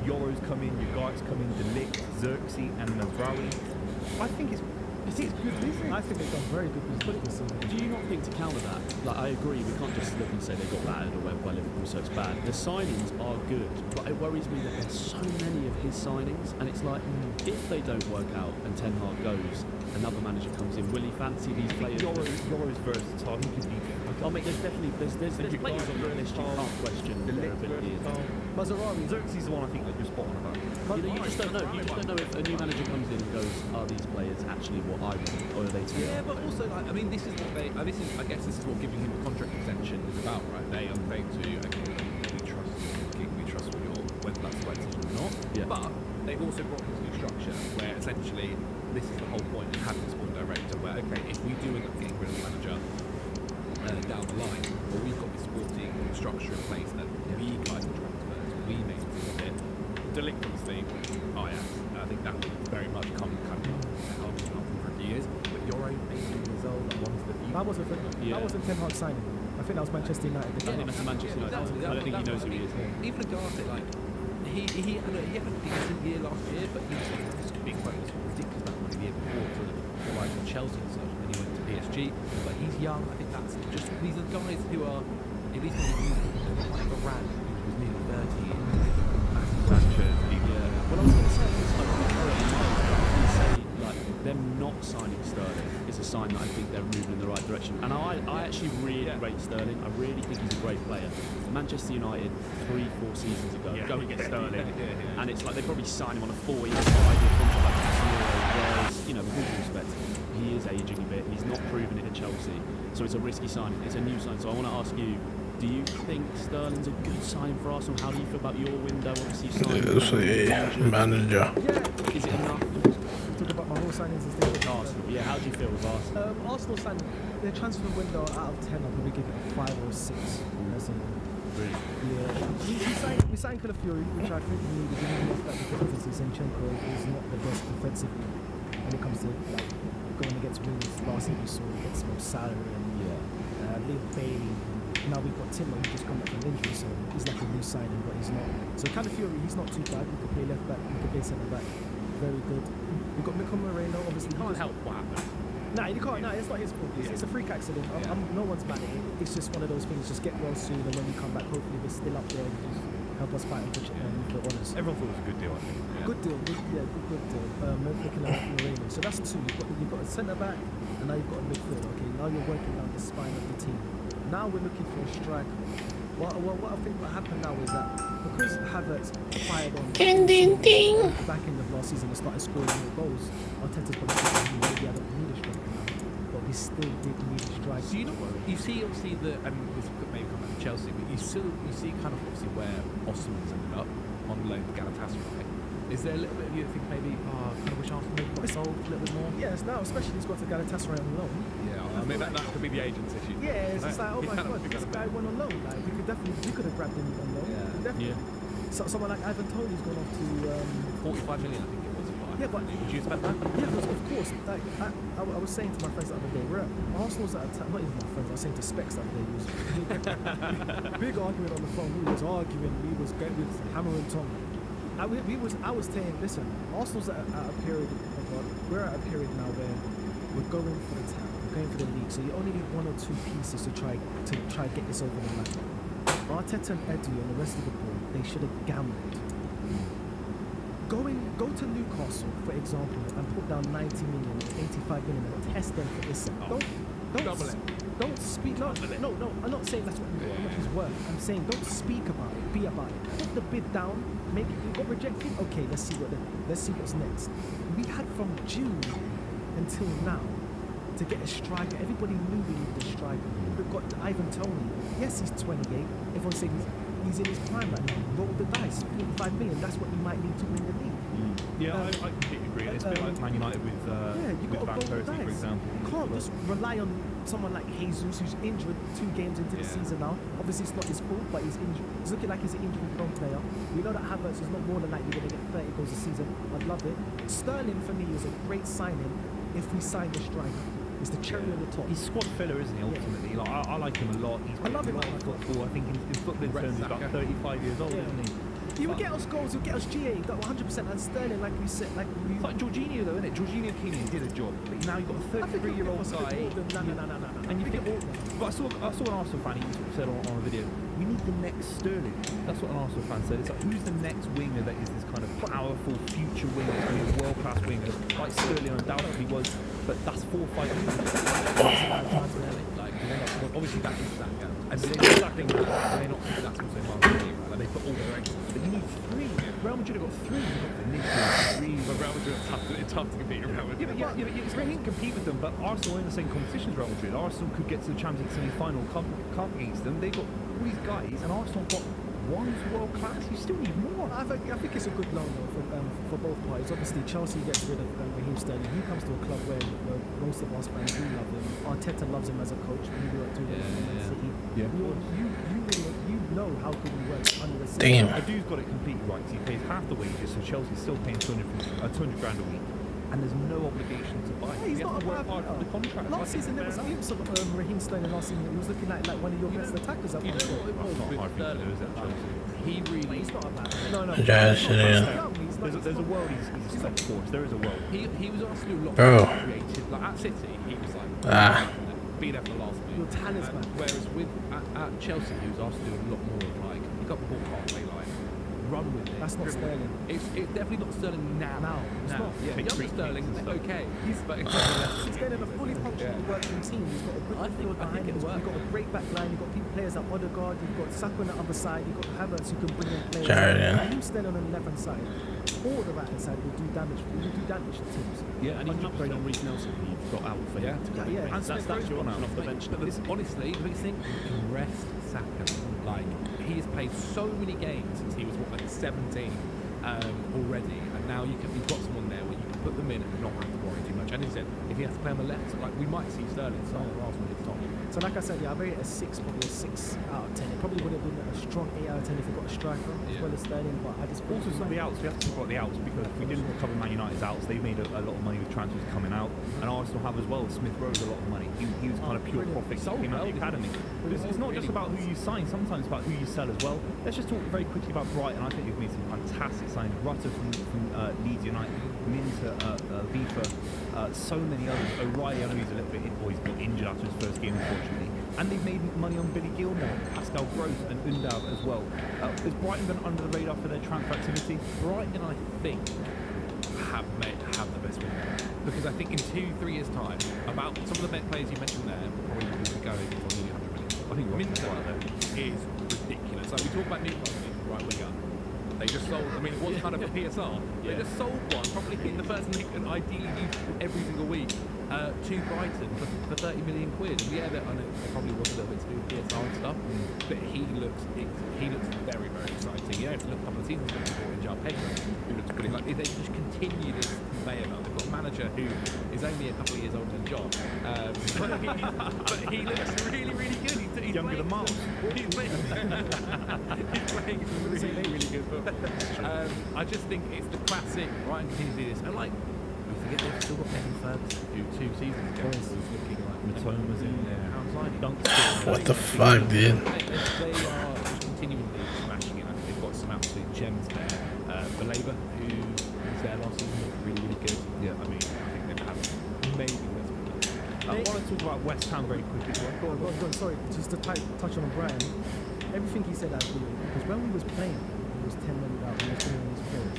Yoro's come in, Ugarte come in, De Ligt, Xerxes and Mazraoui. I think it's good business. I think they've done very good business. Do you not think to counter that? Like, I agree, we can't just look and say they got battered or went by Liverpool, so it's bad. The signings are good, but it worries me that there's so many of his signings, and it's like, if they don't work out and Ten Hag goes, another manager comes in, will he fancy these players? Yoro's versatile. He can be I mean, there's definitely there's players on the list you can't question their ability. Maserati. Xerxes is the one I think that you're spot on about. You just don't know. You just don't know if a new manager comes in and goes, are these players actually what I want, or are they too? Yeah, but also, like, I mean, this is what they. I guess this is what giving him a contract extension is about, right? They are saying to you, okay, we trust what you're, whether that's the right decision or not. Yeah. But they've also brought this new structure where essentially this is the whole point of having a sport director. Where okay, if we do end up getting rid of the manager down the line, well, we've got this sporting structure in place that we guide the transfers, we make it. Delinquency, I think that would very much come up for a few years. But you're only 18 years old. That wasn't Ten Hag signing. I think that was Manchester United. I think that's a Manchester United. I don't think he knows who he is. Even Agartha, like he had a decent year last year, but he was being quite ridiculous amount of money the year before to the likes of Chelsea and such, and then he went to PSG. But he's young. I think that's just these are guys who are at least like Varane, who was nearly 30, Sanchez. Well, I was going to say this, like them not signing Sterling is a sign that I think they're moving in the right direction. And I actually really rate Sterling. I really think he's a great player. Manchester United 3-4 seasons ago go and get Sterling, and it's like they probably signed him on a 4-year, 5-year contract like €6. Whereas, you know, with all respect, he is aging a bit. He's not proven it at Chelsea, so it's a risky signing. It's a new sign. So I want to ask you. Do you think Sterling's a good sign for Arsenal? How do you feel about your window? Obviously, manager. Yeah. Is it enough? Talk about my whole signings and things. Arsenal. Yeah. How do you feel with Arsenal? Arsenal signing their transfer window out of 10. I'll probably give it a 5 or 6. That's it. Really? Yeah. We signed Calafiori, which I think we needed. We needed that because obviously Zinchenko is not the best defensively when it comes to like going against wings. Last season we saw he gets more salary and Liam Bailey. Now we've got Timber who just come back from injury, so he's like a new signing, but he's not. So Calafiori, he's not too bad. He can play left back, he can play centre back. Very good. We've got Mikel Moreno, obviously. Can't help what happened. Nah, you can't. Nah, it's not his fault. It's a freak accident. No one's mad at it. It's just one of those things. Just get well soon, and when we come back, hopefully we're still up there and just help us fight and push it for honours. Everyone thought it was a good deal, I think. Yeah. Good deal. Good deal. Mikel Moreno. So that's 2. You've got a centre back, and now you've got a midfield. Okay, now you're working down the spine of the team. Now we're looking for a striker. What I think what happened now is that because Havertz fired on the back end of last season and started scoring more goals, Arteta's probably thinking maybe I don't need a striker now, but we still did need a striker. So you know what? You see obviously this could maybe come back to Chelsea, but you see kind of obviously where Osimhen's ended up on loan to Galatasaray. Is there a little bit of you that think maybe I kind of wish Arsenal maybe got involved a little bit more? Yes, now especially he's got to Galatasaray on loan. Yeah, I mean that could be the agent's issue. Yeah, it's just like, oh my god, this guy went on loan. Like we could have grabbed him on loan. Definitely. So, someone like Ivan Toney's gone off to 45 million, I think it was. Yeah, but would you expect that? Yeah, because of course. Like I was saying to my friends the other day, Arsenal's at a time. Not even my friends. I was saying to Specs the other day. He was big argument on the phone. We was arguing. We was hammering Tom. I was saying, listen, Arsenal's at a period. We're at a period now where we're going for the town. We're going for the league. So you only need 1 or 2 pieces to try get this over the line. Arteta and Edu and the rest of the board, they should have gambled. Go to Newcastle, for example, and put down 90 million, 85 million, and test them for this. Don't speak. No. I'm not saying that's what he's worth. I'm saying don't speak about it. Be about it. Put the bid down. Make it got rejected. Okay, let's see what's next. We had from June until now to get a striker. Everybody knew we needed a striker. We've got Ivan Toney. Yes, he's 28. Everyone saying he's in his prime right now. Roll the dice. 45 million. That's what we might need to win the league. Yeah, I completely agree. It's a bit like Man United with Van Persie, for example. You can't just rely on someone like Jesus who's injured 2 games into the season now. Obviously, it's not his fault, but he's injured. He's looking like he's an injury-prone player. We know that Havertz is not more than likely going to get 30 goals a season. I'd love it. Sterling, for me, is a great signing if we sign the striker. It's the cherry on the top. He's squad filler, isn't he, ultimately? Like, I like him a lot. I love him. Football. I think in football terms, he's about 35 years old, isn't he? He would get us goals, he'll get us GA, that 100%, and Sterling, like we said, it's like Jorginho though, isn't it? Jorginho came in and did a job, but now you've got a 33-year-old guy. No. And you think, but I saw an Arsenal fan, he said on a video, we need the next Sterling. That's what an Arsenal fan said. It's like, who's the next winger that is this kind of powerful future winger, that's going to be a world-class winger, like Sterling undoubtedly was, but that's 4 or 5 years. Like they're not, well, obviously that is that, yeah. And they're not thinking they're not thinking that's also marketing, right? Like they put all their eggs. But you need 3. Real Madrid have got 3. You've got Vinicius, 3. But Real Madrid it's tough to compete with Real Madrid. Yeah, it's very compete with them, but Arsenal are in the same competition as Real Madrid. Arsenal could get to the Champions League semi-final, come against them. They've got all these guys, and Arsenal got one's world class. You still need more. I think it's a good loan though for both parties. Obviously, Chelsea gets rid of Raheem Sterling. He comes to a club where most of us fans do love him. Arteta loves him as a coach. We work together in Man City. Yeah. You know how good he works under the system. Damn. Adu's got it completely right. He pays half the wages, so Chelsea's still paying 200 grand a week. And there's no obligation to buy. He's not to work hard for the contract. Last season there was glimpse of Raheem Sterling last season. He was looking like one of your best attackers at one point. That's not hard for you to do, is it, Chelsea? He really... He's not a bad No. Josh, yeah. There's a world he's a step forward. There is a world. He was asked to do a lot Bro. more creative. Like at City, he was like be there for the last minute. Your talisman. Whereas with at Chelsea, he was asked to do a lot more of like he got the ball halfway line, run with it. That's not Sterling. It's definitely not Sterling now. It's not. Yeah, younger Sterling, okay. He's getting a fully functional working team. He's got a good midfield behind him. He's got a great back line. You've got players at Odegaard. You've got Saka on the other side. You've got Havertz who can bring in players. Raheem Sterling on the left hand side or the right hand side will do damage. Will do damage to teams. Yeah, and you can upgrade on Reece Nelson. You've got out for him. Yeah. And that's your option off the bench. But honestly, the biggest thing, you can rest Saka. Like he has played so many games since he was like 17 already, and now you've got someone there where you can put them in and not have to worry too much. And he said, if he has to play on the left, like we might see Sterling start or Arsenal hit top. So like I said, I rate it a 6, probably a 6 out of 10. It probably would have been a strong 8 out of 10 if we got a striker as well as Sterling, but I just also some of the outs. We have to talk about the outs because we didn't cover Man United's outs. They've made a lot of money with transfers coming out, and Arsenal have as well. Smith Rowe's a lot of money. He was kind of pure profit. Came out of the academy. It's not just about who you sign. Sometimes it's about who you sell as well. Let's just talk very quickly about Brighton. I think they've made some fantastic signings. Rutter from Leeds United, Minter, Vifa, so many others. O'Reilly, I know he's a little bit he's got injured after his first game, unfortunately. And they've made money on Billy Gilmore, Pascal Gross, and Undav as well. Has Brighton been under the radar for their transfer activity? Brighton, I think, have the best window. Because I think in 2-3 years' time, about some of the players you mentioned there probably will be going for nearly 100 million. I think Minter is ridiculous. Like we talk about Newcastle, right winger. They just sold, I mean, it was kind of a PSR. They just sold one, probably the person they can ideally use every single week, to Brighton for 30 million quid. And yeah, I know there probably was a little bit to do with PSR and stuff, but he looks very, very exciting. You know, if you look a couple of seasons ago, before in João Pedro, who looks pretty like, they just continue this conveyor belt. They've got a manager who is only a couple of years older than John, but he looks really, really good. He's younger than Miles. He's playing really good football. I just think it's the classic Brighton continue to do this, and like we forget they've still got Evan Ferguson, who 2 seasons ago was looking like Matoma's in there. What the fuck, dude? They are continually smashing it. I think they've got some absolute gems there. Baleba, who was there last season, looked really, really good. Yeah, I mean, I think they've had amazing best I want to talk about West Ham very quickly. Go on. Sorry, just to touch on Brian. Everything he said, I agree with. Because when we was playing, it was 10 men out, we was doing these players.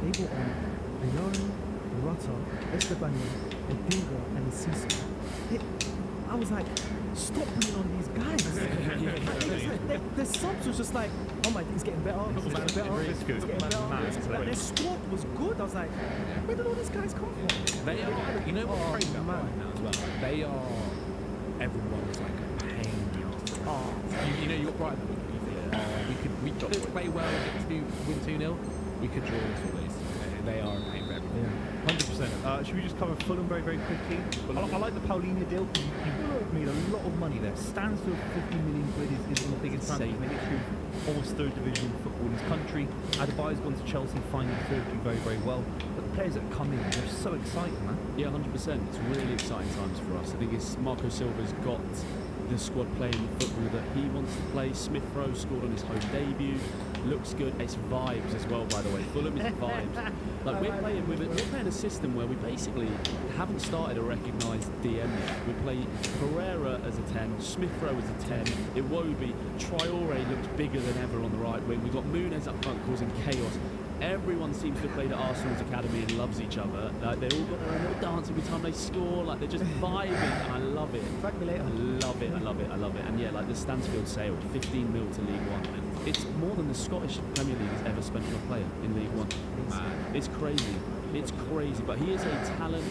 They brought on Ayori, Rutter, Esteban, Edinga, and Cisse. I was like, stop putting on these guys. The subs was just like, oh my, it's getting better. It's getting better. Like, their squad was good. I was like, where did all these guys come from? They are, you know what's crazy about right now as well? They are, everyone's like a pain in the arse. You know, you got Brighton. We could play well and win 2-0. We could draw this all this. They are a pain for everyone. Yeah. 100%. Should we just cover Fulham very, very quickly? I like the Paulinho deal. You've made a lot of money there. Stansfield, 50 million quid is one of the biggest transfers in the history of almost third division football in this country. Adebayo's gone to Chelsea, finding third, doing very, very well. But the players that come in, they're so exciting, man. Yeah, 100%. It's really exciting times for us. I think it's Marco Silva's got the squad playing the football that he wants to play. Smith Rowe scored on his home debut. Looks good. It's vibes as well, by the way. Fulham is vibes. Like we're playing a system where we basically haven't started a recognised DM yet. We play Pereira as a 10, Smith Rowe as a 10, Iwobi, Traore looks bigger than ever on the right wing. We've got Muniz up front causing chaos. Everyone seems to have played at Arsenal's academy and loves each other. Like, they all got their own little dance every time they score. Like, they're just vibing, and I love it. I love it. I love it. I love it. And yeah, like the Stansfield sale, 15 mil to League One. And it's more than the Scottish Premier League has ever spent on a player in League One. It's crazy. It's crazy. But he is a talent.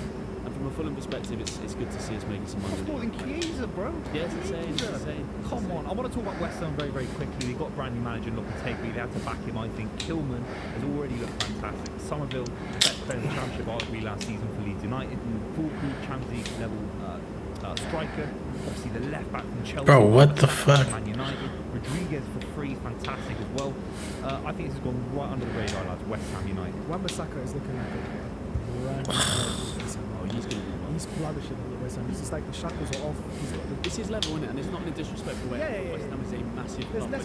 And from a Fulham perspective, it's good to see us making some money. That's more than Chiesa, bro. Yeah, it's insane. It's insane. Come on. I want to talk about West Ham very, very quickly. They got a brand new manager, Lopetegui. They had to back him, I think. Kilman has already looked fantastic. Somerville, best player in the Championship, arguably last season for Leeds United. Full-proof Champions League level striker. Obviously, the left back from Chelsea. Bro, what the fuck? Man United. Rodriguez for free, fantastic as well. I think this has gone right under the radar, lads. West Ham United. Wan-Bissaka is looking like a brand new player. He's flourishing at the West Ham. It's just like the shackles are off. It's his level, isn't it? And it's not in a disrespectful way. West Ham is a massive club, but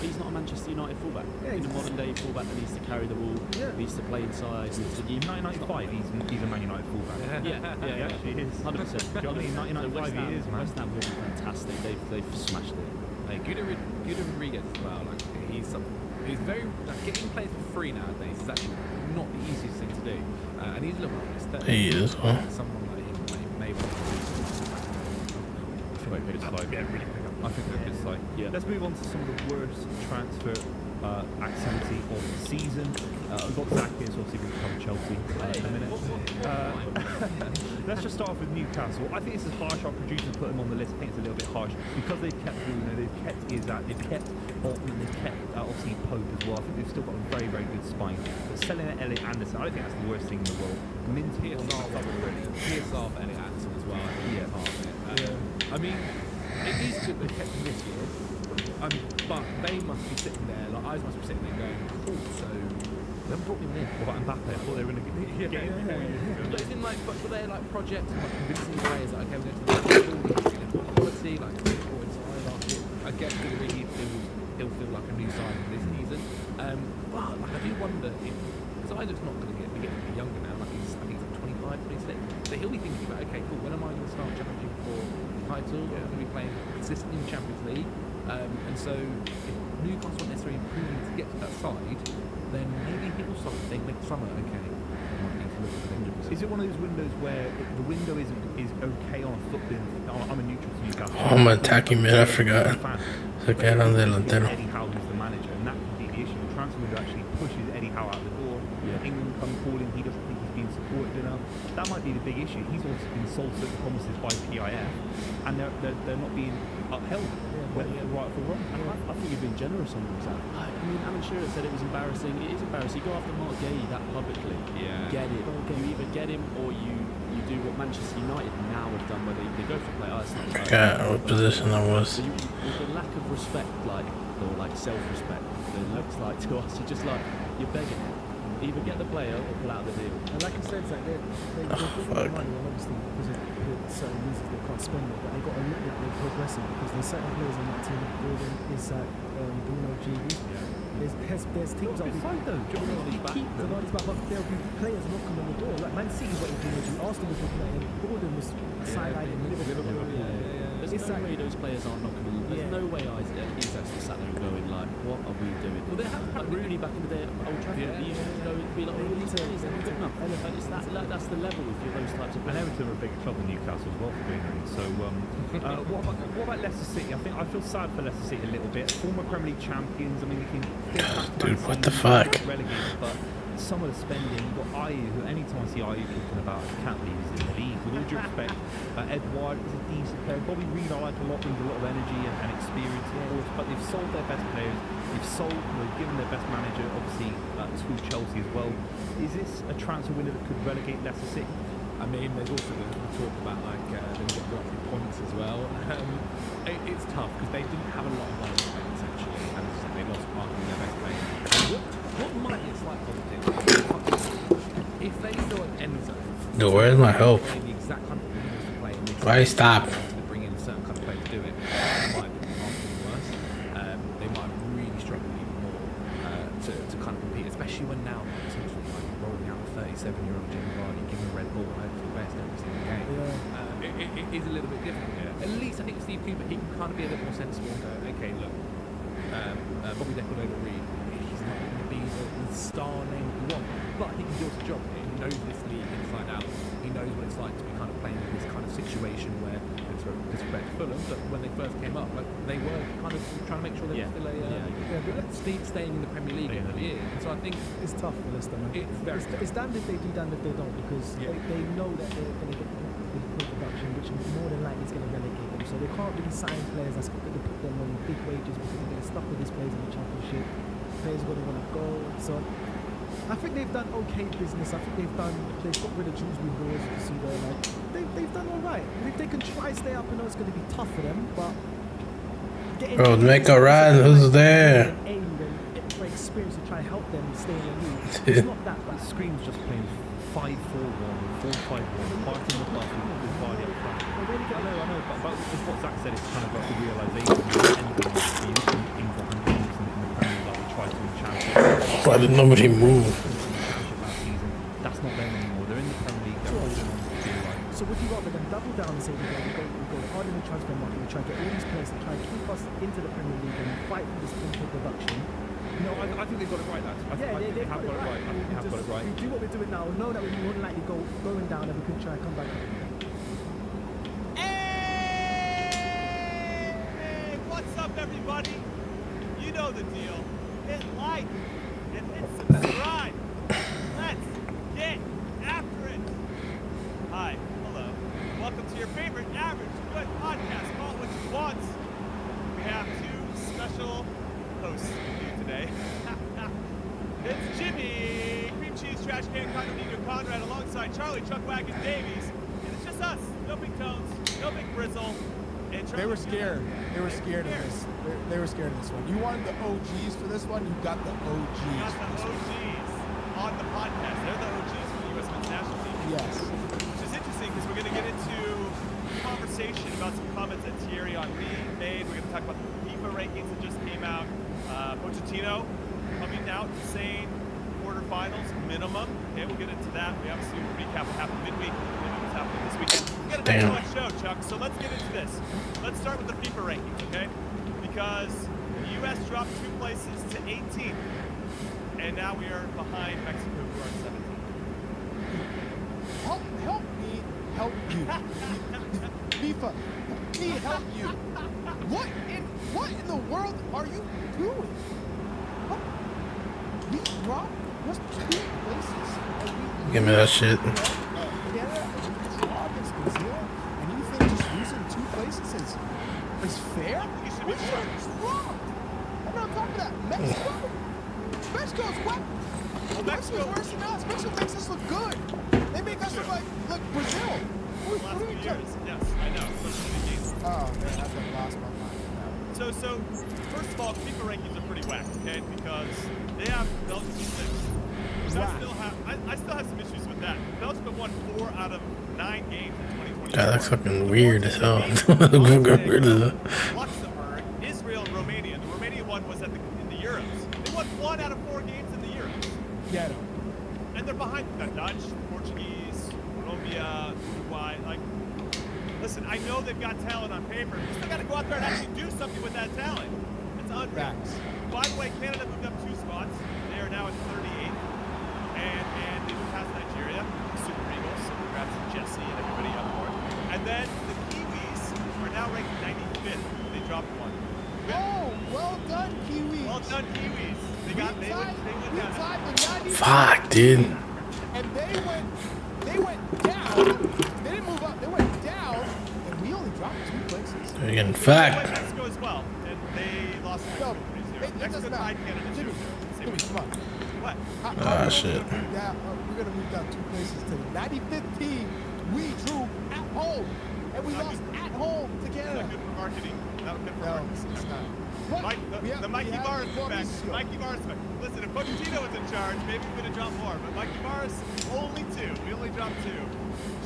he's not a Manchester United fullback. He's a modern day fullback that needs to carry the ball, needs to play inside. In 1995, he's a Man United fullback. Yeah, actually is. 100%. In 1995, he is, man. West Ham will be fantastic. They've smashed it. Like Guido Rodriguez as well. Like he's very getting players for free nowadays is actually not the easiest thing to do. And he's a little bit He is, huh? Someone like him may want I think they're a good side. Yeah. Let's move on to some of the worst transfer activity of the season. We've got Zacchaeus, obviously we'll cover Chelsea in a minute. Let's just start off with Newcastle. I think this is harsh. Our producers put him on the list. I think it's a little bit harsh because they've kept Bruno, they've kept Isak, they've kept Bolton, they've kept obviously Pope as well. I think they've still got a very, very good spine. But selling Elliot Anderson, I don't think that's the worst thing in the world. Minty PSR for Elliot Anderson as well. I mean, it is good they kept him this year. But they must be sitting there, like eyes must be sitting there going, cool, so they haven't brought him in. What about Mbappe? I thought they were going to get him 4 years ago. But it's in like, but for their like projects, like convincing the players, like, okay, we're going to the quality, like support inside, like I guess he'll feel like a new sign for this season. But like I do wonder if, because Isaac's not going to be getting any younger now, like I think he's 25, 26, so he'll be thinking about, okay, cool, when am I going to start challenging for the title? I'm going to be playing consistently in the Champions League. And so if Newcastle aren't necessarily improving to get to that side, then maybe people start to think next summer, okay, is it one of those windows where the window is okay on a football? I'm a neutral to Newcastle. I'm attacking mid, I forgot. Se quedaron delantero. Eddie Howe is the manager, and that could be the issue. The transfer window actually pushes Eddie Howe out the door. England come calling, he doesn't think he's being supported enough. That might be the big issue. He's also been sold certain promises by PIF, and they're not being upheld. Whether you're right or wrong. I think you've been generous on them, Zach. I mean, Alan Shearer said it was embarrassing. It is embarrassing. You go after Mark Gay that publicly. Get it. You either get him or you do what Manchester United now have done, where they go for play. Oh, it's not I forgot what position I was. So with the lack of respect, or self-respect, it looks like to us, you're just like, you're begging it. Either get the player or pull out the deal. And like I said, like they're giving the money, and obviously because of certain reasons they can't spend it, but they got a little bit, they're progressing because there's certain players on that team. Gordon, Isak, Bruno, GB. There's teams that will keep the money's back, but there'll be players knocking on the door. Like Man City waiting for him. Arsenal was looking at him. Gordon was sidelined in Liverpool. There's no way those players aren't knocking on the door. There's no way he's actually sat there and going like, what are we doing? Well, they have like Rooney back in the day at Old Trafford. He used to go and be like, oh, these players are good enough. And it's that's the level with those types of players. And Everton are a bigger club than Newcastle as well for doing that. So what about Leicester City? I feel sad for Leicester City a little bit. Former Premier League champions. I mean, they can dude, what the fuck? Relegated, but some of the spending, you've got Ayew, who anytime I see Ayew talking about, I can't believe he's in the league. With all due respect, Edouard is a decent player. Bobby Reed I like a lot, brings a lot of energy and experience, of course, but they've sold their best players. They've given their best manager, obviously, to Chelsea as well. Is this a transfer window that could relegate Leicester City? I mean, there's also the talk about like them get dropped in points as well. It's tough because they didn't have a lot of money to spend essentially, and they lost part of their best players. What might be a slight positive if they still at Enzo? Dude, where's my hope? The exact kind of players to play. Why stop? To bring in a certain kind of player to do it, it might be worse. They might really struggle even more to kind of compete, especially when now essentially like rolling out a 37-year-old Jamie Vardy, giving a red ball, and hopefully best every single game. It is a little bit different. At least I think Steve Cooper, he can kind of be a bit more sensible and go, okay, look, Bobby Decordova-Reid, he's not going to be he's a star name if you want, but he can do his job. He knows this league inside out. He knows what it's like to be kind of playing in this kind of situation where, disrespect to Fulham, but when they first came up, like they were kind of trying to make sure they were still staying in the Premier League every year. And so I think it's tough for Leicester, man. It's damned if they do, damned if they don't, because they know that they're going to get the production, which more than likely is going to relegate them. So they can't really sign players that's going to put them on big wages because they're going to stuck with these players in the Championship. Players are going to want to go. So I think they've done okay business. I think they've got rid of Dewsbury Hall, as you can see there. Like they've done all right. And if they can try stay up, I know it's going to be tough for them, but bro, make a run. Who's there? For experience to try and help them stay in the league. It's not that bad. Scream's just playing 5-4-1, 4-5-1, parking the bus with Vardy up front. I know, but just what Zach said, it's kind of like the realisation that anything is you can things that happen in the Premier League, like we tried to in Champions. Why did nobody move? That's not them anymore. They're in the Premier League. They're holding on to the line. So would you rather than double down and say we go hard in the transfer market, we try to get all these players to try and keep us into the Premier League and fight for this input production? No, I think they've got it right, lads. I think they have got it right. I think they have got it right. We do what we're doing now. Know that we're more than likely going down, and we can try and come back up. Hey, what's up, everybody? You know the deal. Hit like and hit subscribe. Let's get after it. Hi, hello. Welcome to your favorite average good podcast. Call it what you want. We have two special hosts today. It's Jimmy, Cream Cheese, Trash Can, Condominium, Conrad, alongside Charlie, Chuck Wagon, Davies. And it's just us. No big tones, no big grizzle. And they were scared. They were scared of this. They were scared of this one. You wanted the OGs for this one. You got the OGs. You got the OGs on the podcast. They're the OGs for the U.S. men's national team. Yes. Which is interesting because we're going to get into conversation about some comments that Thierry Henry made. We're going to talk about the FIFA rankings that just came out. Pochettino coming out saying quarterfinals minimum. Okay, we'll get into that. We obviously will recap what happened midweek and what's happening this weekend. We got a nice show, Chuck. So let's get into this. Let's start with the FIFA rankings, okay? Because the U.S. dropped 2 places to 18th, and now we are behind Mexico, who are 17th. Help me, help you. FIFA, me help you. What in the world are you doing? We dropped just 2 places. Give me that shit. And you think just losing 2 places is fair? We should have dropped. And on top of that, Mexico's what? Well, Mexico's worse than us. Mexico makes us look good. They make us look like Brazil. What are we doing? Yes, I know. Oh man, I've lost my mind. So first of all, FIFA rankings are pretty whack, okay? Because they have Belgium 6. I still have some issues with that. Belgium have won 4 out of 9 games in 2020. God, that's fucking weird as hell. Weird as hell. Luxembourg, Israel, and Romania. The Romania one was in the Euros. They won 1 out of 4 games in the Euros. Yeah. And they're behind the Dutch, Portuguese, Colombia, Uruguay. Like, listen, I know they've got talent on paper. You still got to go out there and actually do something with that talent. It's unreal. By the way, Canada moved up 2 spots. They are now at 38th. And they moved past Nigeria, the Super Eagles. So congrats to Jesse and everybody up north. And then the Kiwis are now ranked 95th. They dropped 1. Oh, well done, Kiwis. Well done, Kiwis. They went down. Fuck, dude. And they went down. They didn't move up. They went down, and we only dropped 2 places. They're getting fucked. Mexico as well, and they lost to Mexico 3-0. Mexico tied Canada 2-0. Jimmy, come on. What? Ah, shit. We're gonna move down 2 places to the 95th team. We drew at home, and we lost at home to Canada. Not good for marketing. Not good for marketing. It's not. The Mikey Barris effect. Mikey Barris effect. Listen, if Pochettino was in charge, maybe we would have dropped more. But Mikey Barris, only 2. We only dropped 2.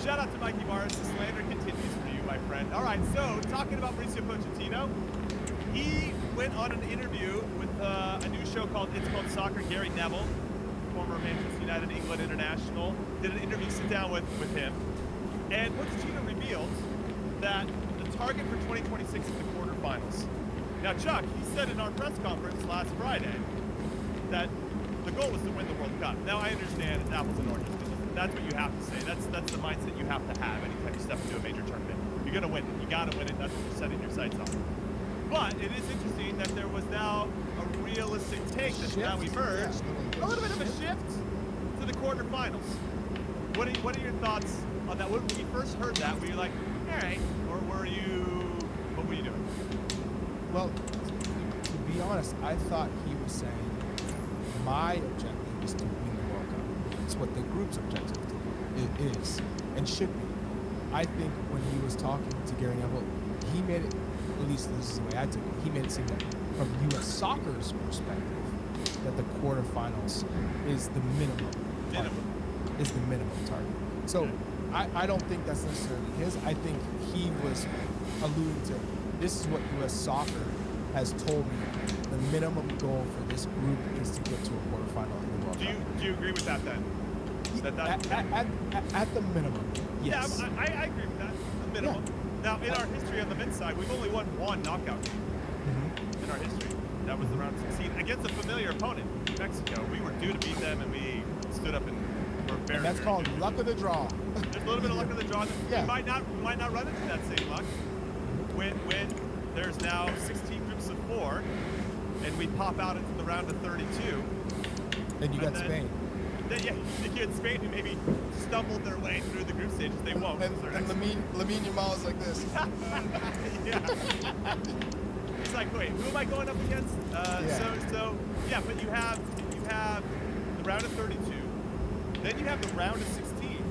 Shout out to Mikey Barris. The slander continues for you, my friend. All right, so talking about Mauricio Pochettino, he went on an interview with a new show called Soccer. Gary Neville, former Manchester United England international, did an interview sit-down with him. And Pochettino revealed that the target for 2026 is the quarterfinals. Now, Chuck, he said in our press conference last Friday that The goal was to win the World Cup. Now I understand it's apples and oranges. That's what you have to say. That's the mindset you have to have anytime you step into a major tournament. You're gonna win it. You gotta win it. That's what you're setting your sights on. But it is interesting that there was now a realistic take that's now emerged. A little bit of a shift to the quarterfinals. What are your thoughts on that? When you first heard that, were you like, all right, or what were you doing? Well, to be honest, I thought he was saying my objective is to win the World Cup. It's what the group's objective is and should be. I think when he was talking to Gary Neville, he made it, at least this is the way I took it, he made it seem that from U.S. soccer's perspective, that the quarterfinals is the minimum target. So I don't think that's necessarily his. I think he was alluding to, this is what U.S. soccer has told me, the minimum goal for this group is to get to a quarterfinal in the World Cup. Do you agree with that then? At the minimum, yes. Yeah, I agree with that. The minimum. Yeah. Now, in our history on the men's side, we've only won one knockout game in our history. That was the round 16 against a familiar opponent, Mexico. We were due to beat them, and we stood up and were very. And that's called luck of the draw. There's a little bit of luck of the draw. Yeah. We might not run into that same luck when there's now 16 groups of 4, and we pop out into the round of 32. And you got Spain. Yeah, you get Spain who maybe stumbled their way through the group stages. They won't. And Lamine Yamal is like this. Yeah. It's like, wait, who am I going up against? Yeah, but you have the round of 32, then you have the round of 16,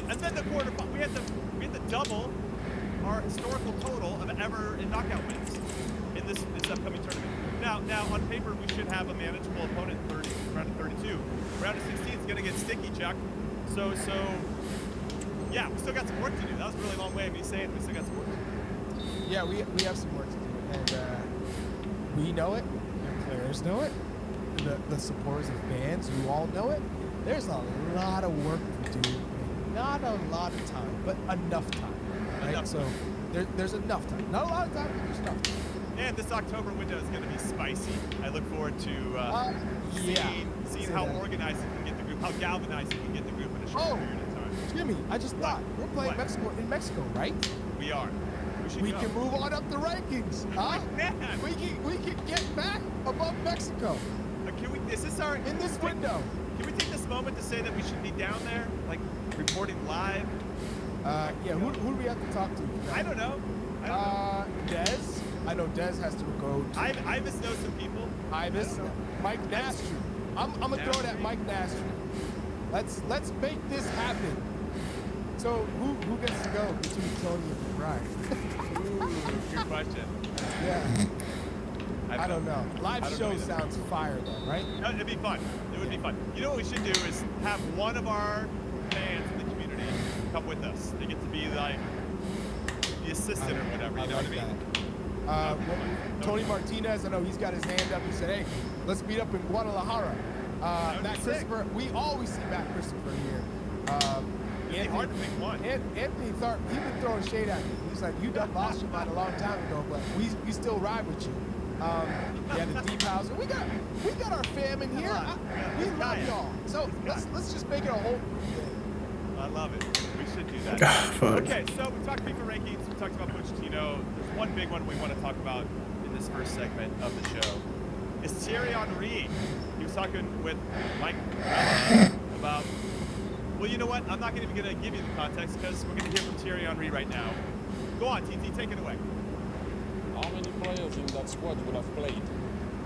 and then the quarterfinal. We had to double our historical total of ever in knockout wins in this upcoming tournament. Now on paper we should have a manageable opponent in round of 32. Round of 16 is going to get sticky, Chuck. So yeah, we still got some work to do. That was a really long way of me saying we still got some work to do. Yeah, we have some work to do, and we know it. The players know it. The supporters and fans who all know it. There's a lot of work to do. Not a lot of time, but enough time. Right? Enough. So there's enough time. Not a lot of time, but there's enough time. And this October window is going to be spicy. I look forward to seeing how organized it can get the group, how galvanized it can get the group in a short period of time. Jimmy, I just thought we're playing Mexico in Mexico, right? We are. We can move on up the rankings, huh? We can get back above Mexico. Is this our in this window? Can we take this moment to say that we should be down there, like reporting live? Yeah. Who do we have to talk to? I don't know. Dez. I know Dez has to go to... Ibis knows some people. Ibis. Mike Nastry. I'm going to throw it at Mike Nastry. Let's make this happen. So who gets to go between Tony and Brian? Ooh, good question. Yeah. I don't know. Live show sounds fire though, right? No, it'd be fun. It would be fun. You know what we should do is have one of our fans in the community come with us. They get to be like the assistant or whatever, you know what I mean? Tony Martinez, I know he's got his hand up. He said, hey, let's meet up in Guadalajara. Matt Christopher, we always see Matt Christopher here. Hard to pick one. Anthony Tharp, he's been throwing shade at me. He's like, you done lost your mind a long time ago, but we still ride with you. Yeah, the deep house. We got our fam in here. We love y'all. So let's just make it a whole thing. I love it. We should do that. Okay, so we talked FIFA rankings. We talked about Pochettino. There's one big one we want to talk about in this first segment of the show. Is Thierry Henry. He was talking with Mike about. Well, you know what? I'm not even going to give you the context because we're going to hear from Thierry Henry right now. Go on, TT, take it away. How many players in that squad would have played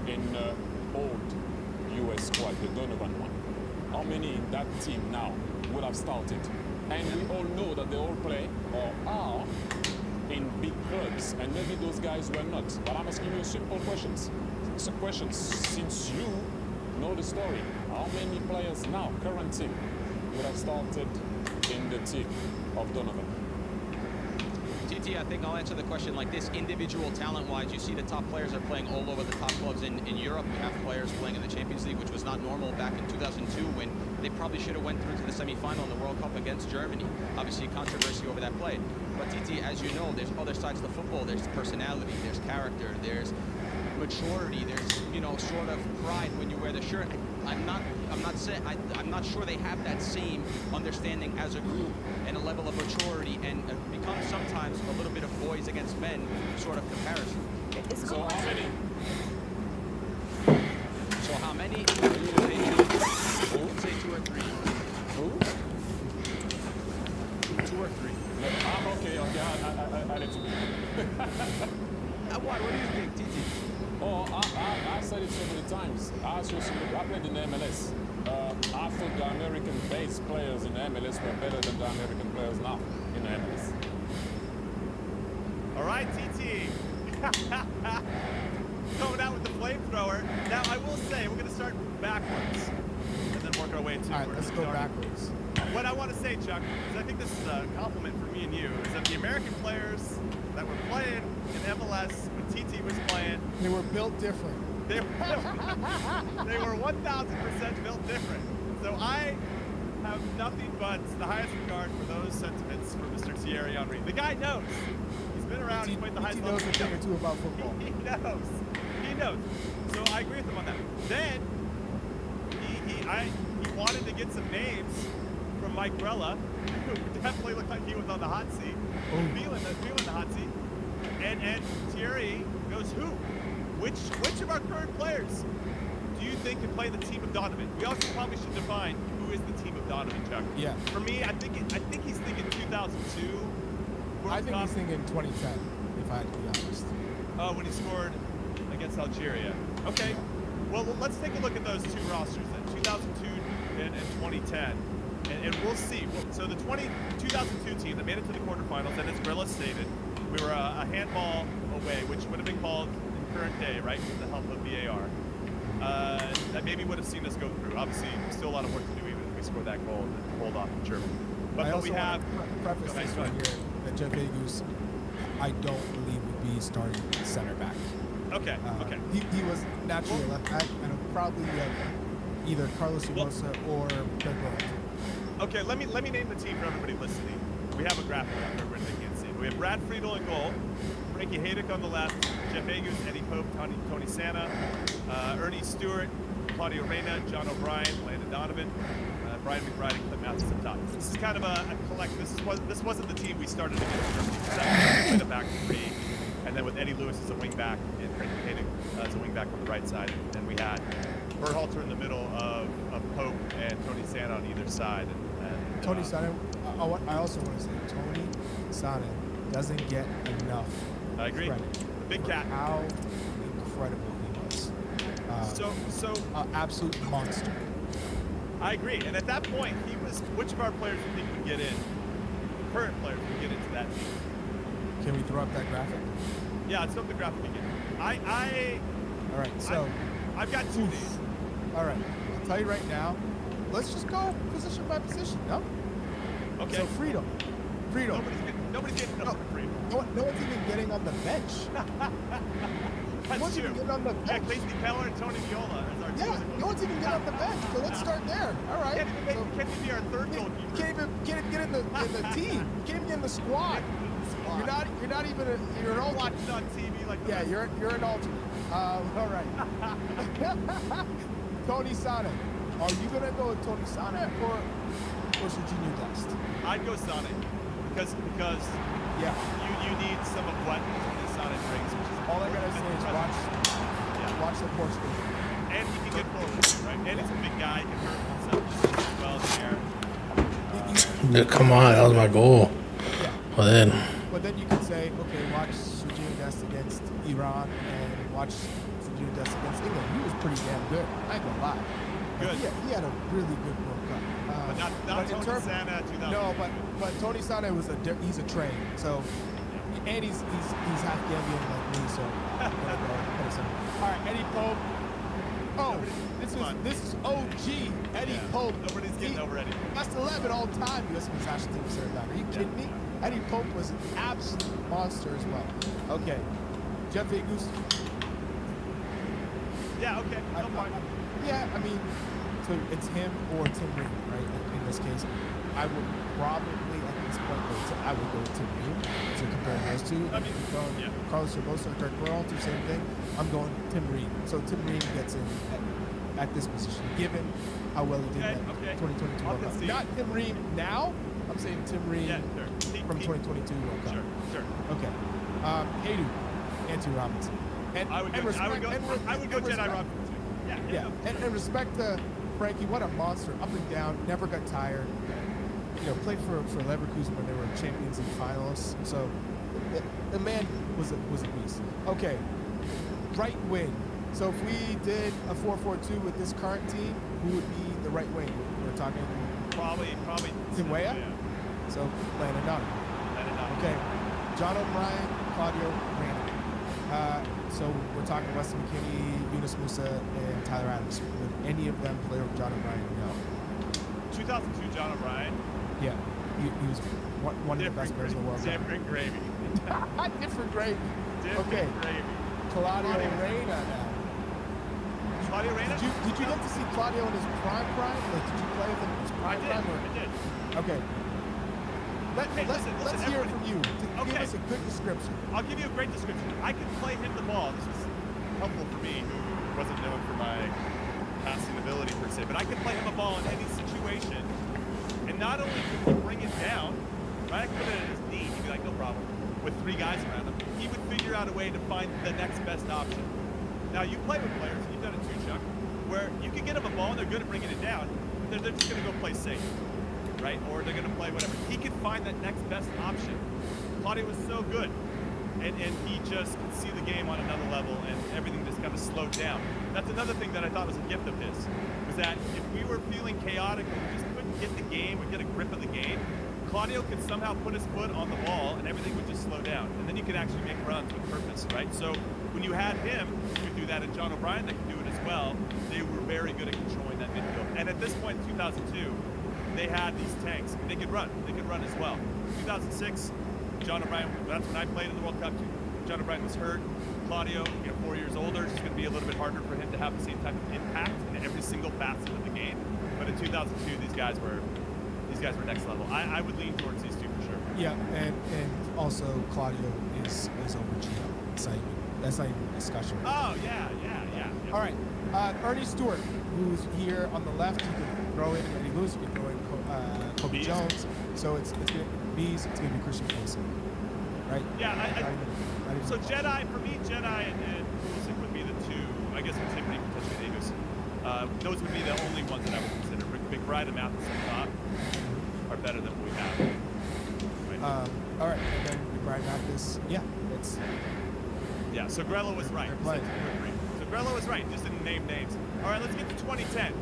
in the old US squad, the Donovan one? How many in that team now would have started? And we all know that they all play or are in big clubs, and maybe those guys were not. But I'm asking you simple questions. So questions, since you know the story, how many players now, current team, would have started in the team of Donovan? TT, I think I'll answer the question like this. Individual talent-wise, you see the top players are playing all over the top clubs in Europe. We have players playing in the Champions League, which was not normal back in 2002 when they probably should have went through to the semi-final in the World Cup against Germany. Obviously, controversy over that play. But TT, as you know, there's other sides of the football. There's personality, there's character, there's maturity. There's, you know, sort of pride when you wear the shirt. I'm not sure they have that same understanding as a group and a level of maturity, and becomes sometimes a little bit of boys against men sort of comparison. So how many? So how many? I would say 2 or 3. Who? 2 or 3. I'm okay. I let you be. What do you think, Titi? Oh, I said it so many times. I played in the MLS. I thought the American-based players in the MLS were better than the American players now in the MLS. All right, TT. Going out with the flamethrower. Now, I will say, we're going to start backwards and then work our way to. All right, let's go backwards. What I want to say, Chuck, is I think this is a compliment for me and you, is that the American players that were playing in MLS when TT was playing, they were built different. They were 1,000% built different. So I have nothing but the highest regard for those sentiments for Mr. Thierry Henry. The guy knows. He's been around. He's played the highest level. He knows a thing or two about football. He knows. He knows. So I agree with him on that. Then he wanted to get some names from Mike Grella, who definitely looked like he was on the hot seat, feeling the hot seat. And Thierry goes, who? Which of our current players do you think can play the team of Donovan? We also probably should define who is the team of Donovan, Chuck. Yeah. For me, I think he's thinking 2002. I think he's thinking 2010, if I had to be honest. Oh, when he scored against Algeria. Okay. Well, let's take a look at those two rosters then, 2002 and 2010. And we'll see. So the 2002 team that made it to the quarterfinals, and as Grilla stated, we were a handball away, which would have been called in current day, right, with the help of VAR. That maybe would have seen us go through. Obviously, still a lot of work to do even if we scored that goal and hold off Germany. But we have... preface this right here, that Jeff Agus, I don't believe would be starting center back. Okay, okay. He was naturally left back, and probably either Carlos Hermosa or Craig Burrows. Okay, let me name the team for everybody listening. We have a graphic up for everybody that can't see it. We have Brad Friedel in goal, Frankie Haydick on the left, Jeff Agus, Eddie Pope, Tony Santa, Ernie Stewart, Claudio Reyna, John O'Brien, Landon Donovan, Brian McBride, and Clint Mathis up top. This is kind of a collect. This wasn't the team we started against Germany. We played a back three, and then with Eddie Lewis as a wing back and Frankie Haydick as a wing back on the right side, and we had Berhalter in the middle of Pope and Tony Santa on either side. And Tony Santa, I also want to say Tony Santa doesn't get enough credit. The big cat. How incredible he was. Absolute monster. I agree. And at that point, he was. Which of our players do you think would get in? Current players would get into that team. Can we throw up that graphic? Yeah, let's throw up the graphic again. All right. So I've got two names. All right. I'll tell you right now. Let's just go position by position. No. Okay. So Friedel. Nobody's getting enough for Friedel. No one's even getting on the bench. That's no one's true. even getting on the bench. Yeah, Casey Keller and Tony Viola as our two. No one's even getting on the bench. So let's start there. All right. Can't even be our third goalkeeper. Can't even get in the team. You can't even get in the squad. You're not even you're an alternate. Watching on TV like you're an alternate. All right. Tony Sane. Are you gonna go with Tony Sane or Serginho Dest? I'd go Sane because you need some of what Tony Sane brings. Which is all I gotta say is watch the Portugal. And he can get forward, right? And he's a big guy. He can hurt himself just as well in the air. Come on, that was my goal. Yeah. Well then. But then you can say, okay, watch Serginho Dest against Iran and watch Serginho Dest against England. He was pretty damn good. I ain't gonna lie. Good. He had a really good World Cup. But not Tony Santa 2000. No, but Tony Santa he's a train. So, and he's half Gambian like me. So, all right, Eddie Pope. Oh, this is OG Eddie Pope. Nobody's getting over Eddie Pope. That's 11 all time. U.S. Men's National Team started that. Are you kidding me? Eddie Pope was an absolute monster as well. Okay, Jeff Agus. Yeah. Okay. No point. Yeah, I mean, so it's him or Tim Ream, right? In this case, I would probably at this point I would go with Tim Ream to compare those two. I mean, Carlos Hermosa or Dirk Berhalter, same thing. I'm going Tim Ream. So Tim Ream gets in at this position, given how well he did in that 2022 World Cup. Not Tim Ream now. I'm saying Tim Ream from 2022 World Cup. Sure. Okay. Haydu, Anthony Robinson. And I would go Jedi Robinson too. Yeah. And respect to Frankie, what a monster, up and down, never got tired. You know, played for Leverkusen when they were Champions League finalists. So the man was a beast. Okay, right wing. So if we did a 4-4-2 with this current team, who would be the right wing? We're talking probably Tim Weah. So Landon Donovan. Okay, John O'Brien, Claudio Reyna. So we're talking Weston McKennie, Yunus Musa, and Tyler Adams. Would any of them play over John O'Brien? No. 2002 John O'Brien. Yeah, he was one of the best players in the world. Different gravy. Different gravy. Okay. Gravy. Claudio Reyna now. Claudio Reyna? Did you get to see Claudio in his prime? Like, did you play with him in his prime? I did. Okay. Let's hear it from you. Give us a good description. I'll give you a great description. I could play him the ball. This is helpful for me, who wasn't known for my passing ability per se, but I could play him a ball in any situation. And not only could he bring it down, right? I could put it at his knee. He'd be like, no problem. With 3 guys around him, he would figure out a way to find the next best option. Now, you play with players, you've done it too, Chuck, where you can get them a ball and they're good at bringing it down. They're just going to go play safe, right? Or they're going to play whatever. He could find that next best option. Claudio was so good. And he just could see the game on another level, and everything just kind of slowed down. That's another thing that I thought was a gift of his, was that if we were feeling chaotic and we just couldn't get the game or get a grip of the game, Claudio could somehow put his foot on the ball and everything would just slow down. And then you could actually make runs with purpose, right? So when you had him, you could do that, and John O'Brien that could do it as well. They were very good at controlling that midfield. And at this point in 2002, they had these tanks. They could run. They could run as well. 2006, John O'Brien, that's when I played in the World Cup too. John O'Brien was hurt. Claudio, 4 years older, it's going to be a little bit harder for him to have the same type of impact in every single facet of the game. But in 2002, these guys were next level. I would lean towards these two for sure. Yeah, and also Claudio is over Gio. That's not even a discussion. Oh yeah. All right, Ernie Stewart, who's here on the left. You can throw in Eddie Lewis. You can throw in Kobe Jones. So it's going to be Bees. It's going to be Christian Pulisic, right? Yeah. So Jedi, for me, Jedi and Pulisic would be the two. I guess we'd say pretty potentially Davis. Those would be the only ones that I would consider. McBride and Mathis up top are better than what we have. Right. All right, and then McBride Mathis. Yeah, so Grello was right. So Grello was right, just didn't name names. All right, let's get to 2010.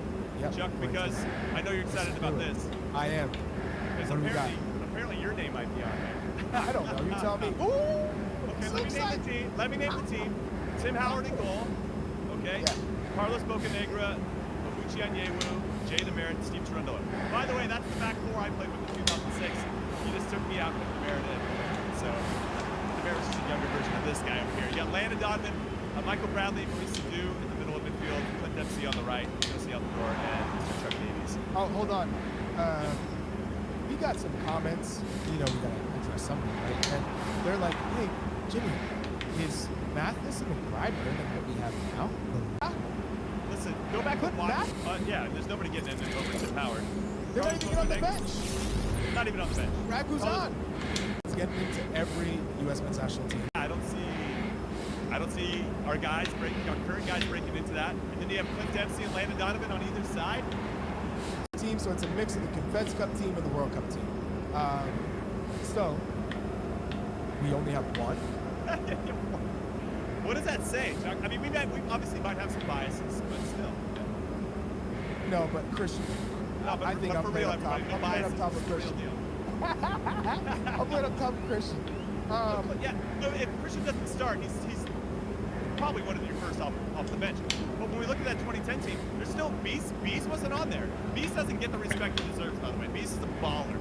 Chuck, because I know you're excited about this. I am. Because apparently your name might be on there. I don't know. You tell me. Ooh! Okay, let me name the team. Tim Howard in goal. Okay. Yeah. Carlos Bocanegra, Obuchi Onyewu, Jay DeMerit, Steve Cherundolo. By the way, that's the back 4 I played with in 2006. He just took me out with DeMerit in. So DeMerit's just a younger version of this guy over here. You got Landon Donovan, Michael Bradley, Maurice Sadu in the middle of midfield, Clint Dempsey on the right, Josie out the door, and Mr. Chuck Davies. Oh, hold on. We got some comments. We got to address something, right? And they're like, hey, Jimmy, is Mathis and McBride better than what we have now? Listen, go back and watch. Yeah, there's nobody getting in over Tim Howard. They're not even on the bench. Not even on the bench. Raguzan. It's getting into every U.S. men's national team. I don't see our current guys breaking into that. And then you have Clint Dempsey and Landon Donovan on either side. So it's a mix of the Confeds Cup team and the World Cup team. So we only have one. What does that say, Chuck? I mean, we obviously might have some biases, but still. No, but Christian. No, but I think I'm playing up top. I'm playing up top of Christian. I'm playing up top of Christian. If Christian doesn't start, he's probably one of your first off the bench. But when we look at that 2010 team, there's still Beast. Beast wasn't on there. Beast doesn't get the respect he deserves, by the way. Beast is a baller.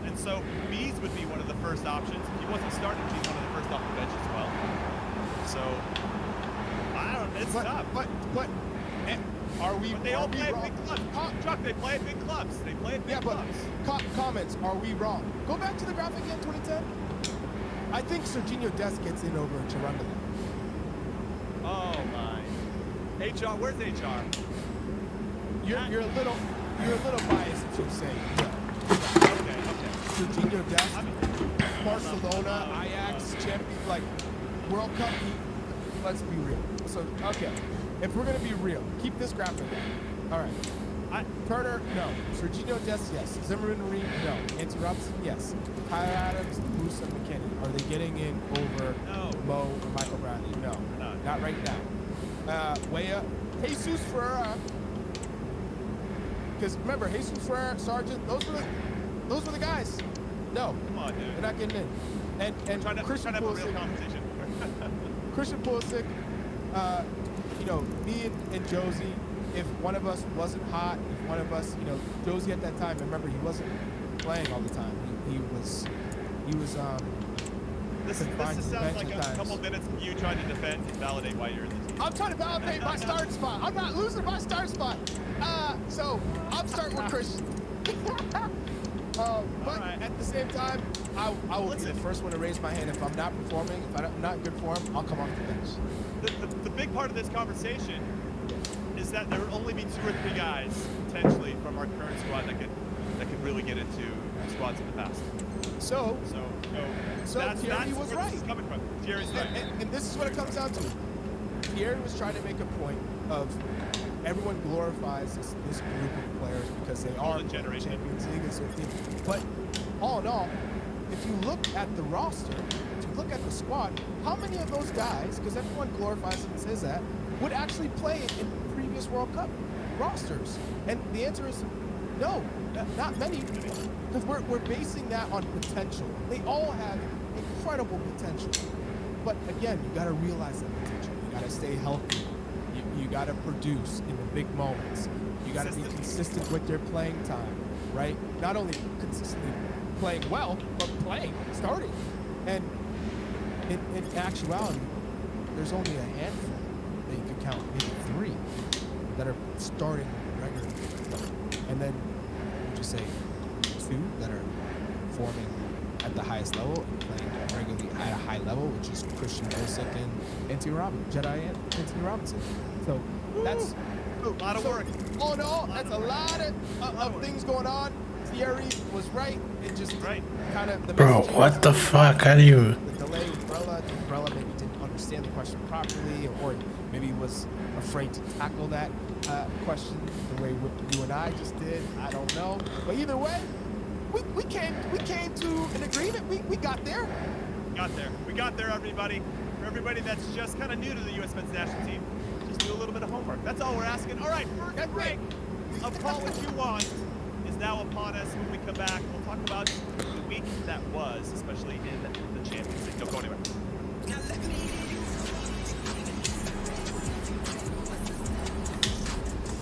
And so Beast would be one of the first options. If he wasn't starting, he'd be one of the first off the bench as well. So, I don't know. It's tough. But are we? But they all play at big clubs. Chuck, they play at big clubs. They play at big clubs. Comments, are we wrong? Go back to the graphic again, 2010. I think Serginho Dest gets in over Cherundolo. HR, where's HR? You're a little biased to say no. Okay. Serginho Dest, Barcelona, Ajax, champion, like World Cup. Let's be real. So okay, if we're gonna be real, keep this graphic. All right. Turner, no. Serginho Dest, yes. Zimmerman Reed, no. Anthony Robinson, yes. Tyler Adams, Bruce, and McKinney. Are they getting in over Mo or Michael Bradley? No. Not right now. Weah, Jesus Ferreira. Because remember, Jesus Ferreira, Sargent, those were the guys. No. Come on, dude. They're not getting in. And Christian Pulisic. Christian Pulisic, you know, me and Josie, if one of us wasn't hot, if one of us, you know, Josie at that time, remember, he wasn't playing all the time. He was This sounds like a couple minutes of you trying to defend and validate why you're in this. I'm trying to validate my start spot. I'm not losing my start spot. So I'm starting with Christian. But at the same time, I will be the first one to raise my hand if I'm not performing. If I'm not in good form, I'll come off the bench. The big part of this conversation is that there will only be 2 or 3 guys potentially from our current squad that could really get into squads in the past. So that's Thierry was where right. This is coming from. Thierry's right. And this is what it comes down to. Thierry was trying to make a point of everyone glorifies this group of players because they are generation Champions League and so forth. But all in all, if you look at the roster, if you look at the squad, how many of those guys, because everyone glorifies and says that, would actually play in previous World Cup rosters? And the answer is no, not many, because we're basing that on potential. They all have incredible potential. But again, you got to realize that potential. You got to stay healthy. You got to produce in the big moments. You got to be consistent with your playing time, right? Not only consistently playing well, but playing, starting. And in actuality, there's only a handful that you can count, maybe 3, that are starting regularly. And then would you say 2 that are performing at the highest level and playing regularly at a high level, which is Christian Pulisic and Anthony Robinson. So that's a lot of work. All in all, that's a lot of things going on. Thierry was right. It just kind of... Bro, what the fuck? How do you... The delay Umbrella maybe didn't understand the question properly, or maybe was afraid to tackle that question the way you and I just did. I don't know. But either way, we came to an agreement. We got there. We got there, everybody. For everybody that's just kind of new to the U.S. men's national team, just do a little bit of homework. That's all we're asking. All right, first break of Call What You Want is now upon us. When we come back, we'll talk about the week that was, especially in the Champions League. Don't go anywhere.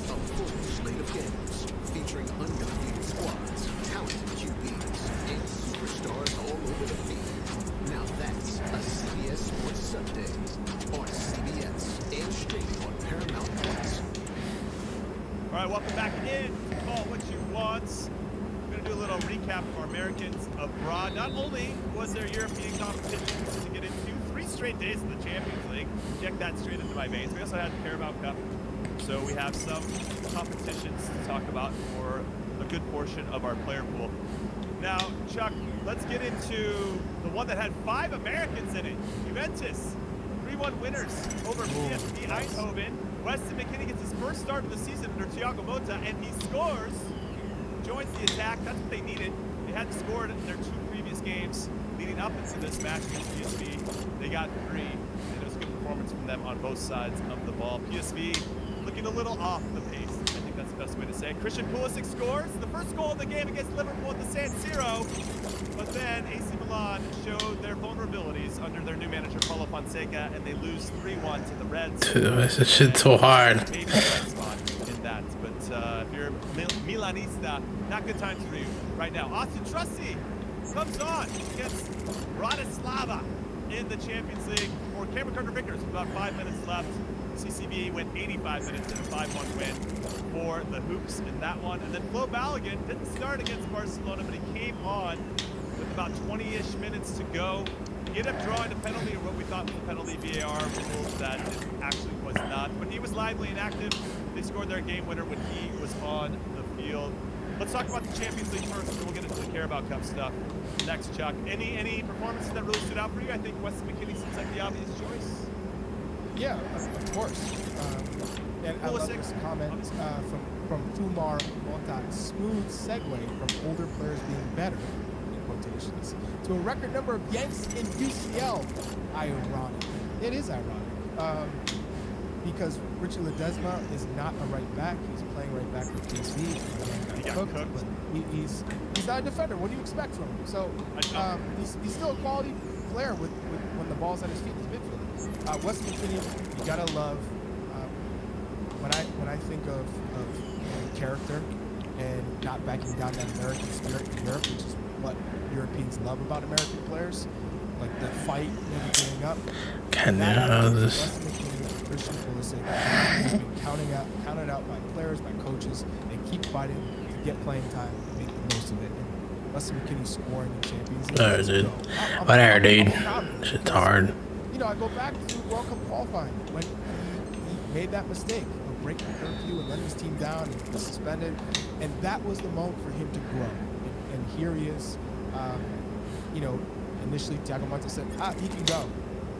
A full slate of games featuring undefeated squads, talented QBs, and superstars all over the field. Now that's a CBS Sports Sunday on CBS and streaming on Paramount Plus. All right, welcome back in to Call What You Want. We're going to do a little recap of our Americans abroad. Not only was there European competitions to get into, 3 straight days in the Champions League. Inject that straight into my veins. We also had the Paramount Cup. So we have some competitions to talk about for a good portion of our player pool. Now, Chuck, let's get into the one that had 5 Americans in it. Juventus, 3-1 winners over PSV Eindhoven. Weston McKinney gets his first start of the season under Thiago Motta, and he scores, joins the attack. That's what they needed. They hadn't scored in their 2 previous games leading up into this match against PSV. They got 3, and it was a good performance from them on both sides of the ball. PSV looking a little off the pace. I think that's the best way to say it. Christian Pulisic scores the first goal of the game against Liverpool at the San Siro. But then AC Milan showed their vulnerabilities under their new manager, Paulo Fonseca, and they lose 3-1 to the Reds. Dude, this shit's so hard. Maybe the red spot in that. But if you're Milanista, not good times for you right now. Austin Trusty comes on against Bratislava in the Champions League for Cameron Carter-Vickers with about 5 minutes left. CCB went 85 minutes in a 5-1 win for the Hoops in that one. And then Flo Balogun didn't start against Barcelona, but he came on with about 20-ish minutes to go. He ended up drawing a penalty, or what we thought was a penalty. VAR ruled that it actually was not. But he was was lively and active. They scored their game winner when he was on the field. Let's talk about the Champions League first, and then we'll get into the Carabao Cup stuff next, Chuck. Any performances that really stood out for you? I think Weston McKennie seems like the obvious choice. Yeah, of course. And I love this comment from Fumar Monta. Smooth segue from older players being better, in quotations, to a record number of Yanks in UCL. Ironic. It is ironic. Because Richie Ledesma is not a right back. He's playing right back for PSV. He got cooked. But he's not a defender. What do you expect from him? So he's still a quality player with when the ball's at his feet. He's midfielder. Weston McKennie, you gotta love. When I think of character and not backing down that American spirit in Europe, which is what Europeans love about American players, like the fight, never giving up. Christian Pulisic has been counted out by players, by coaches. They keep fighting to get playing time, make the most of it. And Weston McKennie scoring in Champions League. Oh, dude. Whatever, dude. Shit's hard. You know, I go back to World Cup qualifying when he made that mistake of breaking curfew and letting his team down and was suspended. And that was the moment for him to grow. And here he is. You know, initially Thiago Motta said, he can go.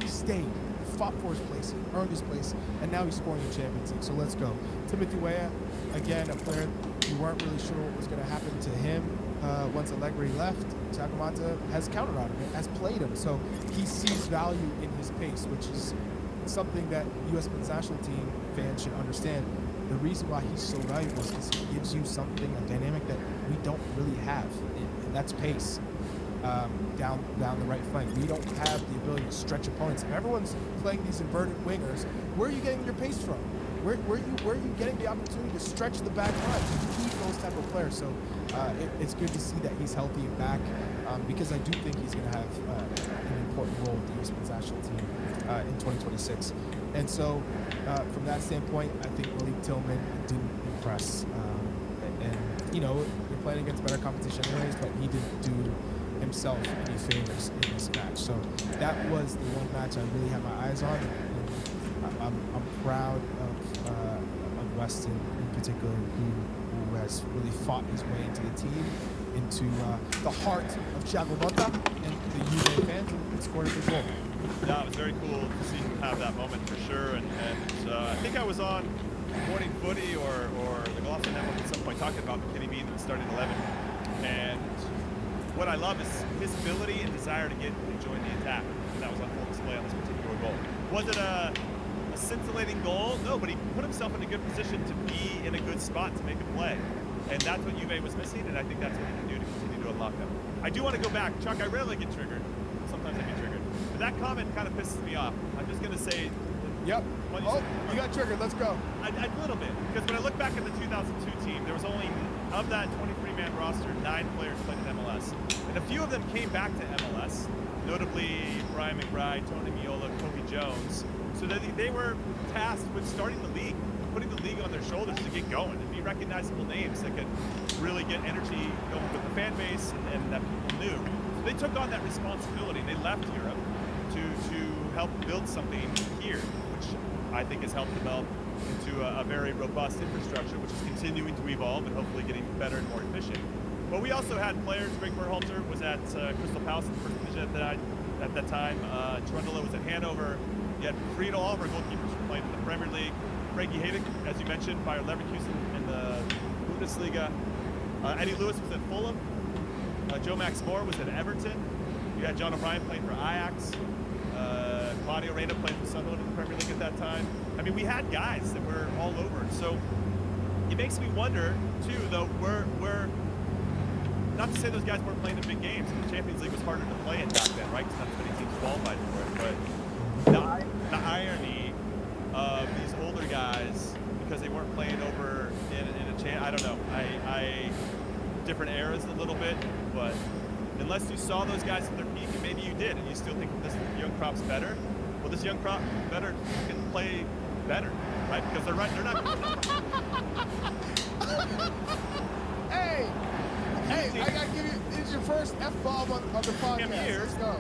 He stayed. Fought for his place, he earned his place, and now he's scoring in Champions League. So let's go. Timothy Weah, again, a player you weren't really sure what was going to happen to him once Allegri left. Thiago Motta has counted on him, has played him, so he sees value in his pace, which is something that U.S. men's national team fans should understand. The reason why he's so valuable is because he gives you something, a dynamic that we don't really have, and that's pace. Down the right flank. We don't have the ability to stretch opponents. If everyone's playing these inverted wingers, where are you getting your pace from? Where are you getting the opportunity to stretch the back line? You need those type of players. So it's good to see that he's healthy and back because I do think he's going to have an important role with the U.S. men's national team in 2026. And so from that standpoint, I think Malik Tillman didn't impress. And you know, you're playing against better competition anyways, but he didn't do himself any favors in this match. So that was the one match I really had my eyes on. And I'm proud of Weston in particular, who has really fought his way into the team, into the heart of Thiago Motta and the Juve fans, and scored a good goal. Yeah, it was very cool to see him have that moment for sure. And I think I was on Morning Footy or the Glossy Network at some point talking about McKennie being in the starting 11. And what I love is his ability and desire to join the attack. And that was on full display on this particular goal. Was it a scintillating goal? No, but he put himself in a good position to be in a good spot to make a play. And that's what Juve was missing, and I think that's what he can do to continue to unlock them. I do want to go back. Chuck, I rarely get triggered. Sometimes I get triggered. But that comment kind of pisses me off. I'm just going to say... Yep. You got triggered. Let's go. A little bit. Because when I look back at the 2002 team, there was only, of that 23-man roster, 9 players played in MLS. And a few of them came back to MLS, notably Brian McBride, Tony Miola, Kobe Jones. So they were tasked with starting the league, putting the league on their shoulders to get going and be recognizable names that could really get energy going with the fan base and that people knew. So they took on that responsibility. They left Europe to help build something here, which I think has helped develop into a very robust infrastructure, which is continuing to evolve and hopefully getting better and more efficient. But we also had players. Greg Berhalter was at Crystal Palace in the first division at that time. Trundle was at Hanover. You had Friedel, all of our goalkeepers playing in the Premier League. Frankie Haydick, as you mentioned, Bayer Leverkusen in the Bundesliga. Eddie Lewis was at Fulham. Joe Max Moore was at Everton. You had John O'Brien playing for Ajax. Claudio Reyna playing for Sunderland in the Premier League at that time. I mean, we had guys that were all over. So it makes me wonder, too, though, we're not to say those guys weren't playing in big games. The Champions League was harder to play in back then, right? Because not as many teams qualified for it. But the irony of these older guys, because they weren't playing over in a I don't know. Different eras a little bit, but unless you saw those guys at their peak, and maybe you did, and you still think this young crop's better, well, this young crop better can play better, right? Because they're not. Hey, I gotta give you. This is your first F-bomb on the podcast. Years. Let's go.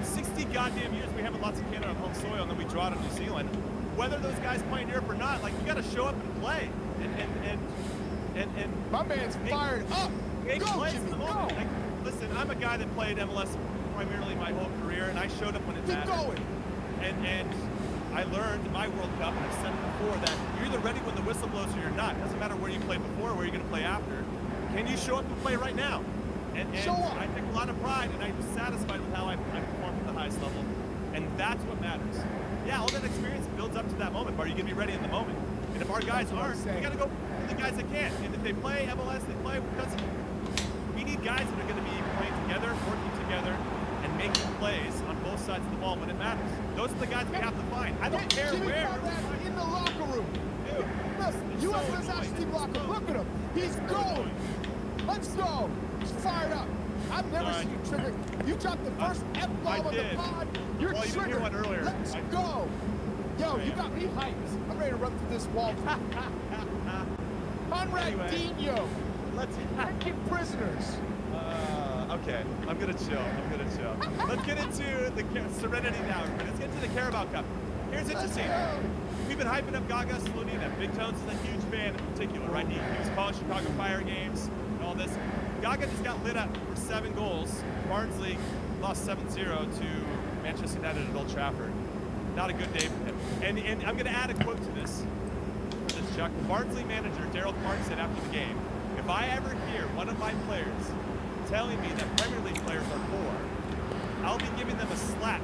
60 goddamn years we haven't lost a Canada on home soil, and then we draw to New Zealand. whether those guys play in Europe or not, like you got to show up and play. And my man's fired up. Make Go, plays Jimmy, in the go. moment. Like, listen, I'm a guy that played MLS primarily my whole career, and I showed up when it Keep mattered. going. And I learned in my World Cup, and I've said it before, that you're either ready when the whistle blows or you're not. It doesn't matter where you played before or where you're going to play after. Can you show up and play right now? And I take a lot of pride, and I'm satisfied with how I performed at the highest level. And that's what matters. Yeah, all that experience builds up to that moment, but are you going to be ready in the moment? And if our guys aren't, we got to go for the guys that can. And if they play MLS, they play because we need guys that are going to be playing together, working together, and making plays on both sides of the ball when it matters. Those are the guys we have to find. I don't care Jimmy where. That in the locker room. Dude, listen, U.S. national team locker room. Look at him. He's going. Let's go. He's fired up. I've never seen you trigger. You dropped the first F-bomb of the pod. You're well, you didn't hear one earlier. Let's go. Yo, you got me hyped. I'm ready to run through this wall. Conrad Dino. Let's keep prisoners. Okay, I'm gonna chill. Let's get into the Serenity now. Let's get into the Carabao Cup. Here's interesting. We've been hyping up Gaga Slonina. Big Tones is a huge fan in particular, right? He was calling Chicago Fire games and all this. Gaga just got lit up for 7 goals. Barnsley lost 7-0 to Manchester United at Old Trafford. Not a good day for him. And I'm gonna add a quote to this. Chuck, the Barnsley manager, Daryl Clark, said after the game, if I ever hear one of my players telling me that Premier League players are poor, I'll be giving them a slap.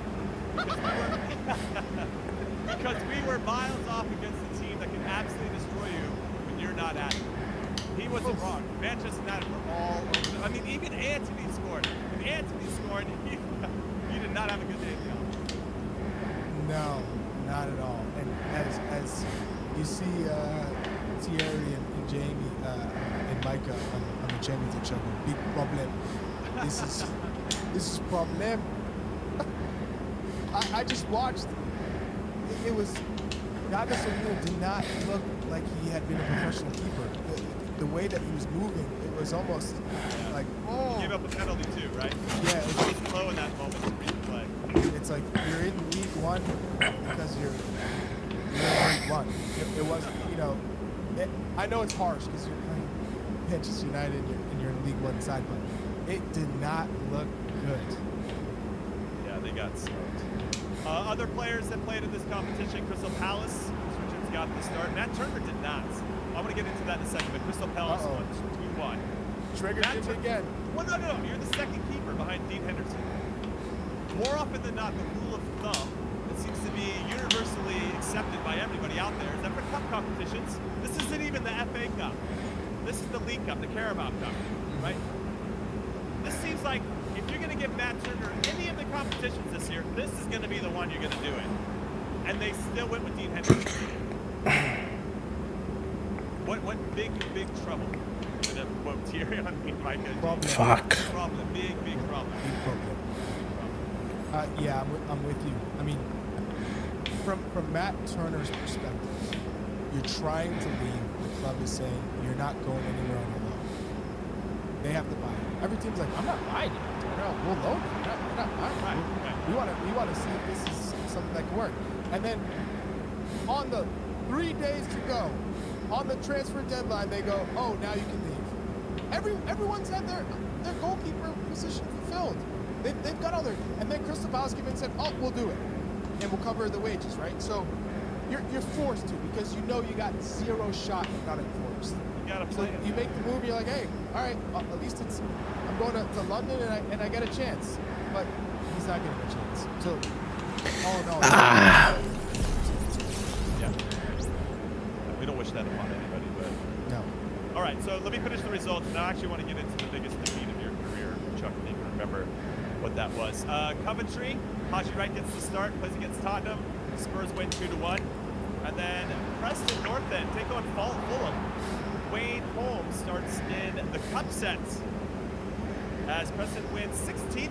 Because we were miles off against a team that can absolutely destroy you when you're not at it. He wasn't wrong. Manchester United were all over them. I mean, even Anthony scored. If Anthony scored, you did not have a good day at the office. No, not at all. And as you see Thierry and Jamie and Micah on the Champions League show, big problem. This is problem. I just watched. It was Gaga Slonina did not look like he had been a professional keeper. The way that he was moving, it was almost like He gave up a penalty too, right? Yeah, it was low in that moment to replay. It's like you're in League One because you're in League One. It wasn't, I know it's harsh because you're playing Manchester United and you're in League One side, but it did not look good. Yeah, they got smoked. Other players that played in this competition, Crystal Palace, Richards got the start. Matt Turner did not. I'm going to get into that in a second, but Crystal Palace won 2-1. Triggered him again. Well, no. You're the second keeper behind Dean Henderson. More often than not, the rule of thumb that seems to be universally accepted by everybody out there is that for cup competitions, this isn't even the FA Cup. This is the League Cup, the Carabao Cup, right? This seems like if you're going to give Matt Turner any of the competitions this year, this is going to be the one you're going to do it. And they still went with Dean Henderson. What big trouble. I'm going to quote Thierry on me, Micah. Fuck. Problem. Big problem. Big problem. Yeah, I'm with you. I mean, from Matt Turner's perspective, you're trying to leave. The club is saying you're not going anywhere on the loan. They have to buy it. Every team's like, I'm not buying it. We'll loan it. We're not buying it. We want to see if this is something that can work. And then on the 3 days to go, on the transfer deadline, they go, oh, now you can leave. Everyone's had their goalkeeper position fulfilled. They've got all their, and then Crystal Palace came in and said, oh, we'll do it, and we'll cover the wages, right? So you're forced to because you know you got 0 shot of not enforced. You gotta play it. You make the move, you're like, hey, all right, at least I'm going to London and I get a chance, but he's not getting a chance. So all in all, yeah, we don't wish that upon anybody, but no. All right, so let me finish the results, and I actually want to get into the biggest defeat of your career, Chuck. If you can remember what that was. Coventry, Haji Wright gets the start, plays against Tottenham. Spurs win 2-1. And then Preston North End take on Fulham. Wayne Holmes starts in the cup set as Preston wins 16th,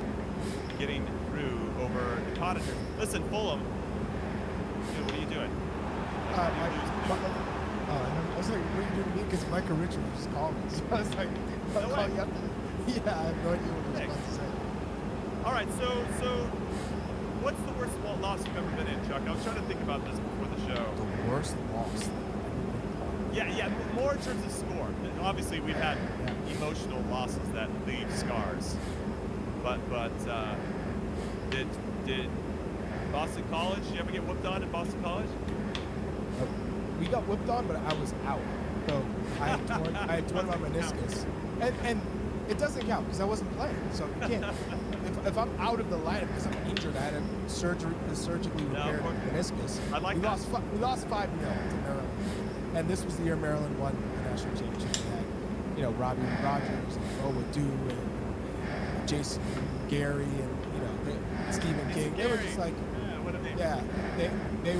getting through over the Cottagers. Listen, Fulham, dude, what are you doing? I was like, what are you doing to me? Because Micah Richards just called me. So I was like, I'll call you after. Yeah, I have no idea what I was about to say. All right, so what's the worst loss you've ever been in, Chuck? I was trying to think about this before the show. worst loss? Yeah, more in terms of score. Obviously, we've had emotional losses that leave scars. But did Boston College, you ever get whooped on at Boston College? We got whipped on, but I was out. So I had torn my meniscus. And it doesn't count because I wasn't playing. So you can't. If I'm out of the lineup because I'm injured, I had a surgically repaired meniscus. We lost 5-0 to Maryland. And this was the year Maryland won the national championship. We had, Robbie Rogers and Bo Adu and Jason Gary and, Stephen King. They were just like, they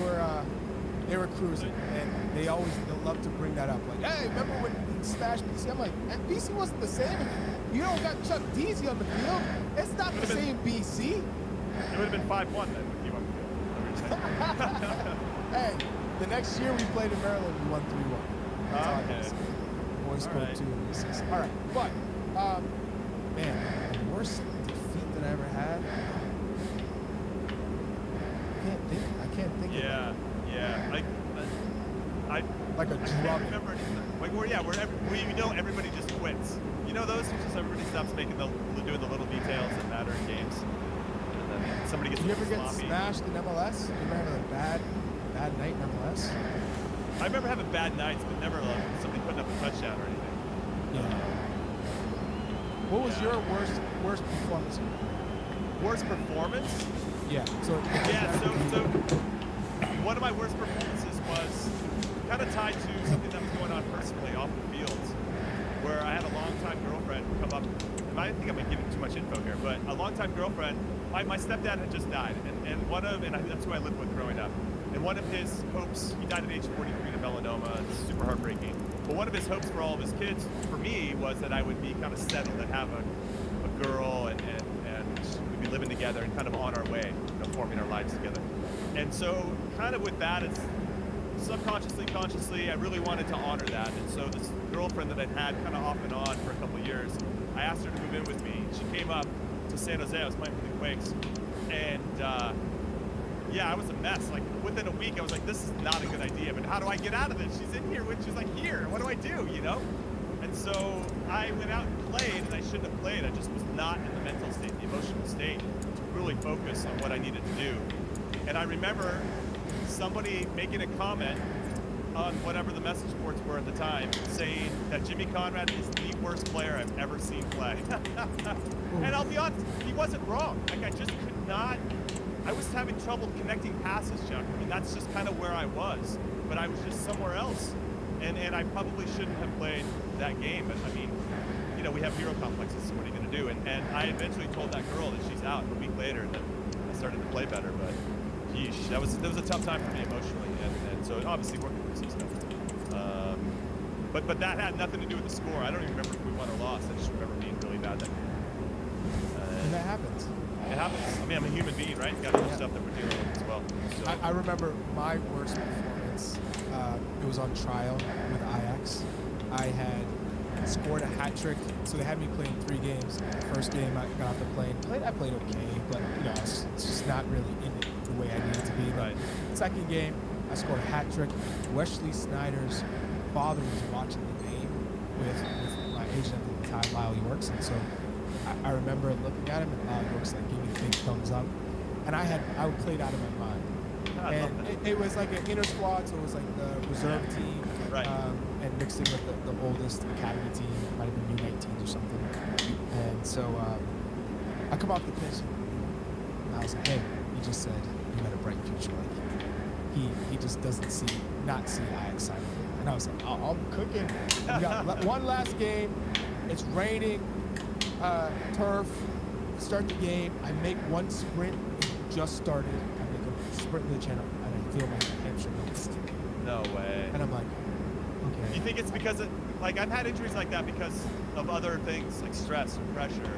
were cruising, and they love to bring that up. Like, hey, remember when we smashed BC? I'm like, BC wasn't the same. You don't got Chuck Deasy on the field. It's not the same BC. It would have been 5-1 then with you on the field. Hey, the next year we played in Maryland, we won 3-1. That's all I gotta say. Boys scored 2 in the season. All right, but man, the worst defeat that I ever had. I can't think. Yeah. Like a I drug. can't remember. Where everybody just quits. You know those? Just everybody stops doing the little details that matter in games. And then somebody gets. Did you ever get sloppy. smashed in MLS? You ever have a bad night in MLS? I remember having bad nights, but never somebody putting up a touchdown or anything. Yeah. What was your worst performance? Worst performance? Yeah. So one of my worst performances was kind of tied to something that was going on personally off the field, where I had a longtime girlfriend come up. And I think I'm giving too much info here, but a longtime girlfriend. My stepdad had just died, and that's who I lived with growing up. And one of his hopes, he died at age 43 of melanoma. It's super heartbreaking. But one of his hopes for all of his kids, for me, was that I would be kind of settled and have a girl and we'd be living together and kind of on our way, forming our lives together. And so kind of with that, it's subconsciously, consciously, I really wanted to honor that. And so this girlfriend that I'd had kind of off and on for a couple of years, I asked her to move in with me. She came up to San Jose. I was playing for the Quakes. And I was a mess. Like within a week, I was like, this is not a good idea, but how do I get out of this? She's in here, she's like, here, what do I do, And so I went out and played, and I shouldn't have played. I just was not in the mental state, the emotional state, to really focus on what I needed to do. And I remember somebody making a comment on whatever the message boards were at the time, saying that Jimmy Conrad is the worst player I've ever seen play. And I'll be honest, he wasn't wrong. Like, I just could not. I was having trouble connecting passes, Chuck. I mean, that's just kind of where I was. But I was just somewhere else. And I probably shouldn't have played that game. But, I mean, we have hero complexes. What are you going to do? And I eventually told that girl that she's out a week later, and then I started to play better. But, yeesh, that was a tough time for me emotionally. And so, obviously, working through some stuff. But that had nothing to do with the score. I don't even remember if we won or lost. I just remember being really bad that game. And that happens. It happens. I mean, I'm a human being, right? Got other stuff that we're dealing with as well. So. I remember my worst performance. It was on trial with Ajax. I had scored a hat trick, so they had me playing 3 games. The first game, I got off the plane. I played okay, but it's just not really in it the way I needed to be. Right. The second game, I scored a hat trick. Wesley Snyder's father was watching the game with my agent at the time, Lyle Yorks, and so I remember looking at him, and Lyle Yorks like gave me the big thumbs up, and I played out of my mind. And it was like an inter squad, so it was like the reserve team, right. And mixed in with the oldest academy team, it might have been U19s or something. And so I come off the pitch, and I was like, hey, he just said you had a bright future. Like he just doesn't see Ajax side of it. And I was like, oh, I'm cooking. We got one last game. It's raining. Turf. Start the game. I make one sprint. It just started. I make a sprint to the channel, and I feel my hamstring stick. No way. And I'm like, okay. Do you think it's because of, like, I've had injuries like that because of other things like stress or pressure?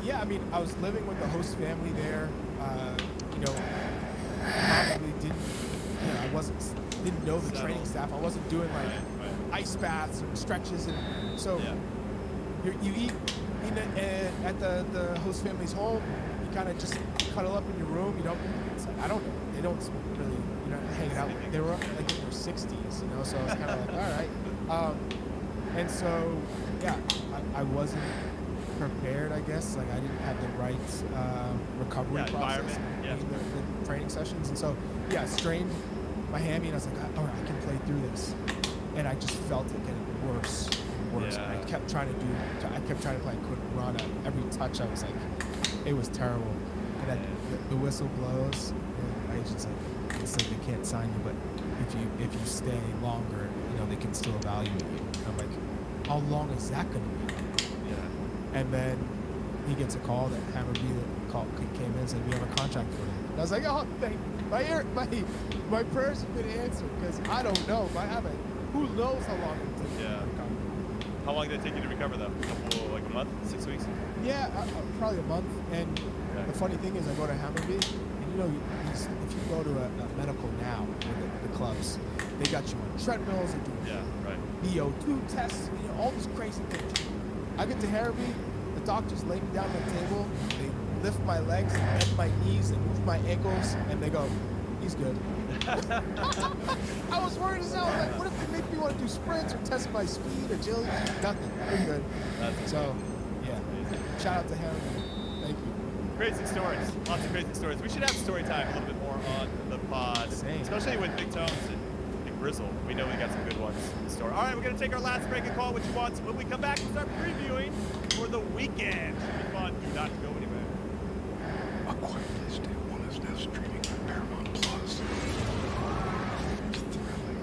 Yeah. I mean, I was living with the host family there. Probably didn't know the training staff. I wasn't doing like ice baths and stretches, and so you eat at the host family's home. You kind of just cuddle up in your room. You don't. They don't really hanging out. They were like in their 60s, you know, so I was kind of like, all right. And so, yeah, I wasn't prepared, I guess. Like, I didn't have the right recovery process in the training sessions. And so, yeah, strained my hammy, and I was like, all right, I can play through this. And I just felt it getting worse and worse. And I kept trying to play, I couldn't run. Every touch, I was like, it was terrible. And then the whistle blows, and my agent's like, they can't sign you, but if you stay longer, you know, they can still evaluate you. And I'm like, how long is that going to be? Yeah. And then he gets a call that Hammerby came in and said, we have a contract for him. And I was like, oh, thank you. My prayers have been answered, because I don't know. Who knows how long it takes to recover. How long did it take you to recover, though? Like a month? 6 weeks? Yeah, probably a month. And the funny thing is, I go to Hammerby, and you know, if you go to a medical now with the clubs, they got you on treadmills, they do VO2 tests, you know, all these crazy things. I get to Hammerby, the doctors lay me down on the table, they lift my legs, bend my knees, and move my ankles, and they go, he's good. I was worried as hell. I was like, what if they make me want to do sprints or test my speed, agility? Nothing. We're good. So, yeah. Shout out to him. Thank you. Crazy stories. Lots of crazy stories. We should have story time a little bit more on the pod. Same. Especially with Big Tones and Grizzle. We know we got some good ones in the store. All right, we're going to take our last break and call what you want. When we come back, we'll start previewing for the weekend. Should be fun. Do not go anywhere. A Quiet Place Day 1 is now streaming on Paramount Plus. It's thrilling,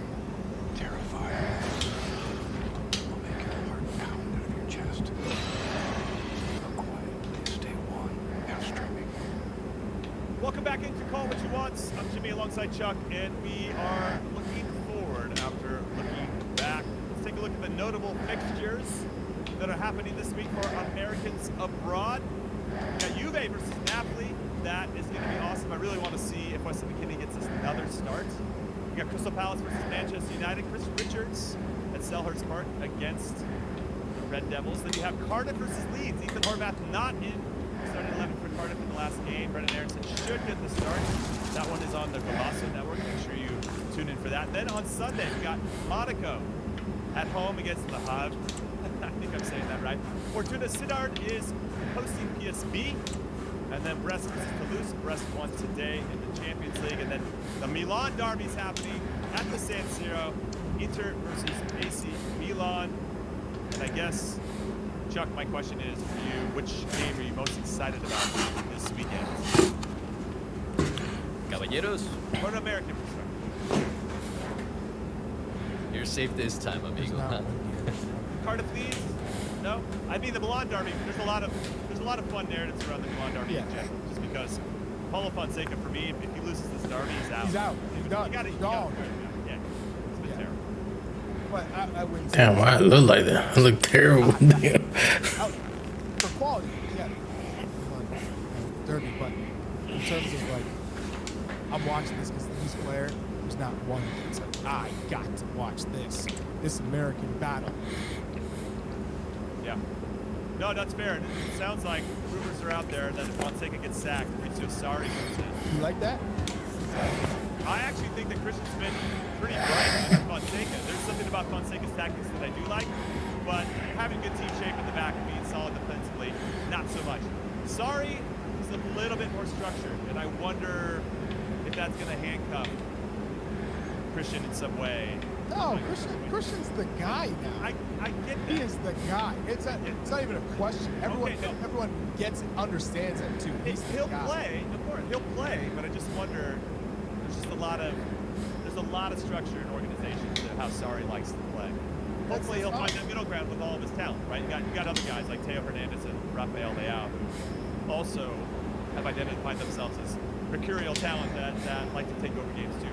terrifying. Will make your heart pound out of your chest. A Quiet Place Day 1 now streaming. Welcome back into Call What You Want. I'm Jimmy alongside Chuck, and we are looking forward after looking back. Let's take a look at the notable fixtures that are happening this week for Americans abroad. We got Juve versus Napoli. That is going to be awesome. I really want to see if Weston McKinney gets another start. We got Crystal Palace versus Manchester United. Chris Richards at Selhurst Park against the Red Devils. Then you have Cardiff versus Leeds. Ethan Horvath not in starting 11 for Cardiff in the last game. Brendan Aronson should get the start. That one is on the Golasso Network. Make sure you tune in for that. Then on Sunday, we got Monaco at home against Le Havre. I think I'm saying that right. Fortuna Sittard is hosting PSV. And then Brest versus Toulouse. Brest won today in the Champions League. And then the Milan derby is happening at the San Siro. Inter versus AC Milan. And I guess, Chuck, my question is for you, which game are you most excited about this weekend? Caballeros. For an American perspective. You're safe this time, amigo. Huh? Cardiff Leeds? No? I mean the Milan derby. There's a lot of fun narratives around the Milan derby in general. Just because Paulo Fonseca, for me, if he loses this derby, he's out. He's out. He's done. He's gone. Yeah. It's been terrible. But I wouldn't say Damn, why I look like that? I look terrible. for quality, yeah. Derby, but in terms of like, I'm watching this because these players, there's not one that's like, I got to watch this American battle. Yeah. No, that's fair. It sounds like rumors are out there that if Fonseca gets sacked, Maurizio Sarri comes in. You like that? I actually think that Christian's been pretty bright with Fonseca. There's something about Fonseca's tactics that I do like, but having good team shape in the back and being solid defensively, not so much. Sarri is a little bit more structured, and I wonder if that's going to handcuff Christian in some way. No, Christian's the guy now. I get that. He is the guy. It's not even a question. Everyone gets it, understands it too. He'll play, of course. He'll play, but I just wonder. There's a lot of structure and organization to how Sarri likes to play. Hopefully he'll find that middle ground with all of his talent, right? You got other guys like Teo Hernandez and Rafael Leao who also have identified themselves as mercurial talent that like to take over games too.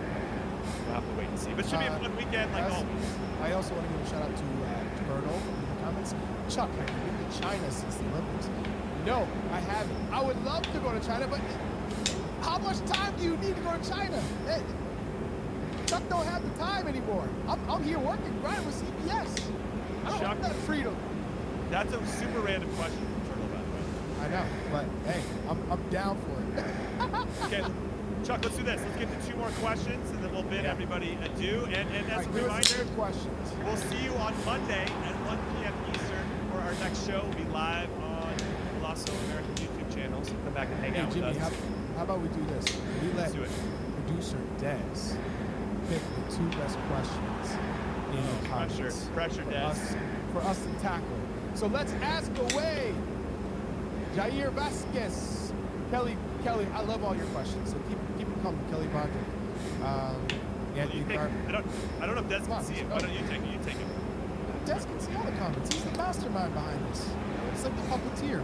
We'll have to wait and see. But it should be a fun weekend like always. I also want to give a shout out to Turtle in the comments. Chuck, have you been to China since the Olympics? No, I haven't. I would love to go to China, but how much time do you need to go to China? Chuck don't have the time anymore. I'm here working, grinding with CBS. I don't have that freedom. That's a super random question from Turtle, by the way. I know, but hey, I'm down for it. Okay, Chuck, let's do this. Let's get to 2 more questions, and then we'll bid everybody adieu. And as a reminder, we'll see you on Monday at 1 p.m. Eastern for our next show. We'll be live on the Colosso American YouTube channel, so come back and hang out Jimmy, with us. how about we do this? We let producer Des pick the 2 best questions in the comments. Pressure, Des. For us to tackle. So let's ask away. Jair Vasquez. Kelly, I love all your questions. So keep them coming, Kelly Broderick. I don't know if Des can see it. Why don't you take it? You take it. Des can see all the comments. He's the mastermind behind this. It's like the puppeteer.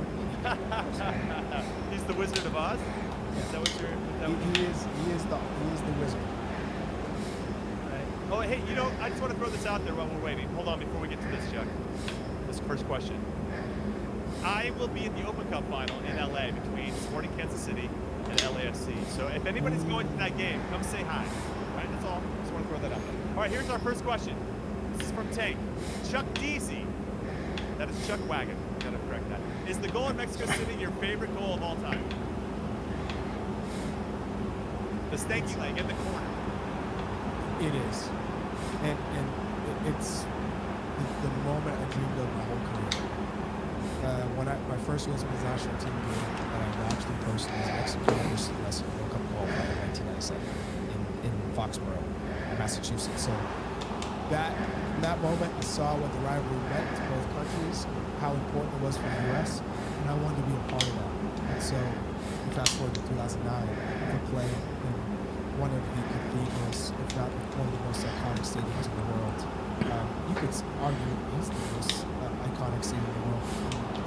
He's the Wizard of Oz. Is that what you're? He is the wizard. Oh, hey, I just want to throw this out there while we're waiting. Hold on before we get to this, Chuck. This first question. I will be at the Open Cup final in LA between Sporting Kansas City and LAFC. So if anybody's going to that game, come say hi. All right, that's all. Just want to throw that out there. All right, here's our first question. This is from Tank. Chuck Deasy. That is Chuck Wagon. Gotta correct that. Is the goal in Mexico City your favorite goal of all time? The stanky leg in the corner. It is. And it's the moment I dreamed of my whole career. When my first U.S. men's national team game that I actually posted was Mexico versus the World Cup qualifier in 1997 in Foxborough, Massachusetts. So that moment, I saw what the rivalry meant to both countries, how important it was for the U.S., and I wanted to be a part of that. And so, fast forward to 2009, to play in one of the cathedrals, if not one of the most iconic stadiums in the world. You could argue it's the most iconic stadium in the world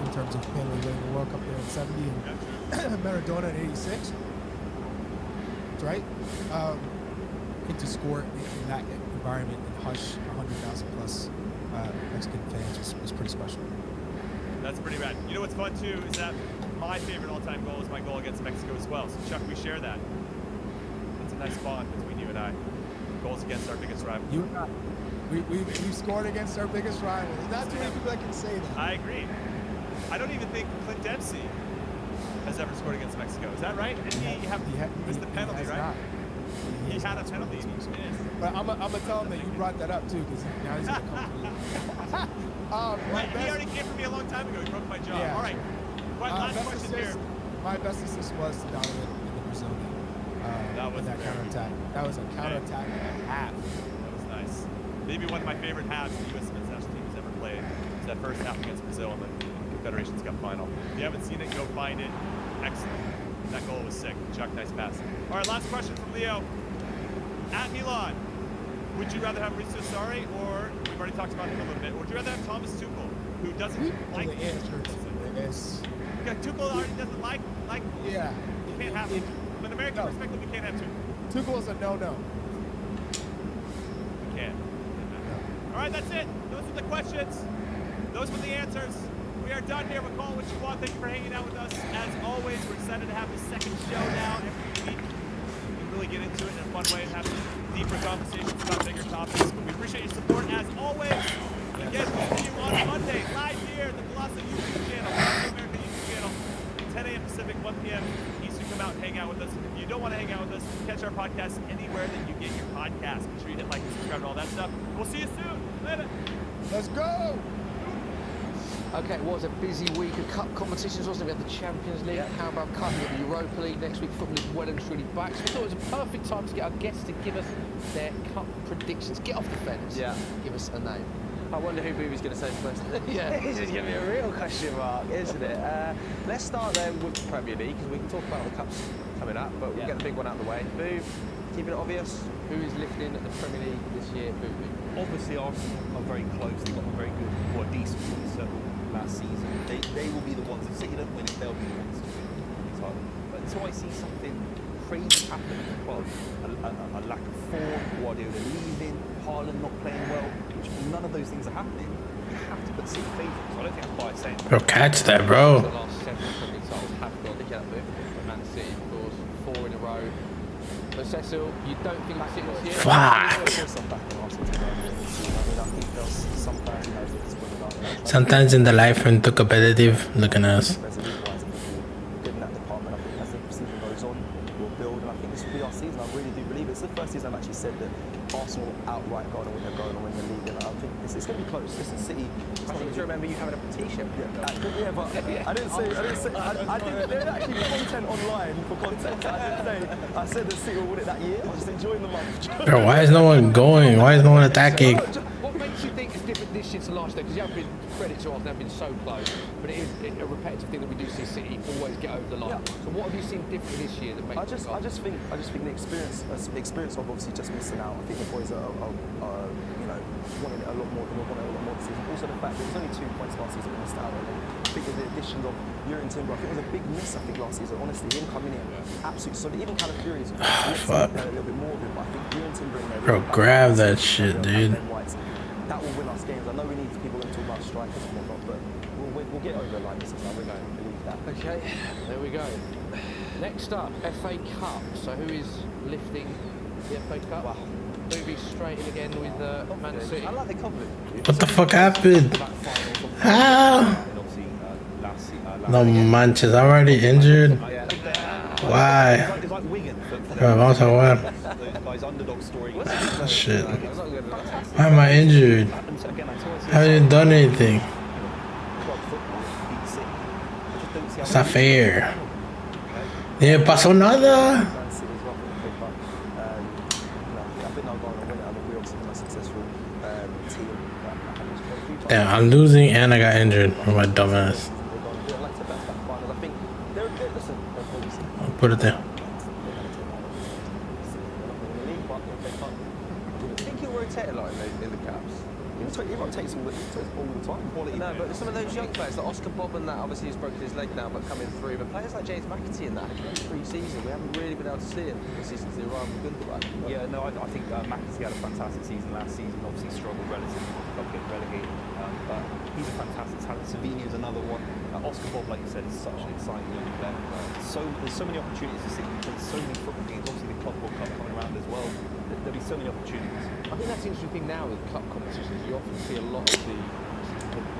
in terms of Pele winning the World Cup there in 70 and Maradona in 86. That's right. And to score in that environment and hush 100,000 plus Mexican fans was pretty special. That's pretty rad. You know what's fun too is that my favorite all-time goal is my goal against Mexico as well. So Chuck, we share that. It's a nice bond between you and I. Goals against our biggest rival. You and I. We've scored against our biggest rival. There's not too many people that can say that. I agree. I don't even think Clint Dempsey has ever scored against Mexico. Is that right? Didn't he missed the penalty, right? Not. He had a penalty. But I'm gonna tell him that you brought that up too, because now he's gonna come to you. He already came for me a long time ago. He broke my jaw. Yeah. All right. Last question here. My best assist was to dominate in the Brazil game. That was that counterattack. That was a counterattack and a half. That was nice. Maybe one of my favorite halves the U.S. men's national team has ever played is that first half against Brazil in the Confederations Cup final. If you haven't seen it, go find it. Excellent. That goal was sick. Chuck, nice pass. All right, last question from Leo. At Milan, would you rather have Maurizio Sarri, or we've already talked about him a little bit, or would you rather have Thomas Tuchel, who doesn't like the answer to this? Yeah, Tuchel already doesn't like. Yeah. You can't have him. From an American perspective, we can't have Tuchel. Tuchel is a no-no. We can't. All right, that's it. Those are the questions. Those were the answers. We are done here with Call What You Want. Thank you for hanging out with us. As always, we're excited to have the second show now every week. We can really get into it in a fun way and have deeper conversations about bigger topics. But we appreciate your support as always. Again, we'll see you on Monday, live here at the Colosso YouTube channel, Colosso America YouTube channel, 10 a.m. Pacific, 1 p.m. Eastern. Come out and hang out with us. If you don't want to hang out with us, catch our podcast anywhere that you get your podcast. Make sure you hit like and subscribe and all that stuff. We'll see you soon. Later. Let's go. Okay, it was a busy week of cup competitions, wasn't it? We had the Champions League, Carabao Cup, we had the Europa League. Next week, football is well and truly back. So we thought it was a perfect time to get our guests to give us their cup predictions. Get off the fence. Yeah. Give us a name. I wonder who Booby's going to say first. Yeah. This is going to be a real question mark, isn't it? Let's start then with the Premier League, because we can talk about the cups coming up, but we'll get the big one out of the way. Boo, keeping it obvious. Who is lifting at the Premier League this year, Booby? Obviously, Arsenal are very close. They've got a very good, or a decent circle last season. They will be the ones, if City don't win it, they'll be the ones to win the title. But until I see something crazy happen at the club, a lack of form, Guardiola leaving, Haaland not playing well, which none of those things are happening, you have to put City favourites. So I don't think I'm biased saying Bro, catch that, bro. The last 7 Premier League titles have gone to Man City, of course, 4 in a row. But Cecil, you don't think City's here? Fuck. Sometimes in the life when too competitive, look at us. Good in that department. I think as the season goes on, we'll build, and I think this will be our right, go on and win the league. And I think it's going to be close. Listen, City. I seem to remember you having a T-shirt. Yeah, but I didn't say. I didn't. There's actually content online for context. I said that City will win it that year. I was just enjoying the month. Bro, why is no one going? Why is no one attacking? What makes you think it's different this year to last year? Because you haven't been, credit to us, they've been so close. But it is a repetitive thing that we do see City always get over the line. Yeah. So what have you seen different this year that makes I just think the experience of obviously just missing out. I think the boys are you know, wanting it a lot more this season. Also the fact that there's only 2 points last season we missed out on. I think with the addition of Jurgen Timber, I think it was a big miss last season. Honestly, him coming in, absolutely solid. Even kind of Fury's a little bit more of him, but I think Jurgen Timber in there. Bro, grab that shit, dude. That will win us games. I know we need people to talk about strikers and whatnot, but we'll get over like this. We're going to believe that. Okay, there we go. Next up, FA Cup. So who is lifting the FA Cup? Wow. Movie straight in again with Man City. I like the confidence. What the fuck happened? How? No manches, I'm already injured. Why? Bro, vamos a jugar. Oh, shit. Why am I injured? I haven't even done anything. It's not fair. Ni me pasó nada. Damn, I'm losing and I got injured for my dumbass. I'll put it there. I think he'll rotate a lot in the caps. He rotates all the time. No, but some of those young players, like Oscar Bob and that, obviously he's broken his leg now, but coming through. But players like James McAtee and that, pre-season, we haven't really been able to see him this season to arrive with Gundogan. Yeah, no, I think McAtee had a fantastic season last season. Obviously struggled relatively, got getting relegated, but he's a fantastic talent. Savini is another one. Oscar Bob, like you said, is such an exciting young player. There's so many opportunities to see. There's so many football games. Obviously the Club World Cup coming around as well. There'll be so many opportunities. I think that's the interesting thing now with cup competitions. You often see a lot of the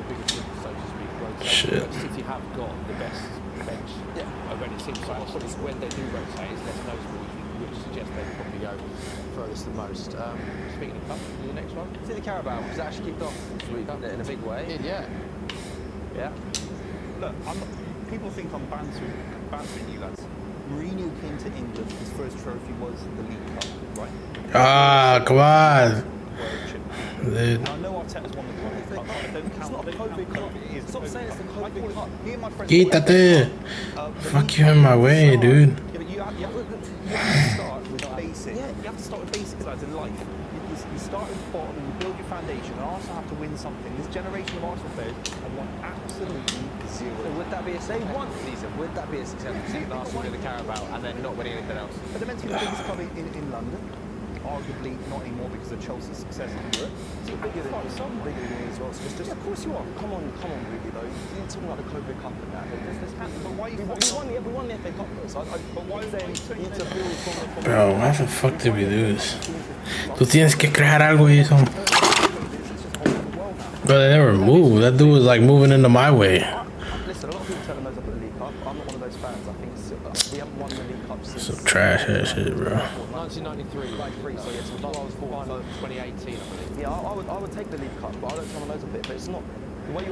bigger teams, so to speak, rotate. City have got the best bench of any team. So when they do rotate, it's less noticeable, which suggests they probably go furthest the most. Speaking of cup, the next one? See the Carabao, because it actually kicked off this week in a big way. Yeah. Look, people think I'm bantering you lads. Mourinho came to England, his first trophy was the League Cup, right? Ah, come on. Dude. Now, I know Arteta's won the COVID Cup, I don't count. It's not a COVID Cup. Stop saying it's the COVID Cup. Me and my friends. Quítate. Fuck you in my way, dude. Yeah, but you have to start with basics. Yeah, you have to start with basics, lads, in life. You start at the bottom and you build your foundation, and Arsenal have to win something. This generation of Arsenal players have won absolutely zero. So would that be a success? Would that be a success if Arsenal win the Carabao and then not winning anything else? But they're meant to be the biggest club in London. Arguably not anymore because of Chelsea's success in Europe. It's bigger than me as well. So of course you are. Come on, really though. You're talking about the COVID Cup and that. But why we won the FA Cup though. But why are you saying you need to build from the Bro, why the fuck did we do this? Tú tienes que crear algo y eso. But they never moved. That dude was like moving into my way. Listen, a lot of people tell them those up at the League Cup. I'm not one of those fans. I think we haven't won the League Cup since. Some trash ass shit, bro. 1993. So yes, I was born in 2018, I believe. Yeah, I would take the League Cup, but I don't tell them loads of it. But it's not. The way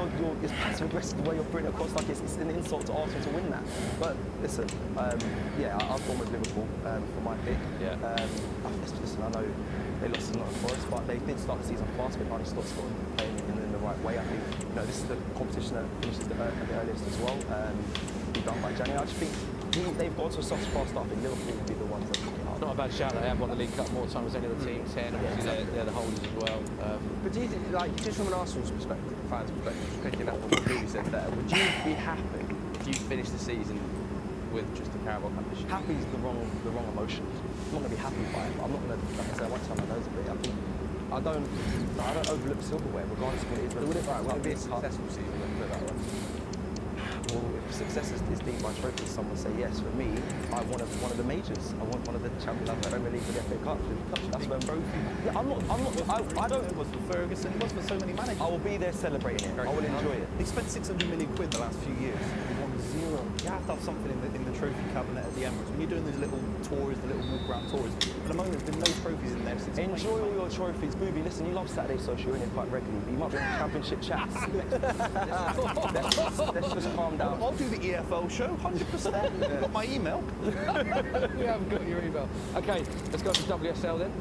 it's passive aggressive, the way you're putting it across, like it's an insult to Arsenal to win that. But listen, I've gone with Liverpool for my pick. Yeah. Listen, I know they lost to Nottingham Forest, but they did start the season fast. But Arne Slot's got playing in the right way. I think this is the competition that finishes the earliest as well. Be done by January. I just think they've got to a soft start. I think Liverpool will be the ones that pick it up. Not a bad shout. They have won the League Cup more times than any other team. 10. Obviously, they're the holders as well. But do you think, like, just from an Arsenal's perspective, fans' perspective, picking up on what Louis said there, would you be happy if you finished the season with just the Carabao Cup issue? Happy is the wrong emotion. I'm not going to be happy by it, but I'm not going to, like I said, I won't turn my nose a bit. I think I don't overlook silverware, regardless of what it is. But would it be a successful season? Let's put it that way. Well, if success is deemed by trophies, someone say yes. For me, I want one of the majors. I want one of the Champions League, Premier League, or the FA Cup. That's where trophy. Yeah, I don't. It was for Ferguson. It was for so many managers. I will be there celebrating it. I will enjoy it. They spent 600 million quid the last few years. They won Zero. You have to have something in the trophy cabinet at the Emirates. When you're doing those little tours, the little walk-around tours, at the moment there's been no trophies in there since. Enjoy all your trophies. Booby, listen, you love Saturday Social, you're in it quite regularly, but you might be on championship chats. let's just calm down. I'll do the EFL show, 100%. You've got my email. We haven't got your email. Okay, let's go to WSL then.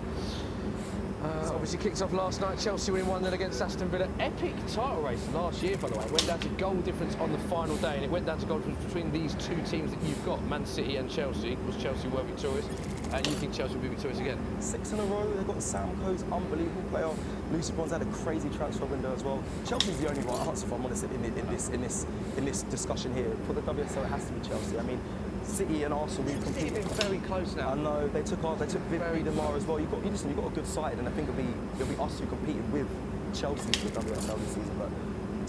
Obviously kicked off last night, Chelsea winning 1-0 against Aston Villa. Epic title race last year, by the way. It went down to goal difference on the final day, and it went down to goal difference between these two teams that you've got, Man City and Chelsea. Was Chelsea were victorious? And you think Chelsea will be victorious again? 6 in a row. They've got Sam Coe's unbelievable player. Lucy Bronze had a crazy transfer window as well. Chelsea's the only one, if I'm honest, in this discussion here. For the WSL, it has to be Chelsea. I mean, City and Arsenal will compete. It's very close now. I know they took Vivi Demar as well. You've got a good side, and I think it'll be us who competed with Chelsea for the WSL this season. But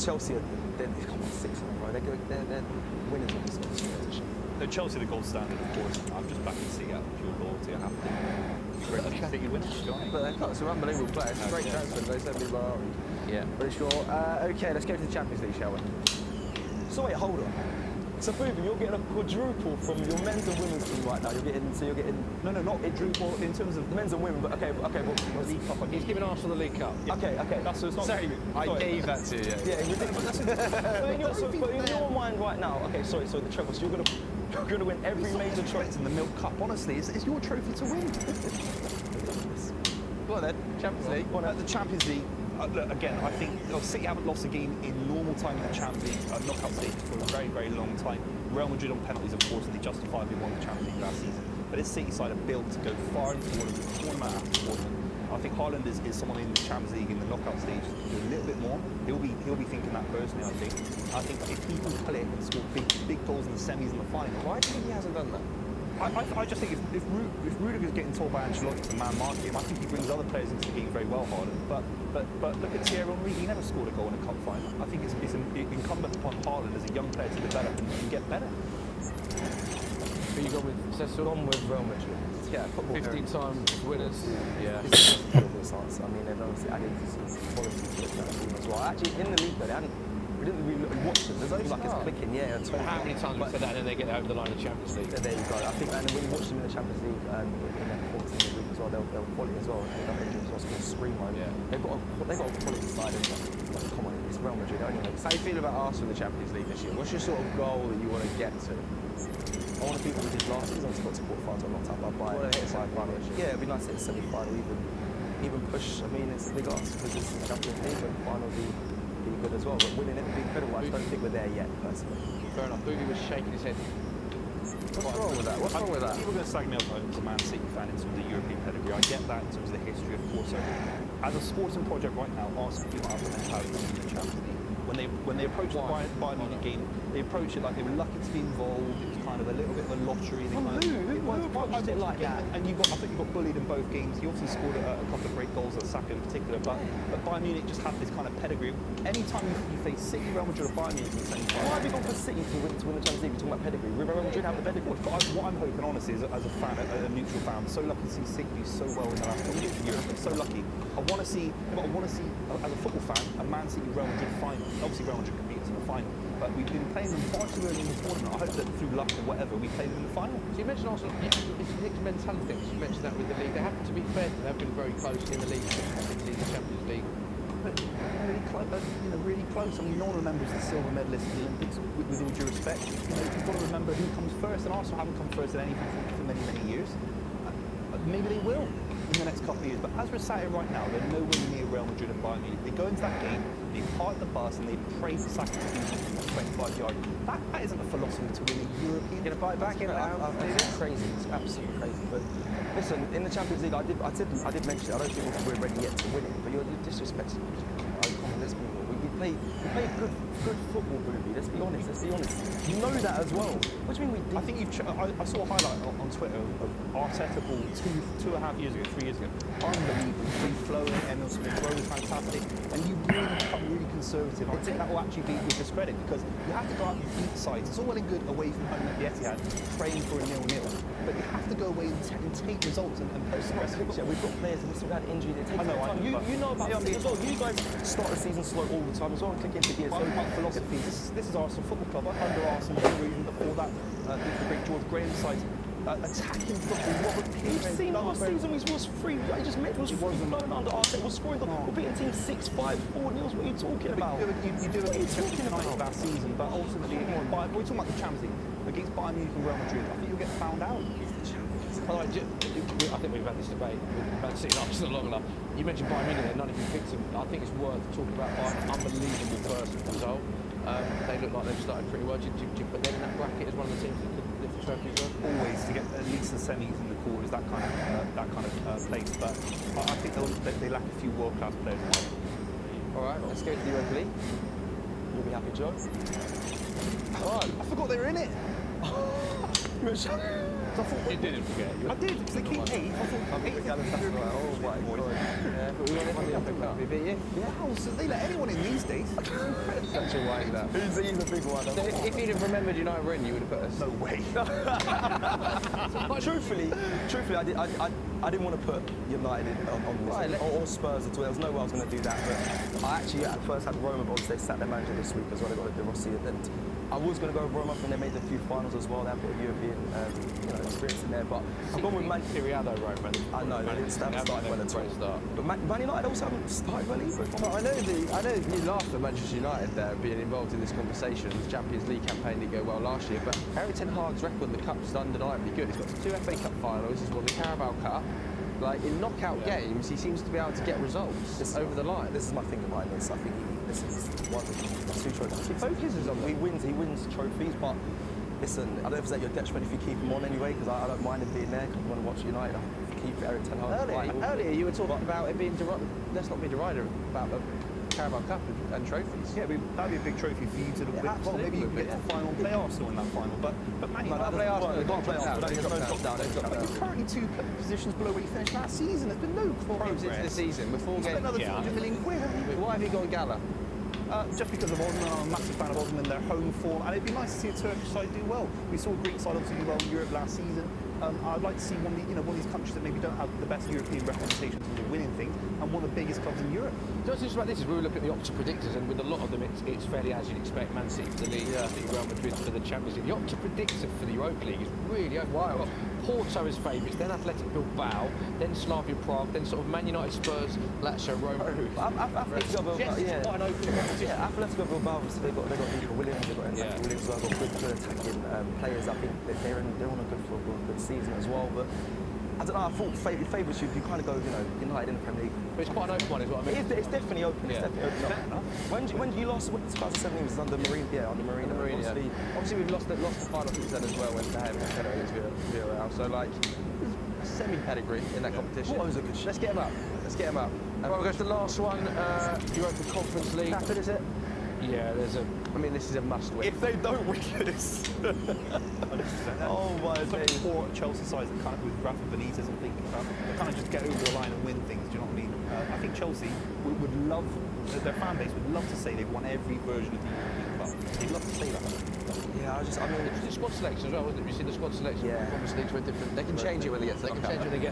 Chelsea, they've come on 6 in a row. They're winners of this competition. No, Chelsea the gold standard, of course. I'm just backing City out of pure loyalty. I have to. City winners, but they've got some unbelievable players. Great transfer. They said we were. Yeah, pretty sure. Okay, let's go to the Champions League, shall we? So wait, hold on. So Booby, you're getting a quadruple from your men's and women's team right now. You're getting no, not quadruple in terms of men's and women, but okay, but League Cup. He's giving Arsenal the League Cup. Yeah. Okay. That's so it's not. Sorry, I gave that to you. Yeah, but in your mind right now, okay, sorry, so the treble. So you're gonna win every major trophy in the Milk Cup. Honestly, it's your trophy to win. Go on then, Champions League. At the Champions League. Look, again, I think City haven't lost a game in normal time in the Champions League knockout stage for a very, very long time. Real Madrid on penalties, of course, and they justifiably won the Champions League last season. But this City side are built to go far into tournament after tournament. I think Haaland is someone in the Champions League in the knockout stage to do a little bit more. He'll be thinking that personally. I think if he can click and score big goals in the semis and the final. Why do you think he hasn't done that? I just think if Rudiger's getting told by Ancelotti to man mark him, I think he brings other players into the game very well, Haaland. But look at Thierry Henry, he never scored a goal in a cup final. I think it's incumbent upon Haaland as a young player to develop and get better. Who you got with Cecil? Gone with Real Madrid. Yeah, 15 times winners. Yeah. I mean, they've obviously added some quality to the team as well. Actually, in the league, though, we didn't really watch them. There's only like it's clicking, yeah. But how many times we said that and then they get over the line of the Champions League? There you go. I think, and when you watch them in the Champions League and in their performance in the league as well, they're quality as well. They've done injuries as well, scream home. Yeah. They've got a quality side. Like, come on, it's Real Madrid only. How do you feel about Arsenal in the Champions League this year? What's your sort of goal that you want to get to? I want to beat what we did last season. I got to quarterfinals, got knocked out by Bayern. Yeah, it'd be nice to hit semi-final, even push. I mean, it's a big ask because it's the Champions League and final be good as well. But winning it would be incredible. I just don't think we're there yet, personally. Fair enough. Booby was shaking his head. What's wrong with that? What's wrong with that? People are going to slag me off as a Man City fan in terms of the European pedigree. I get that in terms of the history, of course. So, as a sporting project right now, Arsenal do not have the mentality to win the Champions League. When they approach the Bayern Munich game, they approach it like they were lucky to be involved. It was kind of a little bit of a lottery. Who approached it like that? And I think you got bullied in both games. You obviously scored a couple of great goals, Saka in particular. But Bayern Munich just had this kind of pedigree. Anytime you face City, Real Madrid, or Bayern Munich in the same time. Why have you gone for City to win the Champions League? You're talking about pedigree. Real Madrid have the pedigree. What I'm hoping, honestly, is as a fan, a neutral fan, I'm so lucky to see City do so well in the last couple of years in Europe. I'm so lucky. I want to see, as a football fan, a Man City Real Madrid final. Obviously, Real Madrid competed in the final, but we've been playing them far too early in the tournament. I hope that through luck or whatever, we play them in the final. So you mentioned Arsenal, it's a mentality thing. You mentioned that with the league. They happen to be fair. They've been very close in the league, particularly the Champions League. But really close. I mean, no one remembers the silver medalist in the Olympics. With all due respect, you've got to remember who comes first, and Arsenal haven't come first in anything for many, many years. Maybe they will in the next couple of years. But as we're sat here right now, they're nowhere near Real Madrid and Bayern Munich. They go into that game, they park the bus, and they pray for Saka to beat them from 25 yards. That isn't a philosophy to win a European. Get a bite back in it. It's crazy. It's absolutely crazy. But listen, in the Champions League, I did mention it. I don't think we're ready yet to win it. But you're disrespecting. Let's be real. We play good football, Booby. Let's be honest. You know that as well. What do you mean we did? I think I saw a highlight on Twitter of Arteta ball 2.5 years ago, 3 years ago. Unbelievable, free flowing, Emil Smith-Rowe is fantastic, and you really become really conservative. I think that will actually be with discredit because you have to go out and beat sides. It's all well and good away from home at the Etihad, praying for a 0-0, but you have to go away and take results and play aggressive. We've got players and we've had injury. They take time. You know about it as well. You guys start the season slow all the time as well. Click into gears. My philosophy. This is Arsenal Football Club. Under Arsenal, even before that, the great George Graham side. Attacking football. What We've seen last season was free. I just meant was free flowing under Arteta. Was scoring. We're beating teams 6-5, 4-0. What are you talking about? You do it against United last season, but ultimately, we're talking about the Champions League against Bayern Munich and Real Madrid. I think you'll get found out. I think we've had this debate with Man City and Arsenal long enough. You mentioned Bayern Munich there, none of you picked them. I think it's worth talking about Bayern. Unbelievable first result. They look like they've started pretty well. Do you put them in that bracket as one of the teams that could lift the trophy as well? Always to get at least the semis in the quarters, that kind of place. But I think they lack a few world-class players. All right, let's go to the Europa League. You'll be happy, Joe. Oh, I forgot they were in it. You didn't forget. I did, because they came 8th. I thought 8th. Oh my God. Yeah, but we won the Cup. We beat you. Yeah, so they let anyone in these days. Such a way that. He's a big one. So if you'd have remembered United were in, you would have put us. No way. Truthfully, I didn't want to put United on this or Spurs at all. There was no way I was going to do that. But I actually at first had Roma, but they sat their manager this week as well. They got De Rossi, and I was going to go with Roma when they made a few finals as well. They had a bit of European experience in there. But I've gone with Man City. Roma. I know they didn't start well at all. But Man United also haven't started well either. I know you laughed at Manchester United there being involved in this conversation. The Champions League campaign didn't go well last year, but Erik ten Hag's record in the Cup is undeniably good. He's got 2 FA Cup finals. He's won the Carabao Cup. Like in knockout games, he seems to be able to get results over the line. This is my thing about this. I think this is one of the 2 trophies. He focuses on them. He wins trophies, but listen, I don't know if it's at your detriment if you keep him on anyway, because I don't mind him being there. Because I want to watch United. I keep Erik ten Hag. Earlier you were talking about it being let's not be derided about the Carabao Cup and trophies. Yeah, that'd be a big trophy for you to win. Well, maybe you can get to the final and play Arsenal in that final. But Man United play Arsenal. They've got to play Arsenal. There's no drop down. But you're currently 2 positions below where you finished last season. There's been no progress. Into the season before you spent another 200 million quid. Why have you gone Gala? Just because of Osman. I'm a massive fan of Osman, their home form, and it'd be nice to see a Turkish side do well. We saw a Greek side obviously do well in Europe last season. I'd like to see one of these countries that maybe don't have the best European representation in terms of winning things, and one of the biggest clubs in Europe. What's interesting about this is we look at the Opta predictors, and with a lot of them, it's fairly as you'd expect. Man City for the league, City, Real Madrid for the Champions League. The Opta predictor for the Europa League is really wild. Porto is favourites, then Athletic Bilbao, then Slavia Prague, then sort of Man United, Spurs, Lazio, Roma. Athletic Bilbao, they've got Nico Williams, they've got Williams, they've got good attacking players. I think that they're on a good season as well. But I don't know. I thought favourites you kind of go, United in the Premier League. But it's quite an open one, is what I mean. It's definitely open. It's definitely open. When you lost 2017 was under Marine. Yeah, under Marine. Obviously we've lost the final since then as well when they had Villarreal. So like semi-pedigree in that competition. What was a good shot? Let's get them up. Right, we'll go to the last one. Europa Conference League. Captain, is it? Yeah, this is a must-win. If they don't win this. Oh my days. Poor Chelsea sides that kind of with Rafa Benitez and thinking about they kind of just get over the line and win things. Do you know what I mean? I think Chelsea would love, their fan base would love to say they've won every version of the European Cup. They'd love to say that. Yeah, I mean, the squad selection as well, wasn't it? You see the squad selection. Yeah. Obviously, to a different. They can change it when they get to the Cup.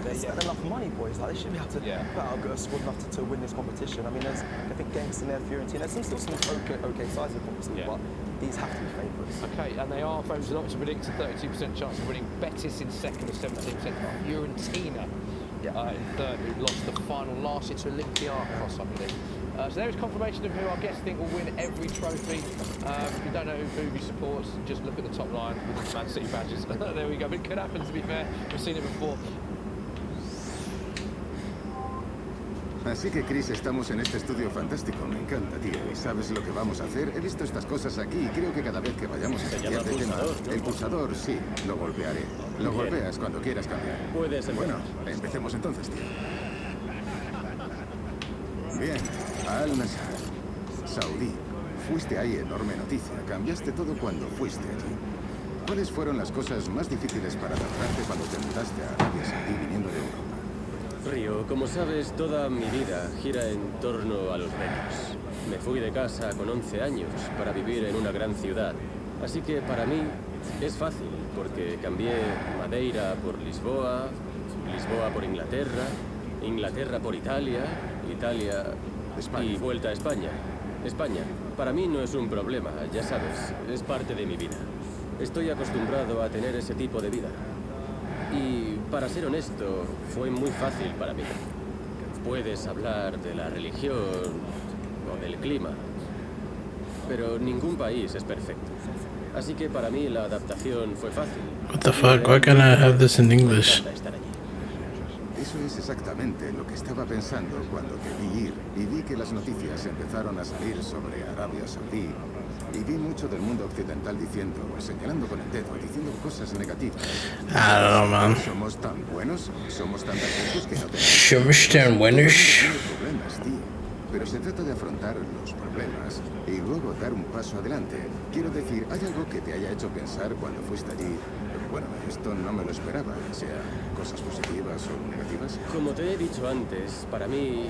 They spend enough money, boys. Like they should be able to put out a squad enough to win this competition. I mean, there's I think Genks in there, Fiorentina. There's still some okay sides of the competition, but these have to be favourites. Okay, and they are favourites. Not to predict a 32% chance of winning. Betis in second with 17%. Fiorentina in third, who lost the final last year to Olympiacos, I believe. So there is confirmation of who our guests think will win every trophy. If you don't know who Booby supports, just look at the top line with the Man City badges. There we go. But it could happen, to be fair. We've seen it before. Así que, Chris, estamos en este estudio fantástico. Me encanta, tío. ¿Y sabes lo que vamos a hacer? He visto estas cosas aquí y creo que cada vez que vayamos a cambiar de tema... El pulsador, sí, lo golpearé. Lo golpeas cuando quieras cambiar. Puedes empezar. Bueno, empecemos entonces, tío. Bien, Al-Nassr, Saudí. Fuiste ahí, enorme noticia. Cambiaste todo cuando fuiste allí. ¿Cuáles fueron las cosas más difíciles para adaptarte cuando te mudaste a Arabia Saudí viniendo de Europa? Río, como sabes, toda mi vida gira en torno a los retos. Me fui de casa con 11 años para vivir en una gran ciudad. Así que para mí es fácil, porque cambié Madeira por Lisboa, Lisboa por Inglaterra, Inglaterra por Italia, Italia y vuelta a España. España, para mí no es un problema, ya sabes, es parte de mi vida. Estoy acostumbrado a tener ese tipo de vida. Y, para ser honesto, fue muy fácil para mí. Puedes hablar de la religión o del clima, pero ningún país es perfecto. Así que para mí la adaptación fue fácil. What the fuck? Why can't I have this in English? Eso es exactamente lo que estaba pensando cuando te vi ir y vi que las noticias empezaron a salir sobre Arabia Saudí. Y vi mucho del mundo occidental diciendo, señalando con el dedo, diciendo cosas negativas. I don't know, man. Somos tan buenos, somos tan perfectos que no Somos tan buenos. problemas, tío. Pero se trata de afrontar los problemas y luego dar un paso adelante. Quiero decir, ¿hay algo que te haya hecho pensar cuando fuiste allí? Bueno, esto no me lo esperaba, sea cosas positivas o negativas. Como te he dicho antes, para mí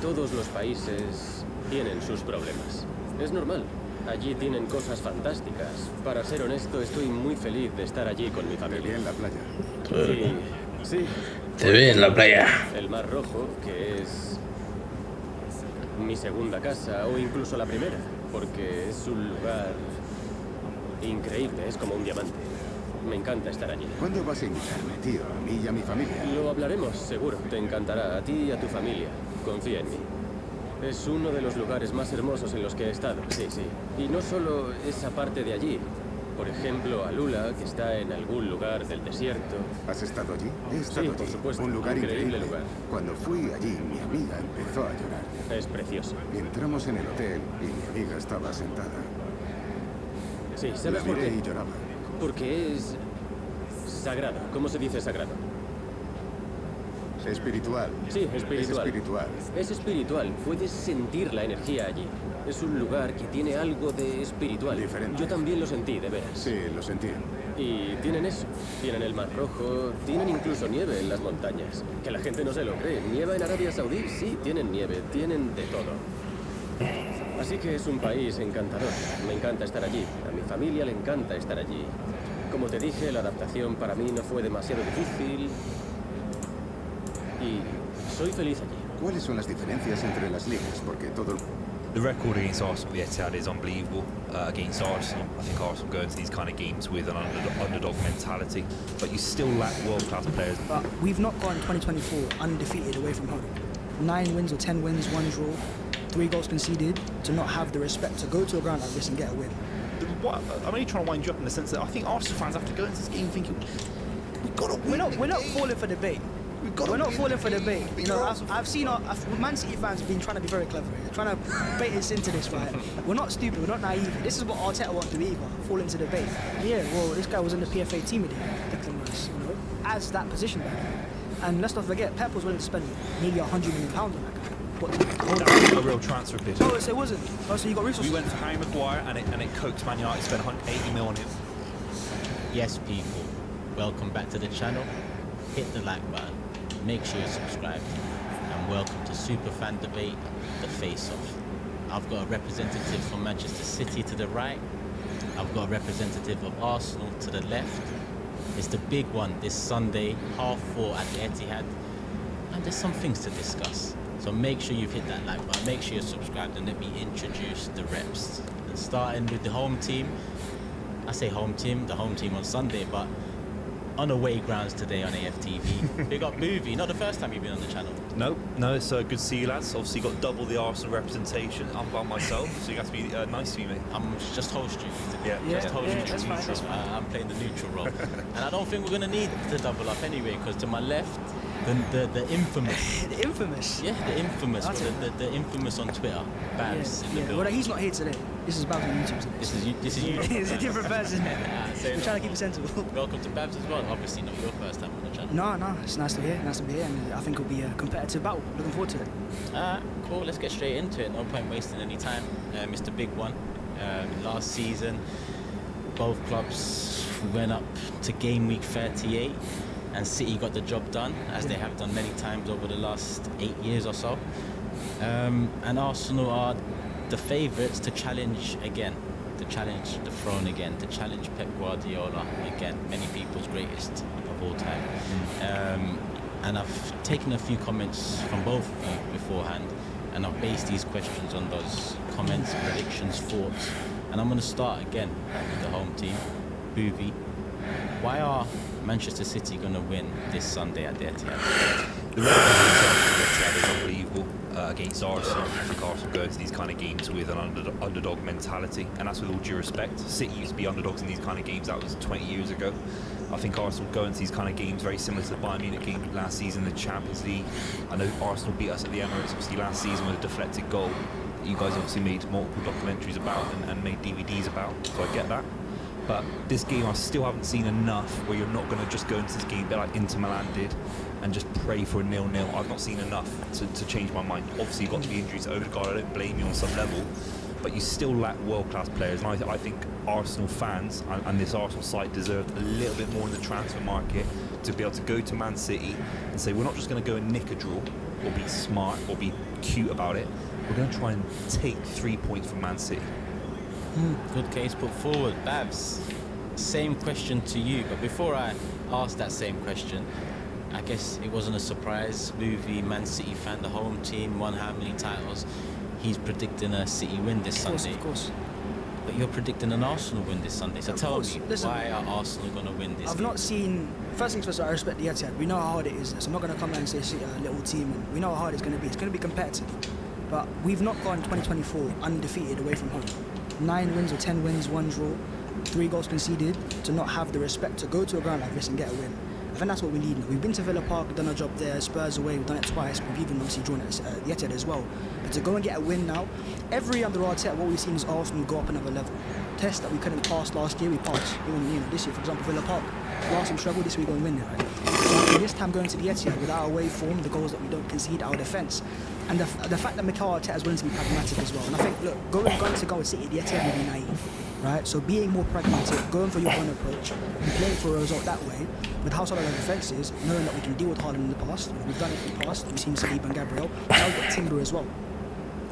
todos los países tienen sus problemas. Es normal. Allí tienen cosas fantásticas. Para ser honesto, estoy muy feliz de estar allí con mi familia. Te vi en la playa. Sí, sí. Te vi en la playa. El Mar Rojo, que es mi segunda casa, o incluso la primera, porque es un lugar increíble, es como un diamante. Me encanta estar allí. ¿Cuándo vas a invitarme, tío? A mí y a mi familia. Lo hablaremos, seguro. Te encantará, a ti y a tu familia. Confía en mí. Es uno de los lugares más hermosos en los que he estado. Sí, sí. Y no solo esa parte de allí. Por ejemplo, Alula, que está en algún lugar del desierto. ¿Has estado allí? He estado Sí, allí. por supuesto. Un lugar Increíble increíble. lugar. Cuando fui allí, mi amiga empezó a llorar. Es precioso. Entramos en el hotel y mi amiga estaba sentada. Sí, La ¿sabes por miré qué? y lloraba. Porque es sagrado. ¿Cómo se dice sagrado? Espiritual. Sí, espiritual. Es espiritual. Es espiritual. Puedes sentir la energía allí. Es un lugar que tiene algo de espiritual. Diferente. Yo también lo sentí, de veras. Sí, lo sentí. Y tienen eso. Tienen el Mar Rojo, tienen incluso nieve en las montañas. Que la gente no se lo cree. ¿Nieva en Arabia Saudí? Sí, tienen nieve. Tienen de todo. Así que es un país encantador. Me encanta estar allí. A mi familia le encanta estar allí. Como te dije, la adaptación para mí no fue demasiado difícil. Y soy feliz allí. ¿Cuáles son las diferencias entre las ligas? Porque todo... The record against Arsenal, the Etihad, is unbelievable. Against Arsenal, I think Arsenal go into these kind of games with an underdog mentality, but you still lack world-class players. But we've not gone 2024 undefeated away from home. 9 wins or 10 wins, 1 draw, 3 goals conceded. To not have the respect to go to a ground like this and get a win. I'm only trying to wind you up in the sense that I think Arsenal fans have to go into this game thinking, we've got to win. We're not falling for debate. We're not falling for debate. You know, I've seen Man City fans have been trying to be very clever. They're trying to bait us into this, right? We're not stupid. We're not naive. This is what Arteta wants to do either. Fall into debate. And yeah, well, this guy was in the PFA team with him, Declan Rice, you know, as that position back then. And let's not forget, Pep was willing to spend nearly £100 million on that guy. That was a real transfer bid. No, it wasn't. Oh, so you got resources. We went for Harry Maguire and it coaxed Man United spent 180 mil on him. Yes, people, welcome back to the channel. Hit the like button, make sure you're subscribed, and welcome to Superfan Debate, the face-off. I've got a representative from Manchester City to the right. I've got a representative of Arsenal to the left. It's the big one this Sunday, 4:30 at the Etihad. And there's some things to discuss. So make sure you've hit that like button, make sure you're subscribed, and let me introduce the reps. And starting with the home team. I say home team, the home team on Sunday, but on away grounds today on EAFC25. We got Boovy, not the first time you've been on the channel. No, it's good to see you lads. Obviously got double the Arsenal representation. I'm by myself, so you have to be nice to me, mate. I'm just host you. Yeah, Just neutral. I'm playing the neutral role. And I don't think we're going to need to double up anyway, because to my left, the infamous. The infamous? Yeah, the infamous. The infamous on Twitter. Babs in the building. Well, he's not here today. This is Babs on YouTube today. This is you. It's a different person. We're trying to keep it sensible. Welcome to Babs as well. Obviously not your first time on the channel. No, it's nice to be here. And I think it'll be a competitive battle. Looking forward to it. Cool. Let's get straight into it. No point wasting any time. Mr. Big One. Last season, both clubs went up to game week 38. and City got the job done, as they have done many times over the last 8 years or so. And Arsenal are the favourites to challenge again, to challenge the throne again, to challenge Pep Guardiola again, many people's greatest of all time. And I've taken a few comments from both of you beforehand, and I've based these questions on those comments, predictions, thoughts. And I'm going to start again with the home team, Boovy. Why are Manchester City going to win this Sunday at the Etihad? The record is unbelievable against Arsenal. I think Arsenal go into these kind of games with an underdog mentality, and that's with all due respect. City used to be underdogs in these kind of games. That was 20 years ago. I think Arsenal go into these kind of games very similar to the Bayern Munich game last season, the Champions League. I know Arsenal beat us at the Emirates obviously last season with a deflected goal. You guys obviously made multiple documentaries about and made DVDs about, so I get that. But this game, I still haven't seen enough where you're not going to just go into this game a bit like Inter Milan did and just pray for a 0-0. I've not seen enough to change my mind. Obviously, you've got the injuries to Odegaard. I don't blame you on some level, but you still lack world-class players. And I think Arsenal fans and this Arsenal side deserved a little bit more in the transfer market to be able to go to Man City and say, we're not just going to go and nick a draw or be smart or be cute about it. We're going to try and take 3 points from Man City. Good case put forward. Babs, same question to you, but before I ask that same question, I guess it wasn't a surprise. Boovy, Man City fan, the home team, won how many titles? He's predicting a City win this Sunday. Of course. But you're predicting an Arsenal win this Sunday. So tell me, why are Arsenal going to win this I've game? not seen... First things first, I respect the Etihad. We know how hard it is. So I'm not going to come out and say City are a little team. And we know how hard it's going to be. It's going to be competitive. But we've not gone 2024 undefeated away from home. 9 wins or 10 wins, 1 draw, 3 goals conceded, to not have the respect to go to a ground like this and get a win. I think that's what we need. We've been to Villa Park, we've done our job there, Spurs away, we've done it twice, we've even obviously drawn at the Etihad as well. But to go and get a win now, every under Arteta, what we've seen is Arsenal go up another level. Tests that we couldn't pass last year, we passed. Even this year, for example, Villa Park. Last time struggled, this week we go and win it, right? So I think this time going to the Etihad with our away form, the goals that we don't concede, our defence, and the fact that Mikel Arteta is willing to be pragmatic as well. And I think, look, going to go with City at the Etihad would be naive, right? So being more pragmatic, going for your own approach, and playing for a result that way, with how solid our defence is, knowing that we can deal with Haaland in the past. We've done it in the past. We've seen Saliba and Gabriel. Now we've got Timber as well.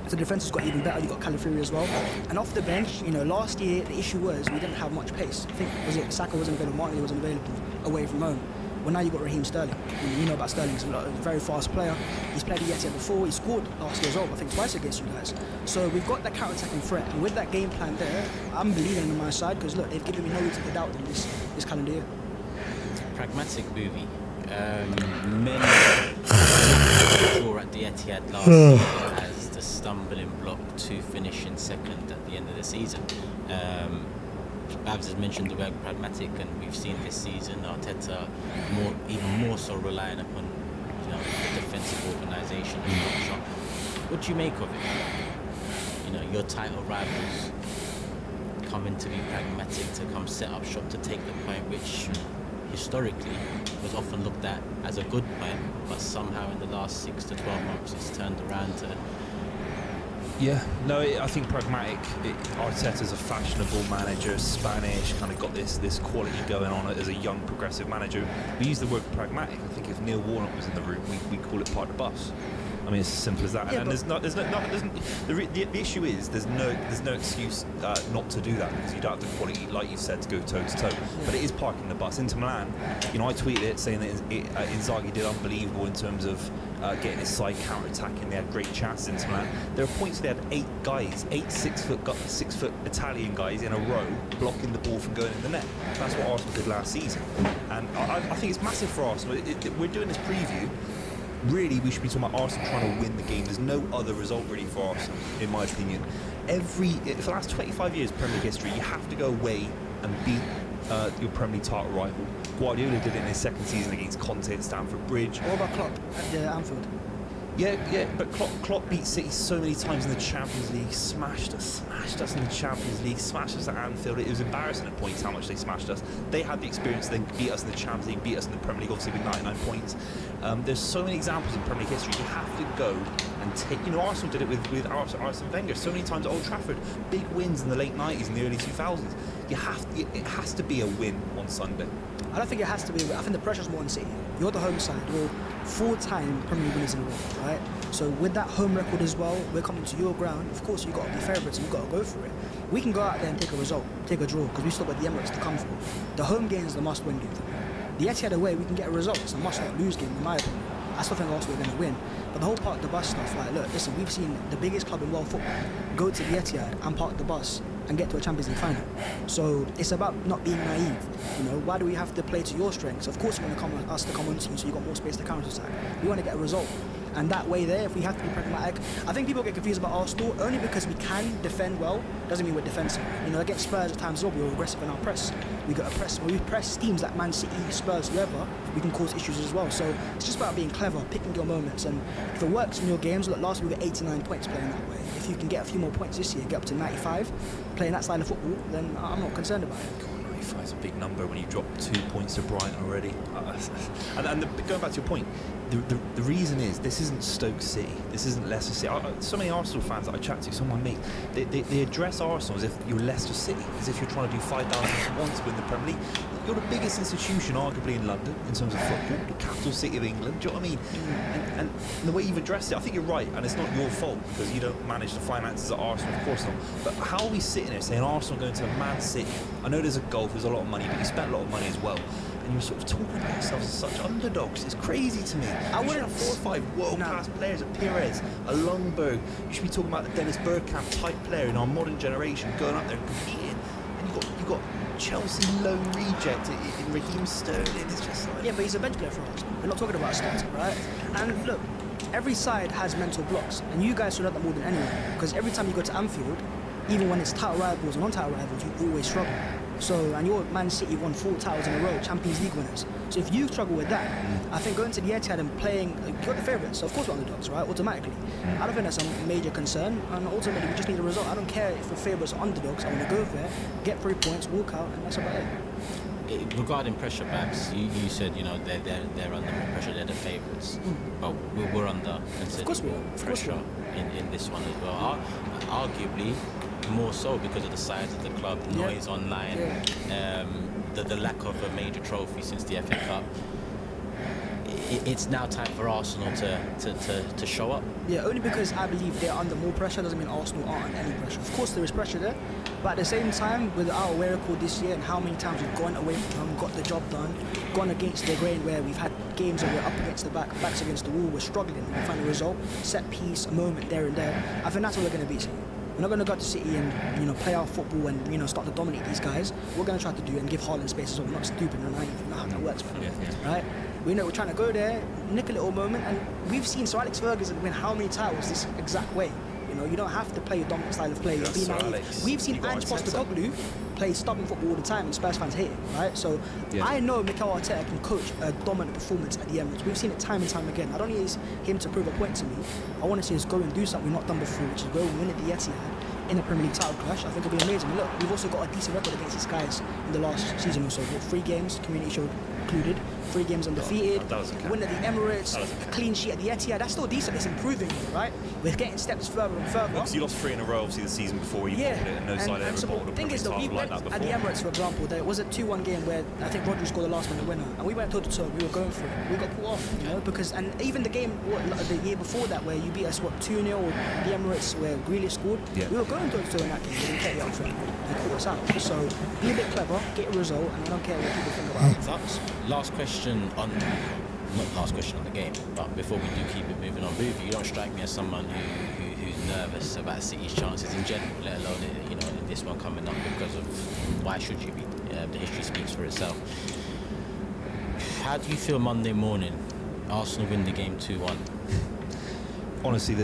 So the defence has got even better. You've got Calafiori as well. And off the bench, last year the issue was we didn't have much pace. I think, Saka wasn't available, Martinelli wasn't available away from home. Well, now you've got Raheem Sterling. You know about Sterling. He's a very fast player. He's played the Etihad before. He scored last year as well, I think twice against you guys. So we've got that counter-attacking threat. And with that game plan there, I'm believing on my side because, look, they've given me no reason to doubt them this calendar year. Pragmatic movie. Many draw at the Etihad last year as the stumbling block to finish in second at the end of the season. Babs has mentioned the word pragmatic, and we've seen this season Arteta even more so relying upon the defensive organisation and structure. What do you make of it? Your title rivals coming to be pragmatic, to come set up shop to take the point, which historically was often looked at as a good point, but somehow in the last 6 to 12 months it's turned around to... Yeah, no, I think pragmatic. Arteta's a fashionable manager, Spanish, kind of got this quality going on as a young progressive manager. We use the word pragmatic. I think if Neil Warnock was in the room, we call it park the bus. I mean, it's as simple as that. Yeah, and the issue is there's no excuse not to do that, because you don't have the quality, like you said, to go toe to toe. Yeah. But it is parking the bus. Inter Milan, I tweeted it saying that Inzaghi did unbelievable in terms of getting his side counter-attacking. They had great chances in Inter Milan. There are points they had 8 6-foot Italian guys in a row blocking the ball from going in the net. That's what Arsenal did last season, and I think it's massive for Arsenal. We're doing this preview. Really, we should be talking about Arsenal trying to win the game. There's no other result really for Arsenal, in my opinion. For the last 25 years Premier League history, you have to go away and beat your Premier League title rival. Guardiola did it in his second season against Conte at Stamford Bridge. What about Klopp at Anfield? Yeah, but Klopp beat City so many times in the Champions League, smashed us in the Champions League, smashed us at Anfield. It was embarrassing at points how much they smashed us. They had the experience, they beat us in the Champions League, beat us in the Premier League, obviously with 99 points. There's so many examples in Premier League history. You have to go and take. You know, Arsenal did it with Arsene Wenger so many times at Old Trafford. Big wins in the late 90s and the early 2000s. It has to be a win on Sunday. I don't think it has to be. I think the pressure's more on City. You're the home side. You're 4-time Premier League winners in a row, right? So with that home record as well, we're coming to your ground. Of course, you've got to be favourites and you've got to go for it. We can go out there and take a result, take a draw, because we still got the Emirates to come for. The home game is the must-win game. The Etihad away, we can get a result. It's a must-not-lose game, in my opinion. I still think Arsenal are going to win. But the whole park the bus stuff, like, look, listen, we've seen the biggest club in world football go to the Etihad and park the bus and get to a Champions League final. So it's about not being naive. You know, why do we have to play to your strengths? Of course, you want to come us to come on to you, so you got more space to counter-attack. We want to get a result. And that way there, if we have to be pragmatic, I think people get confused about Arsenal only because we can defend well, doesn't mean we're defensive. You know, against Spurs at times well, we were aggressive in our press. We got a press, when we press teams like Man City, Spurs, whoever, we can cause issues as well. So it's just about being clever, picking your moments. And if it works in your games, look, last week we got 89 points playing that way. If you can get a few more points this year, get up to 95, playing that style of football, then I'm not concerned about it. 95 is a big number when you drop 2 points to Brighton already. Going back to your point, the reason is this isn't Stoke City, this isn't Leicester City. So many Arsenal fans that I chat to, some of my mates, they address Arsenal as if you're Leicester City, as if you're trying to do 5,000 to win the Premier League. You're the biggest institution, arguably, in London in terms of football, the capital city of England. Do you know what I mean? And the way you've addressed it, I think you're right, and it's not your fault because you don't manage the finances at Arsenal, of course not. But how are we sitting there saying Arsenal going to Man City? I know there's a golf, there's a lot of money, but you spent a lot of money as well. And you're sort of talking about yourselves as such underdogs. It's crazy to me. I wouldn't have 4 or 5 world-class players, a Pires, a Lundberg. You should be talking about the Dennis Bergkamp type player in our modern generation going up there and competing. And you got Chelsea loan reject in Raheem Sterling. It's just like... Yeah, but he's a bench player for us. We're not talking about a starter, right? And look, every side has mental blocks, and you guys should know that more than anyone. Because every time you go to Anfield, even when it's title rivals and non-title rivals, you always struggle. So, and your Man City won 4 titles in a row, Champions League winners. So if you struggle with that, I think going to the Etihad and playing, you're the favourites, so of course we're underdogs, right, automatically. I don't think that's a major concern, and ultimately we just need a result. I don't care if we're favourites or underdogs, I want to go there, get 3 points, walk out, and that's about it. Regarding pressure, Babs, you said, you know, they're under more pressure, they're the favourites. But we're under considerable pressure in this one as well. Arguably, more so because of the size of the club, noise online, the lack of a major trophy since the FA Cup. It's now time for Arsenal to show up. Yeah, only because I believe they're under more pressure doesn't mean Arsenal aren't under any pressure. Of course there is pressure there, but at the same time, with our away record this year and how many times we've gone away from home, got the job done, gone against the grain where we've had games where we're up against the backs against the wall, we're struggling, we find a result, set piece, a moment there and there. I think that's what we're going to beat. We're not going to go to City and, you know, play our football and, you know, start to dominate these guys. We're going to try to do and give Haaland space as well. We're not stupid and naive. We know how that works, right? We know we're trying to go there, nick a little moment, and we've seen Sir Alex Ferguson win how many titles this exact way. You know, you don't have to play your dominant style of play and be naive. We've seen Ange Postecoglou play stubborn football all the time, and Spurs fans hate it, right? So I know Mikel Arteta can coach a dominant performance at the Emirates. We've seen it time and time again. I don't need him to prove a point to me. I want to see us go and do something we've not done before, which is go and win at the Etihad in a Premier League title clash. I think it'll be amazing. Look, we've also got a decent record against these guys in the last season or so. 3 games, Community Shield included, 3 games undefeated, win at the Emirates, a clean sheet at the Etihad. That's still decent. It's improving, right? We're getting steps further and further. Because you lost 3 in a row, obviously, the season before you bottled it, and no side ever bottled a Premier League title like that before. At the Emirates, for example, there was a 2-1 game where I think Rodri scored the last minute winner, and we went toe-to-toe, we were going for it. We got caught off, you know, because, and even the game, the year before that, where you beat us, 2-0, or the Emirates, where Grealish scored, we were going toe-to-toe in that game, we didn't get the upfront, and caught us out. So, be a bit clever, get a result, and I don't care what people think about Thoughts? Last question on, not last question on the game, but before we do keep it moving on, Booth, you don't strike me as someone who's nervous about City's chances in general, let alone, you know, in this one coming up, because of why should you be? The history speaks for itself. How do you feel Monday morning? Arsenal win the game 2-1. Honestly,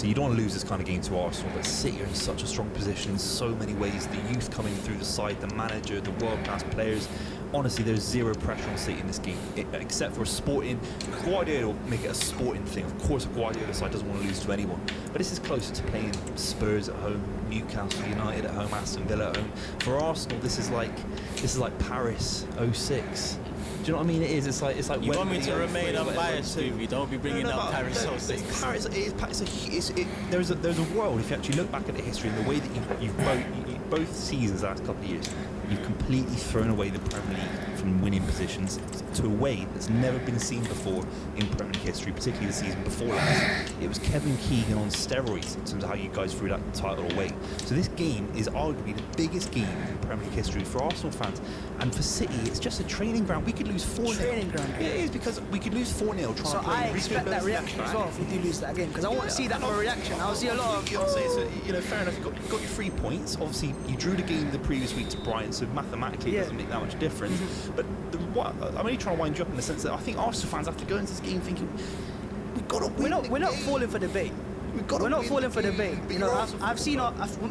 you don't want to lose this kind of game to Arsenal, but City are in such a strong position in so many ways. The youth coming through the side, the manager, the world-class players. Honestly, there's zero pressure on City in this game, except for a sporting. Guardiola will make it a sporting thing. Of course, a Guardiola side doesn't want to lose to anyone, but this is closer to playing Spurs at home, Newcastle United at home, Aston Villa at home. For Arsenal, this is like Paris '06. you know what I mean? It is. It's like You want me to Wembley, remain 03 or whatever. unbiased, Scooby? Don't be bringing up Paris 06. Paris, there's a world, if you actually look back at the history and the way that you've both seasons the last couple of years, you've completely thrown away the Premier League from winning positions to a way that's never been seen before in Premier League history, particularly the season before last. It was Kevin Keegan on steroids in terms of how you guys threw that title away. So this game is arguably the biggest game in Premier League history for Arsenal fans. And for City, it's just a training ground. We could lose 4-0. Training ground. Yeah, it is, because we could lose 4-0 trying So to play. I expect that reaction as well if we do lose that game, because I want to see that for a reaction. I'll see a lot of. You know what I'm saying? So, you know, fair enough. You've got your 3 points. Obviously, you drew the game the previous week to Brighton, so mathematically it doesn't make that much difference. But I'm only trying to wind you up in the sense that I think Arsenal fans have to go into this game thinking we've got to win. We're not falling for debate. We're not falling for debate. You know, I've seen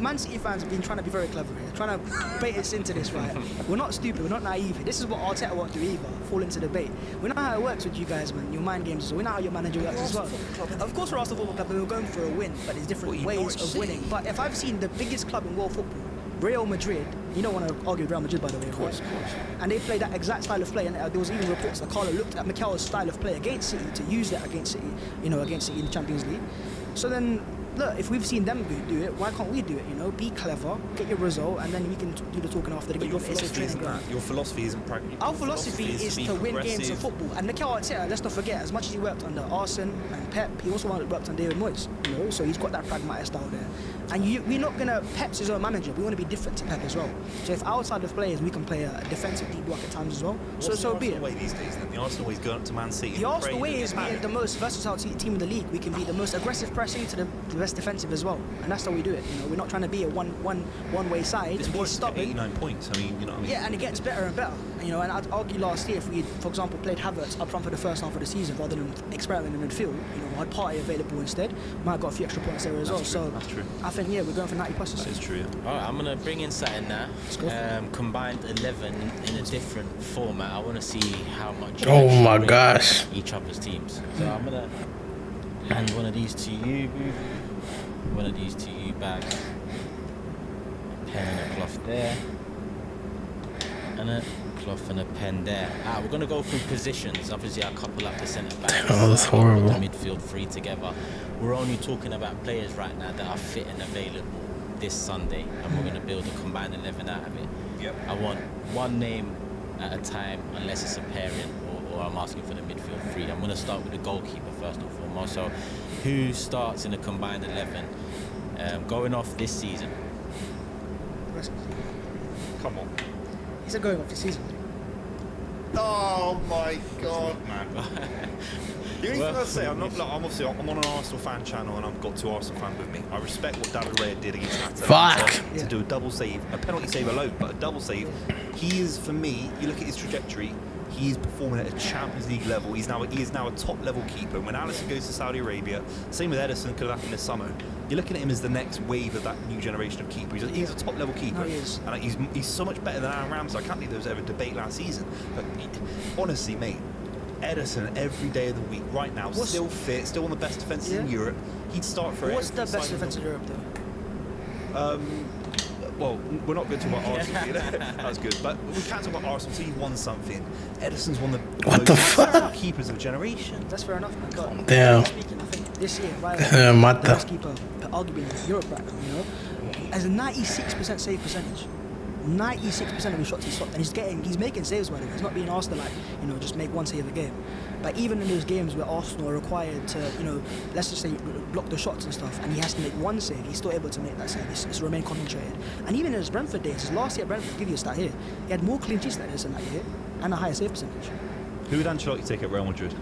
Man City fans have been trying to be very clever here, trying to bait us into this, right? We're not stupid. We're not naive. This is what Arteta won't do either. Fall into debate. We know how it works with you guys, man. Your mind games. We know how your manager works as well. Of course, we're Arsenal Football Club, and we're going for a win, but there's different ways of winning. But if I've seen the biggest club in world football, Real Madrid, you don't want to argue with Real Madrid, by the way, of course. And they played that exact style of play, and there was even reports that Carlo looked at Mikel's style of play against City to use that against City, against City in the Champions League. So then, look, if we've seen them do it, why can't we do it? Be clever, get your result, and then we can do the talking after the game. Your philosophy isn't pragmatic. Our philosophy is to win games of football. And Mikel Arteta, let's not forget, as much as he worked under Arsene and Pep, he also worked on David Moyes. So he's got that pragmatic style there. And we're not gonna. Pep's his own manager. We want to be different to Pep as well. So if outside of players, we can play a defensive deep block at times as well. So be it. Way these days, then? The Arsenal way is going up to Man City. The Arsenal way is being the most versatile team in the league. We can be the most aggressive pressing to the best defensive as well, and that's how we do it. We're not trying to be a one-way side. It's worth 89 points. I mean, you know what I mean? Yeah, and it gets better and better. And I'd argue last year if we, for example, played Havertz up front for the first half of the season rather than experimenting in midfield, had Partey available instead, might have got a few extra points there as well. So that's true. I think we're going for 90 pluses. That is true. Yeah. All right, I'm gonna bring in something now. Combined 11 in a different format. I want to see how much. Oh my gosh. Each other's teams. So I'm gonna hand one of these to you, one of these to you, Bags. A pen and a cloth there, and a cloth and a pen there. We're gonna go through positions. Obviously, I'll couple up the centre backs. Oh, that's horrible. The midfield 3 together. We're only talking about players right now that are fit and available this Sunday, and we're going to build a combined 11 out of it. Yep. I want one name at a time, unless it's a pairing, or I'm asking for the midfield 3. I'm going to start with the goalkeeper first and foremost. So, who starts in the combined 11 going off this season? Come on. He said going off this season. Oh my God, man. The only thing I'll say, I'm on an Arsenal fan channel and I've got 2 Arsenal fans with me. I respect what David Raya did against Atalanta to do a double save, a penalty save alone, but a double save. He is, for me, you look at his trajectory, he is performing at a Champions League level. He is now a top level keeper. When Alisson goes to Saudi Arabia, same with Ederson, could have happened this summer. You're looking at him as the next wave of that new generation of keepers. He's a top level keeper. No, he is. And he's so much better than Aaron Ramsey. I can't believe there was ever a debate last season. But honestly, mate, Ederson every day of the week, right now, still fit, still one of the best defences in Europe. He'd start for it. What's the best defence in Europe, though? Well, we're not going to talk about Arsenal. That was good, but we can't talk about Arsenal until you've won something. Ederson's one of the most keepers of a generation. That's fair enough, man. Damn. Speaking, I think this year, the best keeper, arguably in Europe right now, has a 96% save percentage. 96% of his shots he's stopped, and he's making saves, by the way. He's not being asked to just make one save a game. But even in those games where Arsenal are required to, let's just say block the shots and stuff, and he has to make one save, he's still able to make that save. It's remain concentrated. And even in his Brentford days, his last year at Brentford, I'll give you a stat here, he had more clean sheets than this in that year, and a higher save percentage. Who would Ancelotti take at Real Madrid?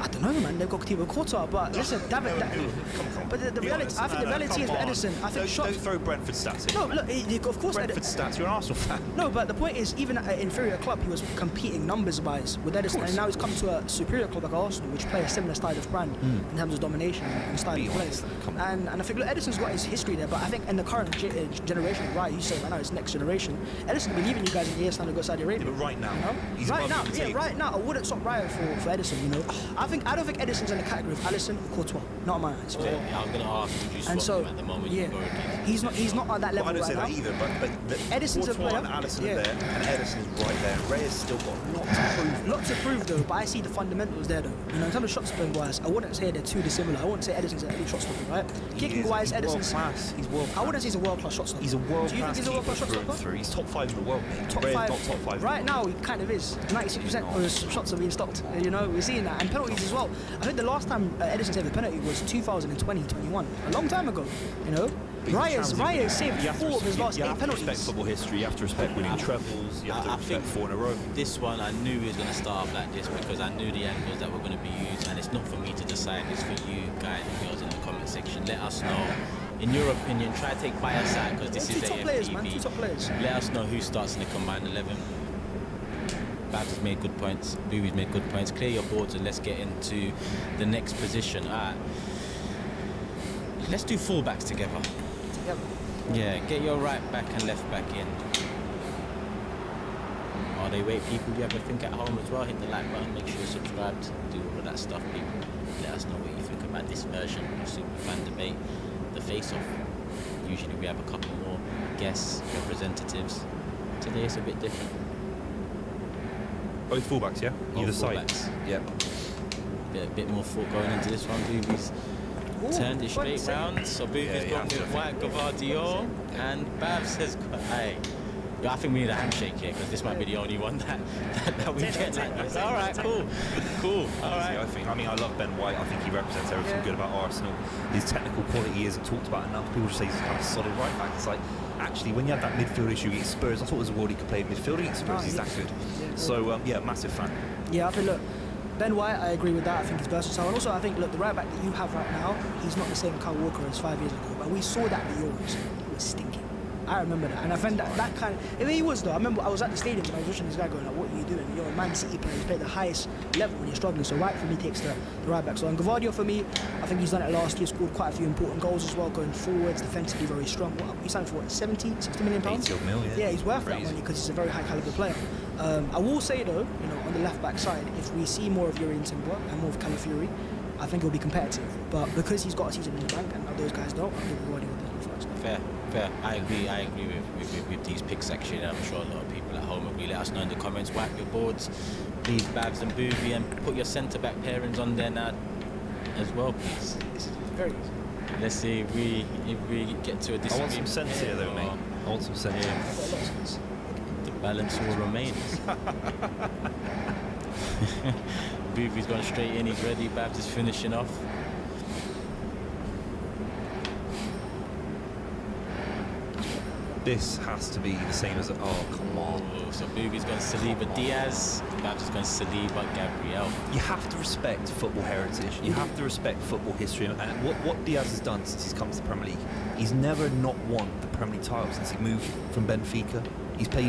I don't know, man. They've got Thibaut Courtois, but listen, But the reality, I think the reality is with Ederson. I think don't throw Brentford stats in. No, look, of course. Brentford stats. You're an Arsenal fan. No, but the point is, even at an inferior club, he was competing numbers-wise with Ederson, and now he's come to a superior club like Arsenal, which play a similar style of brand in terms of domination and style of play. And I think Ederson's got his history there, but I think in the current generation, right? You say right now it's next generation. Ederson will be leaving you guys in years time to go to Saudi Arabia. Yeah, but right now, right now, I wouldn't swap Raya for Ederson. I've I don't think Edison's in the category of Alisson or Courtois. Not on my eyes. Yeah, I was going to ask, would you swap him at the moment? Yeah, he's not at that level I don't right say now. that either, but Edison's a Courtois player. and Alisson are there, and Edison's right there. Reyes still got lots to prove. Lots to prove though, but I see the fundamentals there though. You know, in terms of shot stopping wise, I wouldn't say they're too dissimilar. I wouldn't say Edison's an elite shot stopper, right? Kicking wise, Edison's world-class. He's world-class. I wouldn't say he's a world-class shot stopper. He's a world-class. Do you think he's a world-class shot keeper stopper? through. He's top 5 in the world, mate. Top Reyes five. not top 5. Right now, he kind of is. 96% of his shots are being stopped. You know, we're seeing that. And penalties as well. I think the last time Edison saved a penalty was 2020-21. A long time ago, you know. Reyes saved 4 of his last 8 penalties. You have to respect football history, you have to respect winning trebles, you have to respect 4 in a row. This one, I knew he was going to start off like this because I knew the angles that were going to be used, and it's not for me to decide, it's for you guys and girls in the comment section. Let us know, in your opinion, try to take bias out because this is Two top players, man. 2 top players. Let us know who starts in the combined 11. Babs has made good points, Booby's made good points. Clear your boards and let's get into the next position. Alright. Let's do fullbacks together. Yeah, get your right back and left back in. While they wait, people, you have a think at home as well. Hit the like button, make sure you're subscribed, do all of that stuff, people. Let us know what you think about this version of Super Fan Debate, the face-off. Usually we have a couple more guests, representatives. Today it's a bit different. Both fullbacks, yeah? Either side. Yep. A bit more thought going into this one. Booby's turned it straight round. So Booby's gone with White Gavadio, and Babs has got, hey. I think we need a handshake here because this might be the only one that we get like this. All right, cool. All right. I love Ben White. I think he represents everything good about Arsenal. His technical quality isn't talked about enough. People just say he's kind of solid right back. It's like, actually, when you had that midfield issue against Spurs, I thought it was a world he could play midfield against Spurs. He's that good. So, yeah, massive fan. Yeah, I think, look, Ben White, I agree with that. I think he's versatile. And also, I think, look, the right back that you have right now, he's not the same Kyle Walker as 5 years ago. But we saw that at the Euros. He was stinking. I remember that. And I found that kind of... I mean, he was, though. I remember I was at the stadium and I was watching this guy going, like, what are you doing? You're a Man City player. He's played the highest level when you're struggling. So White, for me, takes the right back. So on Gavadio, for me, I think he's done it last year. Scored quite a few important goals as well, going forwards, defensively very strong. He signed for, what, 60 million pounds? 80 million. Yeah, he's worth that money because he's a very high caliber player. I will say, though, you know, on the left-back side, if we see more of Yuri and Timber and more of Calafiori, I think he'll be competitive. But because he's got a season in the bank and those guys don't, I think Gavadio will do first. Fair. I agree with these picks, actually. I'm sure a lot of people at home agree. Let us know in the comments. Wipe your boards, please, Babs and Booby, and put your centre-back pairings on there now as well, please. This is very easy. Let's see if we get to a disagreement. I want some sense here, though, mate. I want some sense. The balance will remain. Booby's gone straight in. He's ready. Babs is finishing off. This has to be the same as... Oh, come on. So Booby's gone Saliba Diaz. Babs is gone Saliba Gabriel. You have to respect football heritage. You have to respect football history. And what Diaz has done since he's come to the Premier League, he's never not won the Premier League title since he moved from Benfica. He's played